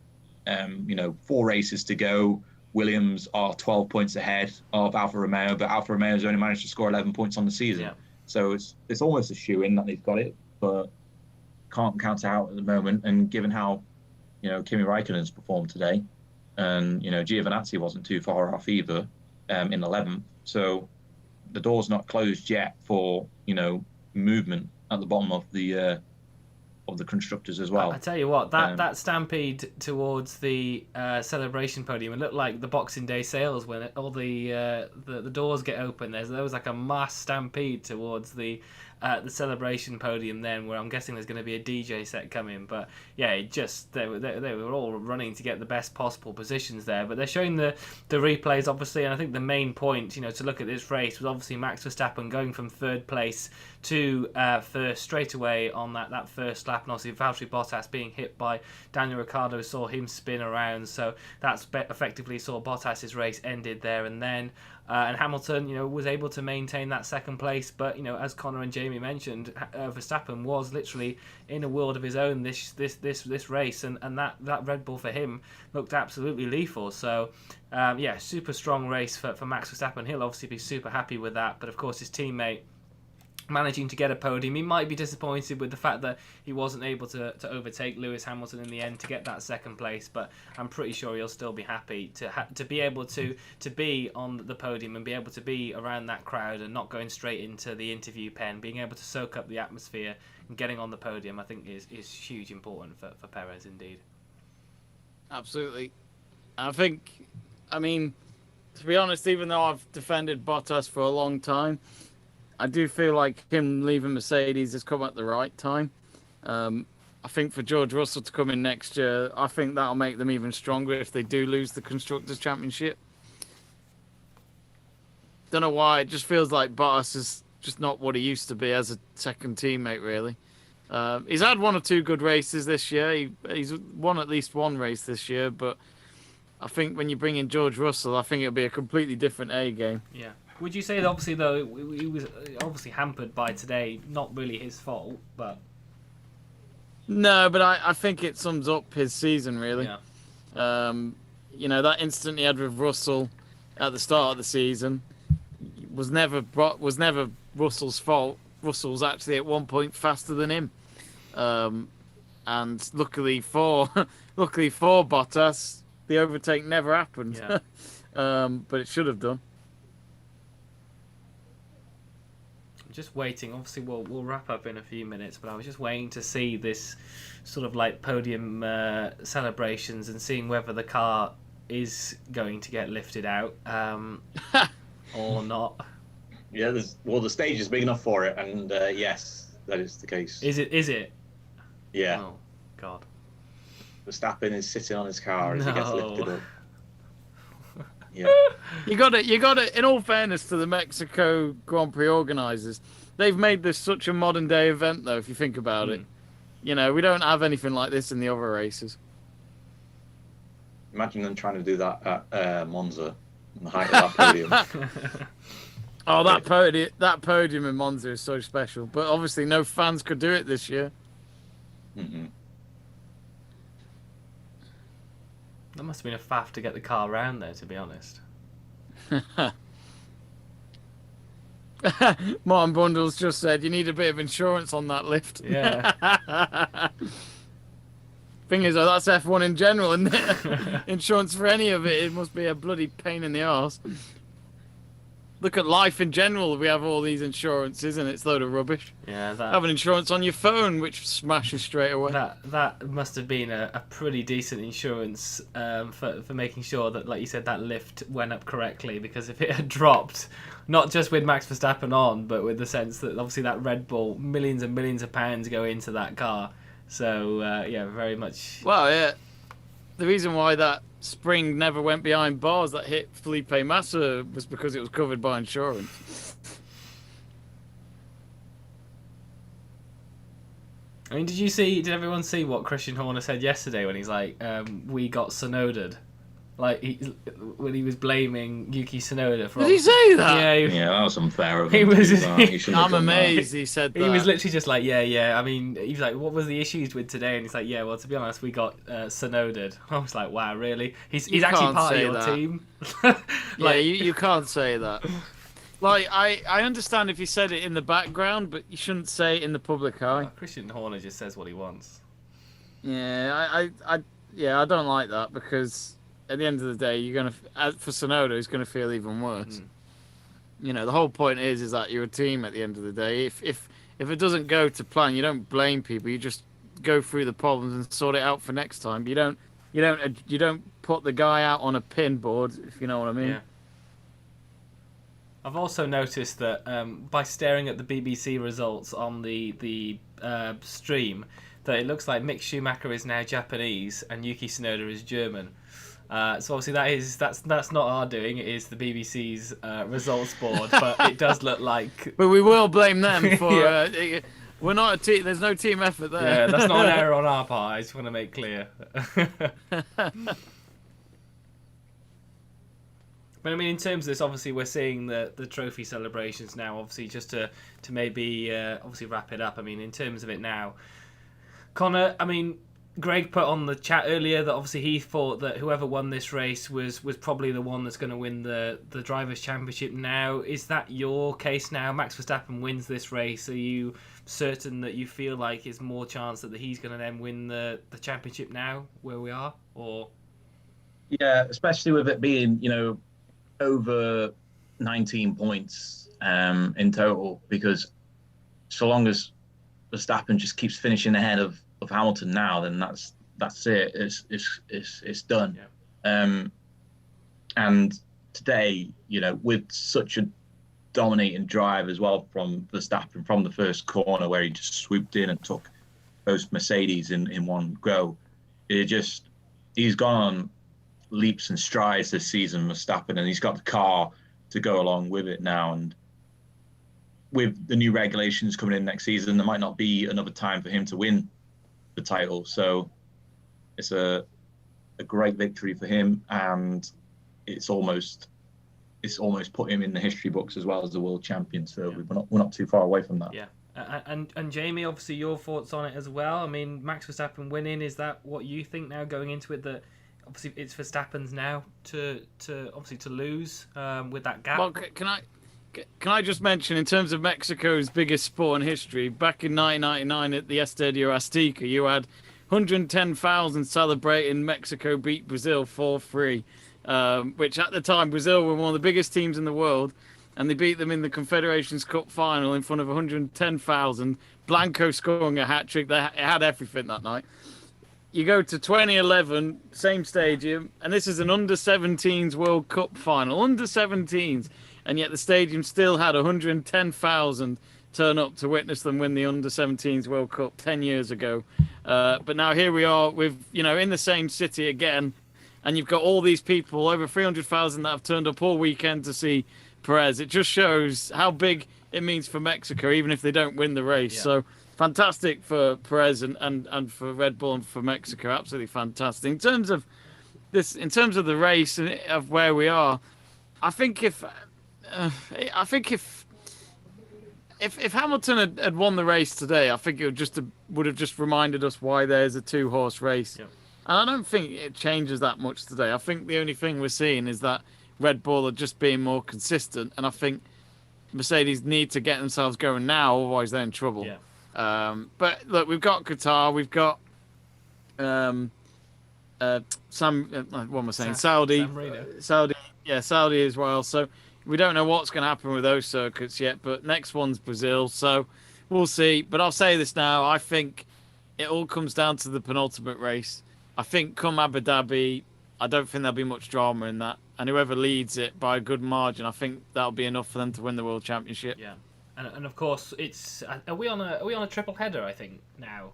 4 races to go. Williams are 12 points ahead of Alfa Romeo, but Alfa Romeo's only managed to score 11 points on the season. Yeah. So it's almost a shoo-in that they've got it, but can't count it out at the moment. And given how, Kimi Raikkonen's performed today, and, Giovinazzi wasn't too far off either in 11th. So the door's not closed yet for, movement at the bottom of the constructors as well. I tell you what, that stampede towards the celebration podium, it looked like the Boxing Day sales when all the doors get open. There was like a mass stampede towards the celebration podium then, where I'm guessing there's going to be a DJ set coming. But yeah, they were all running to get the best possible positions there. But they're showing the replays, obviously, and I think the main point, to look at this race was obviously Max Verstappen going from 3rd place to first straight away on that first lap, and obviously Valtteri Bottas being hit by Daniel Ricciardo saw him spin around, so that's effectively saw Bottas's race ended there and then. And Hamilton, was able to maintain that 2nd place, but as Conor and Jamie mentioned, Verstappen was literally in a world of his own this race, and that Red Bull for him looked absolutely lethal. So super strong race for Max Verstappen. He'll obviously be super happy with that, but of course his teammate managing to get a podium, he might be disappointed with the fact that he wasn't able to overtake Lewis Hamilton in the end to get that 2nd place, but I'm pretty sure he'll still be happy to be able to be on the podium and be able to be around that crowd and not going straight into the interview pen, being able to soak up the atmosphere and getting on the podium. I think is huge important for Perez indeed. Absolutely. To be honest, even though I've defended Bottas for a long time, I do feel like him leaving Mercedes has come at the right time. I think for George Russell to come in next year, I think that'll make them even stronger if they do lose the Constructors' Championship. Don't know why, it just feels like Bottas is just not what he used to be as a second teammate, really. He's had 1 or 2 good races this year. He's won at least 1 race this year, but I think when you bring in George Russell, I think it'll be a completely different A-game. Yeah. Would you say that obviously, though, he was obviously hampered by today, not really his fault, but... No, but I think it sums up his season, really. Yeah. That incident he had with Russell at the start of the season was never Russell's fault. Russell's actually at one point faster than him. And luckily for Bottas, the overtake never happened. Yeah. But it should have done. Just waiting. Obviously, we'll wrap up in a few minutes, but I was just waiting to see this sort of like podium celebrations and seeing whether the car is going to get lifted out or not. Yeah, the stage is big enough for it, and yes, that is the case. Is it? Yeah. Oh God. Verstappen is sitting on his car as he gets lifted up. Yeah. You got it. In all fairness to the Mexico Grand Prix organisers, they've made this such a modern day event, though. If you think about it, we don't have anything like this in the other races. Imagine them trying to do that at Monza, on the height of that podium. Oh, that podium in Monza is so special. But obviously, no fans could do it this year. Mm-hmm. That must have been a faff to get the car around there, to be honest. Martin Bundles just said you need a bit of insurance on that lift. Yeah. Thing is, though, that's F1 in general, isn't it? Insurance for any of it must be a bloody pain in the arse. Look at life in general. We have all these insurances, and it's a load of rubbish. Yeah, have an insurance on your phone, which smashes straight away. That must have been a pretty decent insurance for making sure that, like you said, that lift went up correctly. Because if it had dropped, not just with Max Verstappen on, but with the sense that obviously that Red Bull, millions and millions of pounds go into that car. So very much. Well, yeah. the reason why that spring never went behind bars that hit Felipe Massa was because it was covered by insurance. I mean, did everyone see what Christian Horner said yesterday when he's like, we got Tsunoda? Like, when he was blaming Yuki Tsunoda for... Did he say that? Yeah, that was unfair of He him. was- I'm amazed he said that. he was literally just like, yeah. I mean, he was like, what was the issues with today? And he's like, yeah, well, to be honest, we got Tsunoda. I was like, wow, really? He's actually can't part of say your that. team? Yeah, you can't say that. Like, I understand if you said it in the background, but you shouldn't say it in the public eye. Christian Horner just says what he wants. Yeah, I don't like that, because at the end of the day, you're gonna for Tsunoda, he's gonna feel even worse. You know, the whole point is that you're a team at the end of the day. If it doesn't go to plan, you don't blame people. You just go through the problems and sort it out for next time. You don't put the guy out on a pin board, if you know what I mean. Yeah. I've also noticed that by staring at the BBC results on the stream, that it looks like Mick Schumacher is now Japanese and Yuki Tsunoda is German. So obviously that's not our doing. It is the BBC's results board, but it does look like. But we will blame them for. Yeah. We're not a team. There's no team effort there. Yeah, that's not an error on our part. I just want to make clear. But I mean, in terms of this, obviously we're seeing the trophy celebrations now. Obviously, just to maybe obviously wrap it up. I mean, in terms of it now, Connor. I mean, Greg put on the chat earlier that obviously he thought that whoever won this race was probably the one that's going to win the Drivers' Championship now. Is that your case now? Max Verstappen wins this race. Are you certain that you feel like there's more chance that he's going to then win the championship now, where we are? Or Yeah, especially with it being, over 19 points in total, because so long as Verstappen just keeps finishing ahead of Hamilton now, then that's it. It's done. Yeah. And today, with such a dominating drive as well from Verstappen from the first corner, where he just swooped in and took both Mercedes in one go, he's gone on leaps and strides this season, Verstappen, and he's got the car to go along with it now. And with the new regulations coming in next season, there might not be another time for him to win the title. So it's a great victory for him, and it's almost put him in the history books as well as the world champion. So yeah, we're not too far away from that. Yeah. And Jamie, obviously your thoughts on it as well. I mean, Max Verstappen winning, is that what you think now going into it, that obviously it's Verstappen's now to lose with that gap? Well, can I just mention, in terms of Mexico's biggest sport in history, back in 1999 at the Estadio Azteca, you had 110,000 celebrating Mexico beat Brazil 4-3, which at the time Brazil were one of the biggest teams in the world, and they beat them in the Confederations Cup final in front of 110,000. Blanco scoring a hat-trick. It had everything that night. You go to 2011, same stadium, and this is an under-17s World Cup final. Under-17s. And yet the stadium still had 110,000 turn up to witness them win the Under-17s World Cup 10 years ago. But now here we are with, in the same city again, and you've got all these people, over 300,000 that have turned up all weekend to see Perez. It just shows how big it means for Mexico, even if they don't win the race. Yeah. So fantastic for Perez and for Red Bull and for Mexico. Absolutely fantastic. In terms of the race and of where we are, I think if Hamilton had won the race today, I think it would have just reminded us why there's a 2-horse race. Yeah. And I don't think it changes that much today. I think the only thing we're seeing is that Red Bull are just being more consistent, and I think Mercedes need to get themselves going now, otherwise they're in trouble. Yeah. But look, we've got Qatar, we've got Saudi as well. So we don't know what's going to happen with those circuits yet, but next one's Brazil, so we'll see. But I'll say this now, I think it all comes down to the penultimate race. I think come Abu Dhabi, I don't think there'll be much drama in that, and whoever leads it by a good margin, I think that'll be enough for them to win the World Championship. Yeah, and of course it's are we on a triple header? I think now.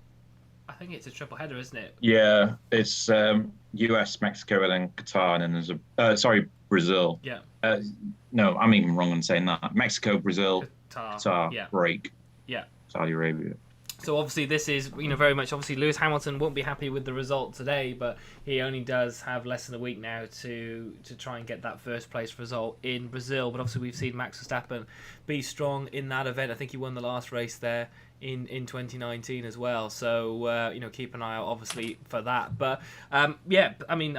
I think it's a triple header, isn't it? Yeah, it's US, Mexico, and then Qatar, and then there's Brazil. Yeah. No, I'm even wrong on saying that. Mexico, Brazil, Qatar, yeah. break. Yeah. Saudi Arabia. So obviously this is, very much, obviously Lewis Hamilton won't be happy with the result today, but he only does have less than a week now to try and get that first place result in Brazil. But obviously we've seen Max Verstappen be strong in that event. I think he won the last race there in 2019 as well. So, keep an eye out obviously for that. But I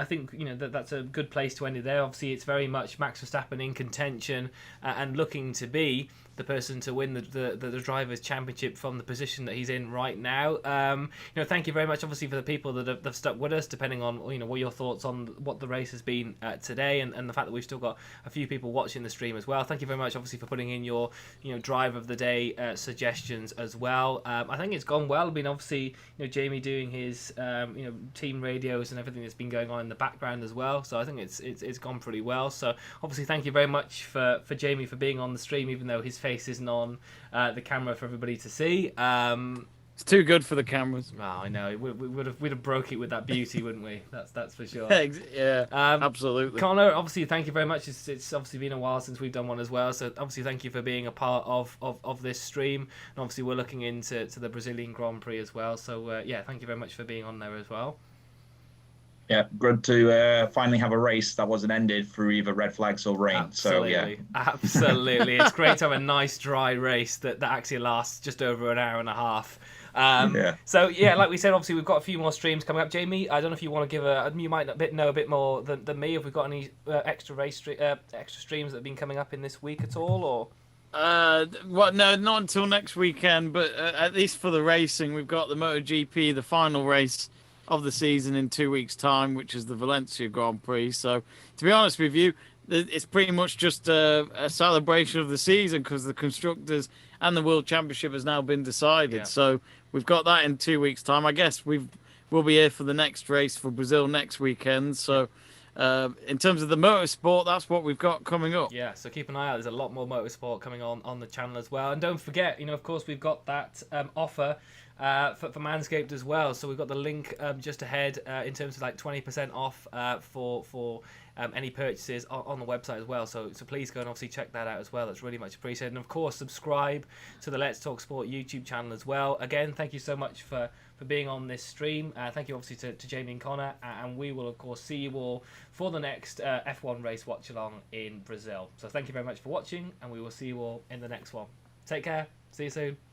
think, that's a good place to end it there. Obviously it's very much Max Verstappen in contention and looking to be the person to win the Drivers' Championship from the position that he's in right now. Thank you very much, obviously, for the people that have stuck with us, depending on what your thoughts on what the race has been today, and the fact that we've still got a few people watching the stream as well. Thank you very much, obviously, for putting in your drive of the day suggestions as well. I think it's gone well. I mean, obviously, Jamie doing his team radios and everything that's been going on in the background as well. So I think it's gone pretty well. So obviously, thank you very much for Jamie for being on the stream, even though his face isn't on the camera for everybody to see. It's too good for the cameras. Oh, I know. We'd have broke it with that beauty, wouldn't we? That's for sure. Yeah, absolutely. Conor, obviously, thank you very much. It's obviously been a while since we've done one as well. So obviously, thank you for being a part of this stream. And obviously, we're looking into the Brazilian Grand Prix as well. So thank you very much for being on there as well. Yeah, good to finally have a race that wasn't ended through either red flags or rain. Absolutely. So, yeah. Absolutely. It's great to have a nice dry race that actually lasts just over an hour and a half. So, like we said, obviously, we've got a few more streams coming up. Jamie, I don't know if you want to give you might know a bit more than me. Have we got any extra streams that have been coming up in this week at all, or...? No, not until next weekend, but at least for the racing, we've got the MotoGP, the final race of the season in 2 weeks' time, which is the Valencia Grand Prix. So, to be honest with you, it's pretty much just a celebration of the season because the Constructors and the World Championship has now been decided. Yeah. So, we've got that in 2 weeks' time. I guess we'll be here for the next race for Brazil next weekend. So, in terms of the motorsport, that's what we've got coming up. Yeah, so keep an eye out. There's a lot more motorsport coming on the channel as well. And don't forget, of course, we've got that offer for Manscaped as well. So we've got the link just ahead in terms of like 20% off for any purchases on the website as well. So please go and obviously check that out as well. That's really much appreciated. And of course, subscribe to the Let's Talk Sport YouTube channel as well. Again, thank you so much for being on this stream. Thank you obviously to Jamie and Conor. And we will, of course, see you all for the next F1 race watch along in Brazil. So thank you very much for watching, and we will see you all in the next one. Take care. See you soon.